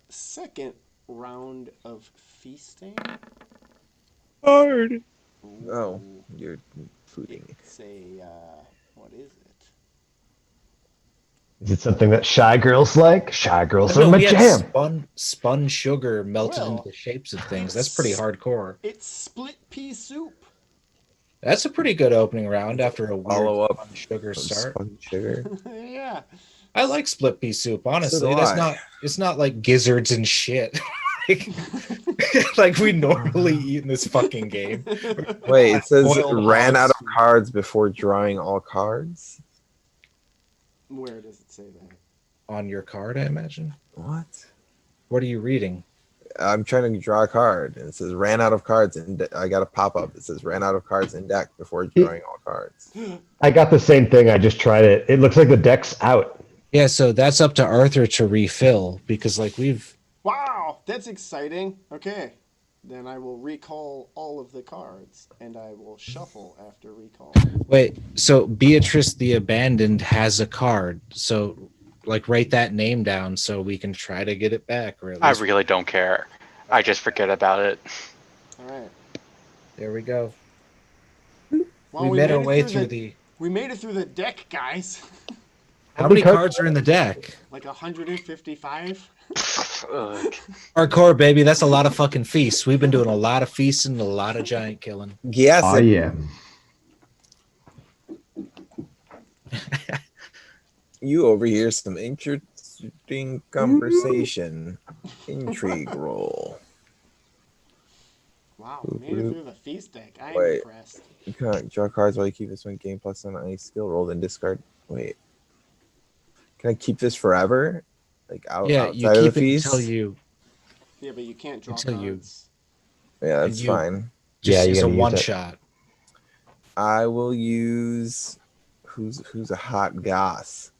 Second round of feasting. Hard. Ooh, Oh, you're fooding. it's a, what is it? Is it something that shy girls like? Shy girls are No, my we had jam. spun sugar melted Well, into the shapes of things. That's it's- pretty hardcore. It's split pea soup. That's a pretty good opening round after a weird Follow up spun sugar start. spun sugar. Yeah. I like split pea soup, honestly. So do That's I. not it's not like gizzards and shit. like we normally eat in this fucking game. Wait, it says Boiled ran out hogs. of cards before drawing all cards. Where does it say that? On your card, I imagine. What? What are you reading? I'm trying to draw a card, and it says ran out of cards, and I got a pop up. It says ran out of cards in deck before drawing all cards. I got the same thing. I just tried it. It looks like the deck's out. Yeah, so that's up to Arthur to refill because like we've Wow, that's exciting. Okay. Then I will recall all of the cards, and I will shuffle after recall. wait, so Beatrice the Abandoned has a card. So like write that name down so we can try to get it back, or at I least really don't care. I just forget about it. All right. there we go. Well, we made our it way through the We made it through the deck, guys. how many cards are in the deck? Like 155. Ugh. Hardcore, baby. That's a lot of fucking feasts. We've been doing a lot of feasting, a lot of giant killing. Yes. Oh, yeah. You overhear some interesting conversation. Intrigue roll. Wow, we made it through the feast deck. I am Wait. impressed. You can't draw cards while you keep this one game plus on any skill roll, then discard. Wait. Can I keep this forever? Like Yeah, outside you of the keep it feast? until you Yeah, but you can't draw Until you- cards. Yeah, that's you- fine. just Yeah, you it's a gotta use one it. shot. I will use who's a hot goss.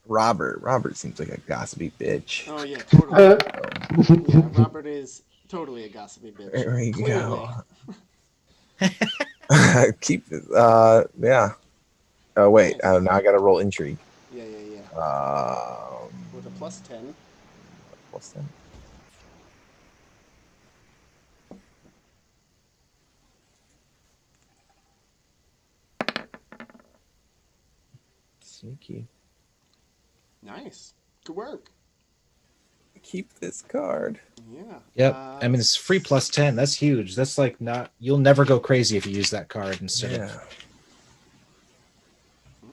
Robert. Robert seems like a gossipy bitch. Oh yeah, totally. Yeah, Robert is totally a gossipy bitch. There we Clearly. go. Keep it. Yeah. Oh wait. Now I gotta roll intrigue. Yeah. With a plus 10. What's that? Sneaky. Nice. Good work. Keep this card. Yeah. Yep. I mean, it's free plus 10. That's huge. That's like not, you'll never go crazy if you use that card instead of. Yeah.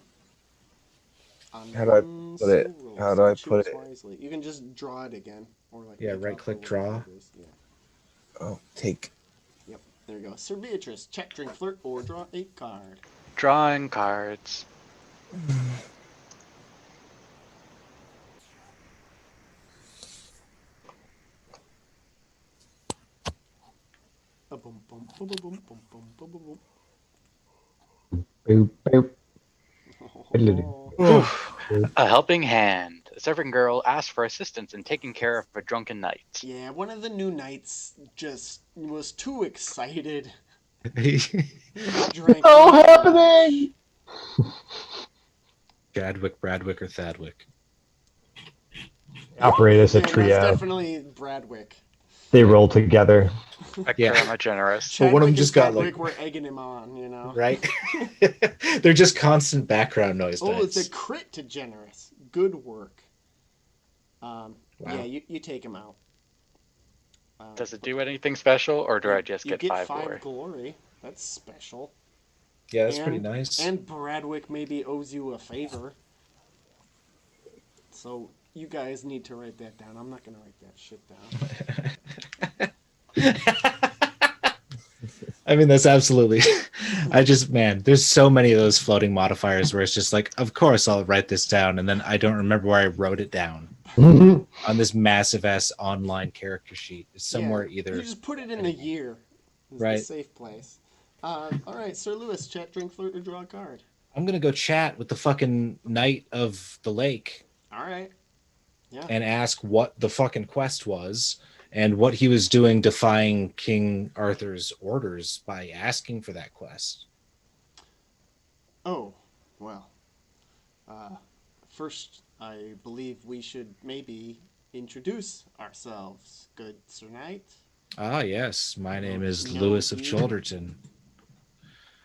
on How do I one put it? single roll, How do so I put choose it? Wisely. You can just draw it again. Or like Yeah, pick right up click, or whatever draw. it is. Yeah. Oh, take. Yep. There you go. Sir Beatrice, check, drink, flirt, or draw a card. Drawing cards. Boom, boom, boom, boom, boom, boom, boom, boom, Boop, boop. boom. Oh. A helping hand. A serving girl asks for assistance in taking care of a drunken knight. Yeah, one of the new knights just was too excited. Drank Oh, too happening! Chadwick, Bradwick, or Thadwick. Operate as a much. Yeah, trio. that's definitely Bradwick. They roll together. Yeah. Extra generous. Well, one of them Chadwick just and got, Thadwick like- were egging him on, you know. Right? They're just constant background noise. Oh, it's dice. a crit to generous. Good work. Wow. Yeah, you take him out. Does it do anything special, or do I just you get 5 5 glory? glory. That's special. Yeah, that's And- pretty nice. And Bradwick maybe owes you a favor. So you guys need to write that down. I'm not gonna write that shit down. I mean, that's absolutely. I just, man, there's so many of those floating modifiers where it's just like, of course I'll write this down, and then I don't remember where I wrote it down Mhm. on this massive ass online character sheet. It's somewhere You either, just put it in a year. Is the right? safe place. All right, Sir Lewis, chat, drink, flirt, or draw a card. I'm gonna go chat with the fucking knight of the lake All right. Yeah. and ask what the fucking quest was and what he was doing defying King Arthur's orders by asking for that quest. Oh, well. First, I believe we should maybe introduce ourselves, good Sir Knight. Ah, yes, my name is No, Lewis of you- Cholderton.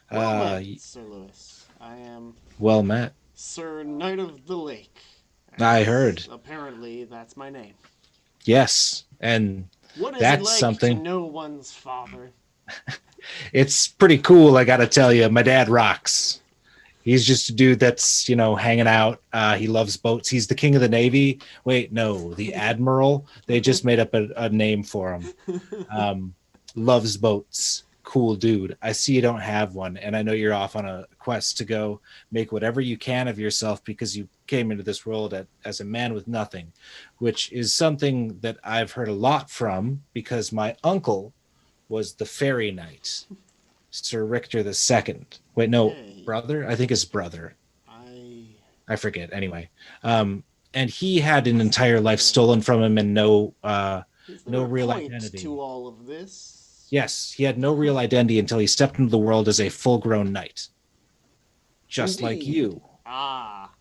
Well met, Sir Lewis. I am Well met. Sir Knight of the Lake. I heard. Apparently, that's my name. Yes, and What is that's it like something. to know one's father? It's pretty cool, I gotta tell you. My dad rocks. He's just a dude that's, hanging out. He loves boats. He's the king of the Navy. Wait, no, the admiral. They just made up a name for him. Loves boats. Cool dude. I see you don't have one, and I know you're off on a quest to go make whatever you can of yourself because you came into this world as a man with nothing, which is something that I've heard a lot from because my uncle was the fairy knight, Sir Richter II. Wait, no, Hey. brother? I think it's brother. I I forget. Anyway, and he had an entire life stolen from him and no is there no a real point identity. to all of this? Yes, he had no real identity until he stepped into the world as a full-grown knight, just like Indeed. you. Ah,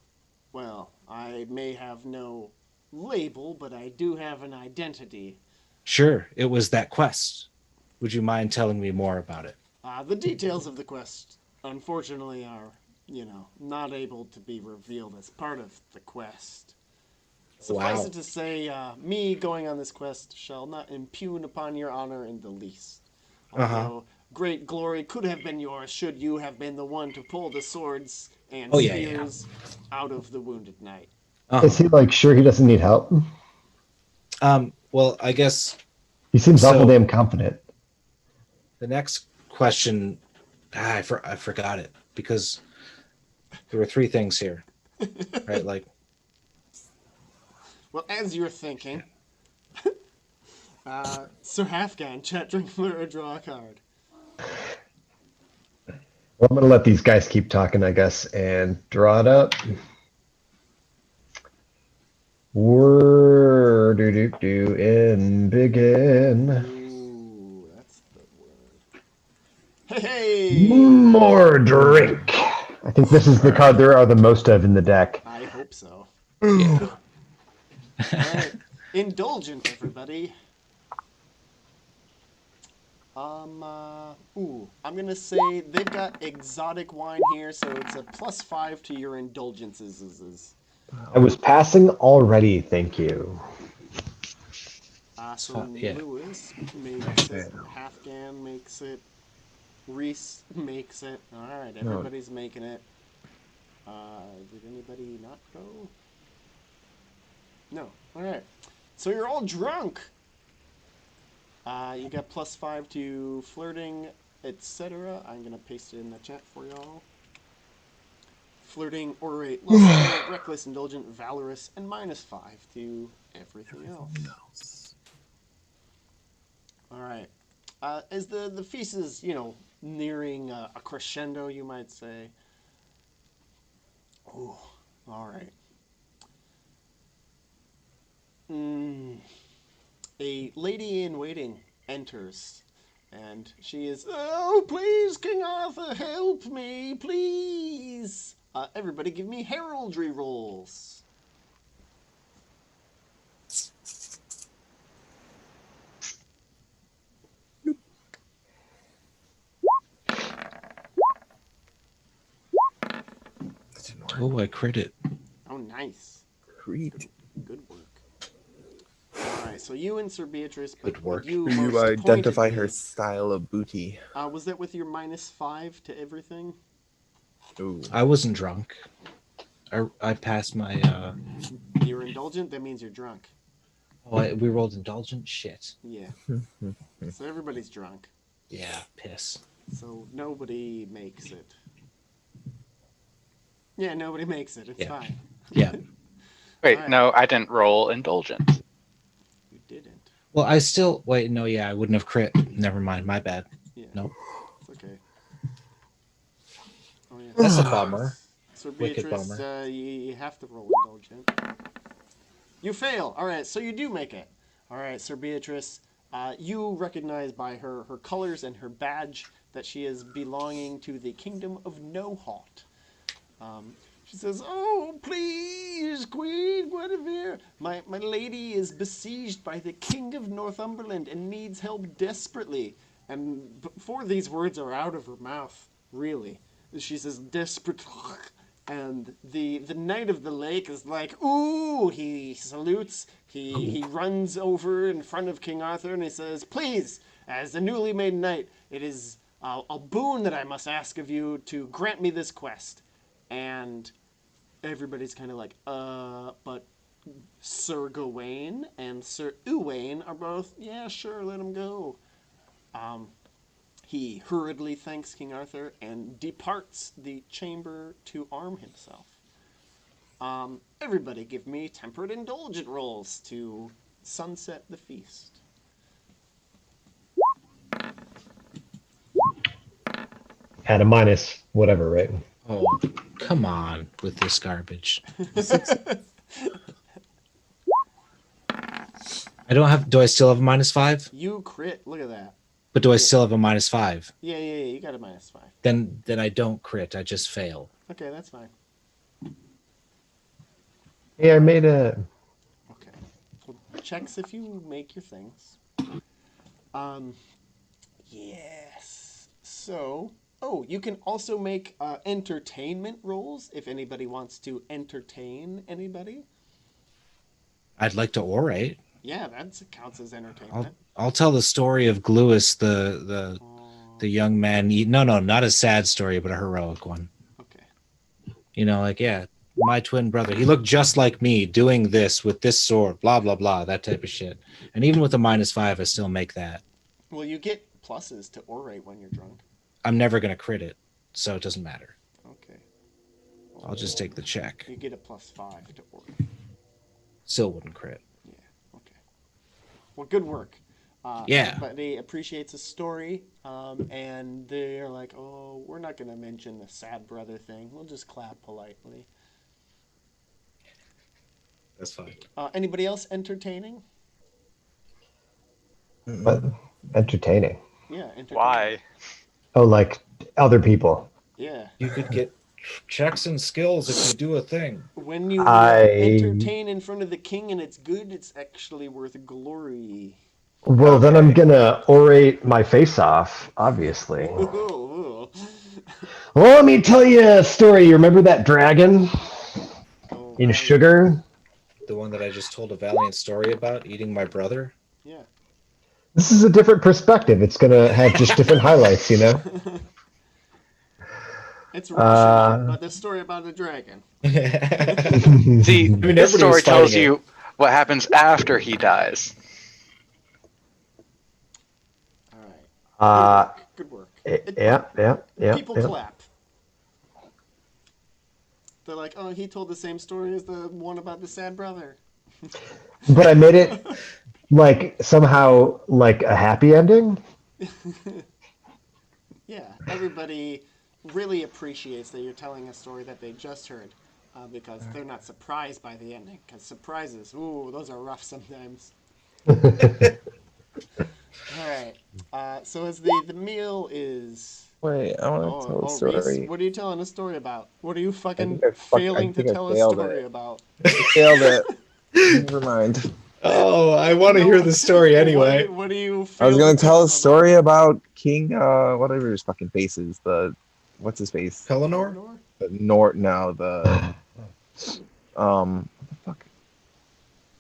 well, I may have no label, but I do have an identity. Sure, it was that quest. Would you mind telling me more about it? The details of the quest, unfortunately, are, not able to be revealed as part of the quest. Suffice Wow. it to say, me going on this quest shall not impugn upon your honor in the least. Although great glory could have been yours should you have been the one to pull the swords and Oh, yeah, spears out of the wounded knight. Is he like sure he doesn't need help? Well, I guess He seems So- awful damn confident. the next question, I forgot it because there were three things here, right? Like, Well, as you're thinking, Sir Halfgan, chat, drink, flirt, or draw a card. Well, I'm gonna let these guys keep talking, I guess, and draw it up. Word do and begin. Ooh, that's the word. Hey! More drink. I think this is the card there are the most of in the deck. I hope so. All right. Indulgent, everybody. I'm gonna say they've got exotic wine here, so it's a +5 to your indulgences. I was passing already, thank you. So yeah. Lewis makes it, Halfgan makes it, Reese makes it. All right, everybody's making it. Did anybody not go? No. All right. So you're all drunk. You got +5 to flirting, etc. I'm gonna paste it in the chat for y'all. Flirting, orate, lustful, reckless, indulgent, valorous, and -5 to everything else. All right. As the feast is, nearing a crescendo, you might say. Ooh, all right. A lady in waiting enters, and she is, "Oh, please, King Arthur, help me, please." Everybody give me heraldry rolls. oh, I crit it. Oh, nice. Creed. Good work. All right, so you and Sir Beatrice, but Good work. you You most identify her pointedly, style of booty. Was that with your -5 to everything? Ooh. I wasn't drunk. I passed my You're indulgent. That means you're drunk. Oh, we rolled indulgent. Shit. Yeah. So everybody's drunk. Yeah, piss. So nobody makes it. Yeah, nobody makes it. It's Yeah. fine. Yeah. Wait, Alright. no, I didn't roll indulgent. You didn't. Well, I still wait. No, yeah, I wouldn't have crit. Never mind. My bad. Yeah. Nope. It's okay. Oh yeah. That's a bummer. So Wicked Beatrice, bummer. you have to roll indulgent. You fail. All right, so you do make it. All right, Sir Beatrice, you recognize by her colors and her badge that she is belonging to the kingdom of No Halt. She says, "Oh, please, Queen Guinevere, my lady is besieged by the King of Northumberland and needs help desperately." And before these words are out of her mouth, really, she says, "Desperate." And the Knight of the Lake is like, "Ooh!" He salutes. He runs over in front of King Arthur and he says, "Please, as the newly made knight, it is a boon that I must ask of you to grant me this quest." And everybody's kind of like, but Sir Gawain and Sir Uwaine are both, "Yeah, sure, let him go." He hurriedly thanks King Arthur and departs the chamber to arm himself. Everybody give me temperate indulgent rolls to sunset the feast. At a minus whatever, right? Oh, come on with this garbage. I don't have. Do I still have a -5? You crit, look at that. But do I still have a -5? Yeah, you got a -5. Then I don't crit. I just fail. Okay, that's fine. Yeah, I made a. Okay. Well, checks if you make your things. Yes. So, you can also make entertainment rolls if anybody wants to entertain anybody. I'd like to orate. Yeah, that counts as entertainment. I'll tell the story of Gluis, the young man. No, not a sad story, but a heroic one. Okay. You know, like, yeah, my twin brother. He looked just like me doing this with this sword, blah, blah, blah, that type of shit. And even with a -5, I still make that. Well, you get pluses to orate when you're drunk. I'm never going to crit it, so it doesn't matter. Okay. I'll just take the check. You get a +5 to orate. Still wouldn't crit. Yeah, okay. Well, good work. Yeah. Everybody appreciates a story, and they're like, "Oh, we're not going to mention the sad brother thing. We'll just clap politely." That's fine. Anybody else entertaining? But entertaining. Yeah, entertaining. Why? Oh, like other people. Yeah. You could get checks and skills if you do a thing. When you I- entertain in front of the king and it's good, it's actually worth glory. Well, then I'm gonna orate my face off, obviously. Ooh. Well, let me tell you a story. You remember that dragon Oh, in I- sugar? The one that I just told a valiant story about, eating my brother. Yeah. This is a different perspective. It's gonna have just different highlights, you know? It's Russian, but the story about a dragon. See, mean, this everybody story was tells fighting you what happens after he dies. All right. Good work. Yeah. People clap. They're like, "Oh, he told the same story as the one about the sad brother." But I made it like somehow like a happy ending. Yeah, everybody really appreciates that you're telling a story that they just heard, because they're not surprised by the ending. Because surprises, ooh, those are rough sometimes. All right. So as the meal is. Wait, I want to tell a story. Reese, what are you telling a story about? What are you fucking I failing to think I tell a failed story it. about? I failed it. Never mind. Oh, I want to hear the story anyway. What do you? I was fail gonna to tell a us story about King, whatever his fucking face is. What's his face? Pelennor? about? The no, the what the fuck?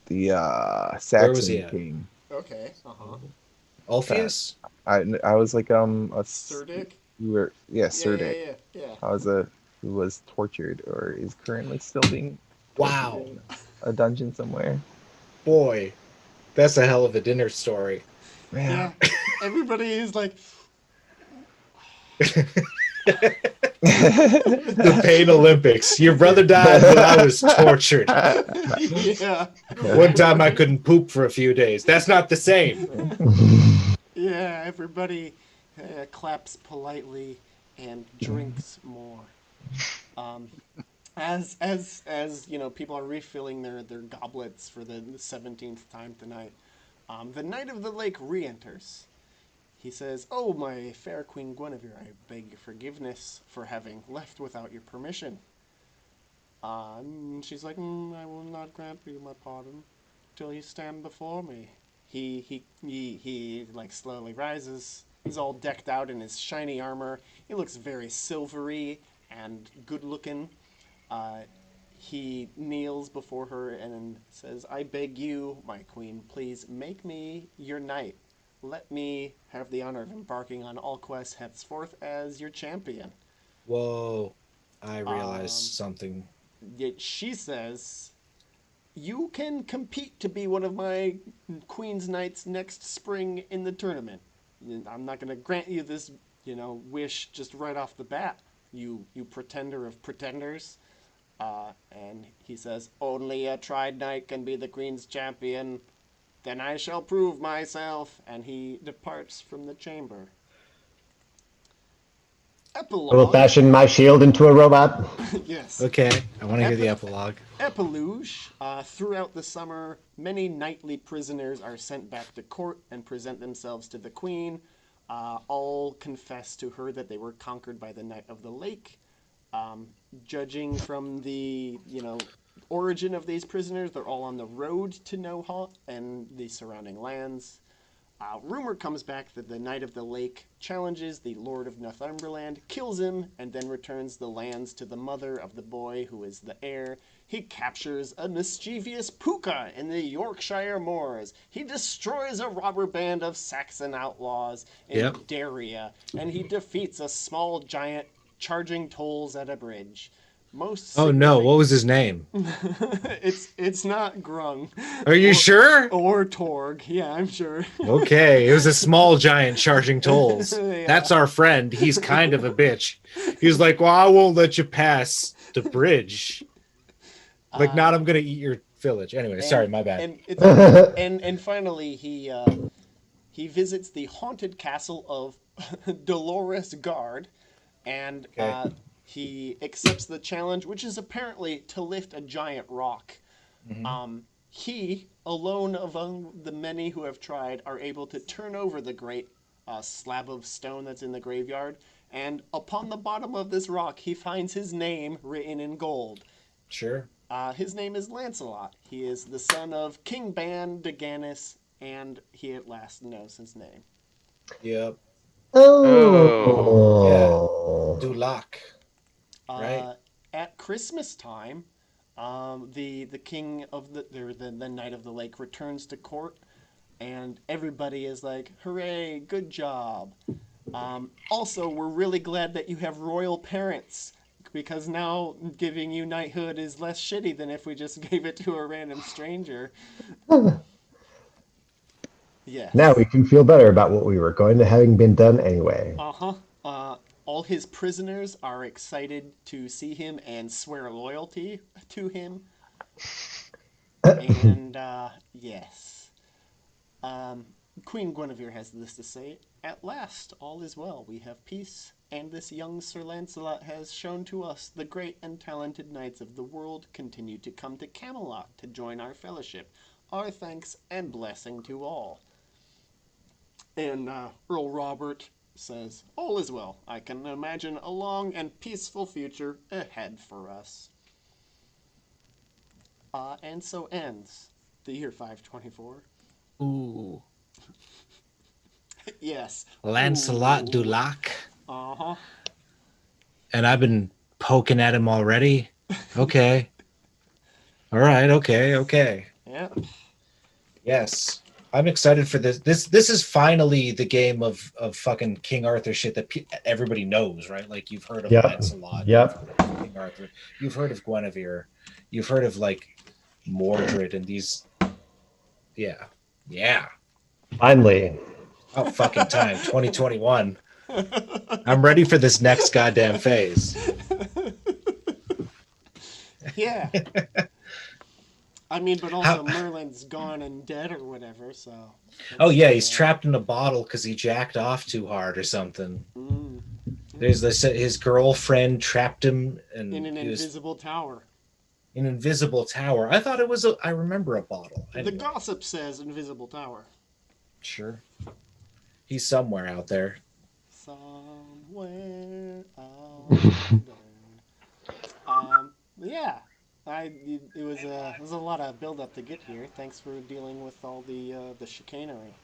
The Where was Saxon he at? king. Okay. Ulfius? I was like a Sir Dick. we were Sir Dick. Yeah. I was who was tortured or is currently still being Wow. tortured. a dungeon somewhere. Boy, that's a hell of a dinner story. Yeah. Everybody is like, The Pain Olympics. Your brother died, but I was tortured. yeah. One time I couldn't poop for a few days. That's not the same. Yeah, everybody claps politely and drinks more. Um, as you know, people are refilling their goblets for the 17th time tonight. The Knight of the Lake re-enters. He says, "Oh, my fair Queen Guinevere, I beg your forgiveness for having left without your permission." She's like, "I will not grant you my pardon till you stand before me." He like slowly rises. He's all decked out in his shiny armor. He looks very silvery and good looking. Uh, he kneels before her and says, "I beg you, my queen, please make me your knight. Let me have the honor of embarking on all quests henceforth as your champion." Whoa. I realized Um, something. Yet she says, "You can compete to be one of my Queen's Knights next spring in the tournament. I'm not going to grant you this, wish just right off the bat. You pretender of pretenders." And he says, "Only a tried knight can be the Queen's champion. Then I shall prove myself." And he departs from the chamber. I will Epilogue. fashion my shield into a robot. Yes. Okay, I want to hear the epilogue. Epilogue. Throughout the summer, many knightly prisoners are sent back to court and present themselves to the queen. All confess to her that they were conquered by the Knight of the Lake. Judging from the, origin of these prisoners, they're all on the road to Noha and the surrounding lands. Rumor comes back that the Knight of the Lake challenges the Lord of Northumberland, kills him, and then returns the lands to the mother of the boy who is the heir. He captures a mischievous puka in the Yorkshire moors. He destroys a robber band of Saxon outlaws in Yep. Daria, and he defeats a small giant charging tolls at a bridge. Most Oh no, what was his name? it's not Grung. Are you sure? Or Torg. Yeah, I'm sure. Okay, it was a small giant charging tolls. Yeah. That's our friend. He's kind of a bitch. He's like, "Well, I won't let you pass the bridge." Like, not I'm gonna eat your village. Anyway, sorry, my bad. And it's and finally he visits the haunted castle of Dolores Guard, and Okay. he accepts the challenge, which is apparently to lift a giant rock. He, alone among the many who have tried, are able to turn over the great slab of stone that's in the graveyard, and upon the bottom of this rock, he finds his name written in gold. Sure. His name is Lancelot. He is the son of King Ban de Ganis, and he at last knows his name. Yep. Oh. Dulac. Right. At Christmas time, the king of the Knight of the Lake returns to court, and everybody is like, "Hooray! Good job!" Also, we're really glad that you have royal parents, because now giving you knighthood is less shitty than if we just gave it to a random stranger. Yes. Now we can feel better about what we were going to having been done anyway. Uh-huh. All his prisoners are excited to see him and swear loyalty to him. And, yes. Queen Guinevere has this to say: "At last, all is well. We have peace, and this young Sir Lancelot has shown to us the great and talented knights of the world continue to come to Camelot to join our fellowship. Our thanks and blessing to all." And Earl Robert says, "All is well. I can imagine a long and peaceful future ahead for us." And so ends the year 524. Ooh. Yes. Lancelot Ooh. Dulac. Uh-huh. And I've been poking at him already. Okay. All right. Okay. Yeah. Yes. I'm excited for this. This is finally the game of fucking King Arthur shit that everybody knows, right? Like, you've heard of Yep. Lancelot. Yep. You've heard of King Arthur. You've heard of Guinevere. You've heard of, like, Mordred and these. Yeah. Yeah. Finally. Oh, fucking time. 2021. I'm ready for this next goddamn phase. Yeah. I mean, but How- also Merlin's gone and dead or whatever, so. Oh, yeah, he's trapped in a bottle because he jacked off too hard or something. Mm. There's this, his girlfriend trapped him and In an he was invisible tower. in an invisible tower. I thought it was I remember a bottle. The Anyway, gossip says invisible tower. sure. He's somewhere out there. Somewhere out there. Yeah. It was a lot of build up to get here. Thanks for dealing with all the chicanery.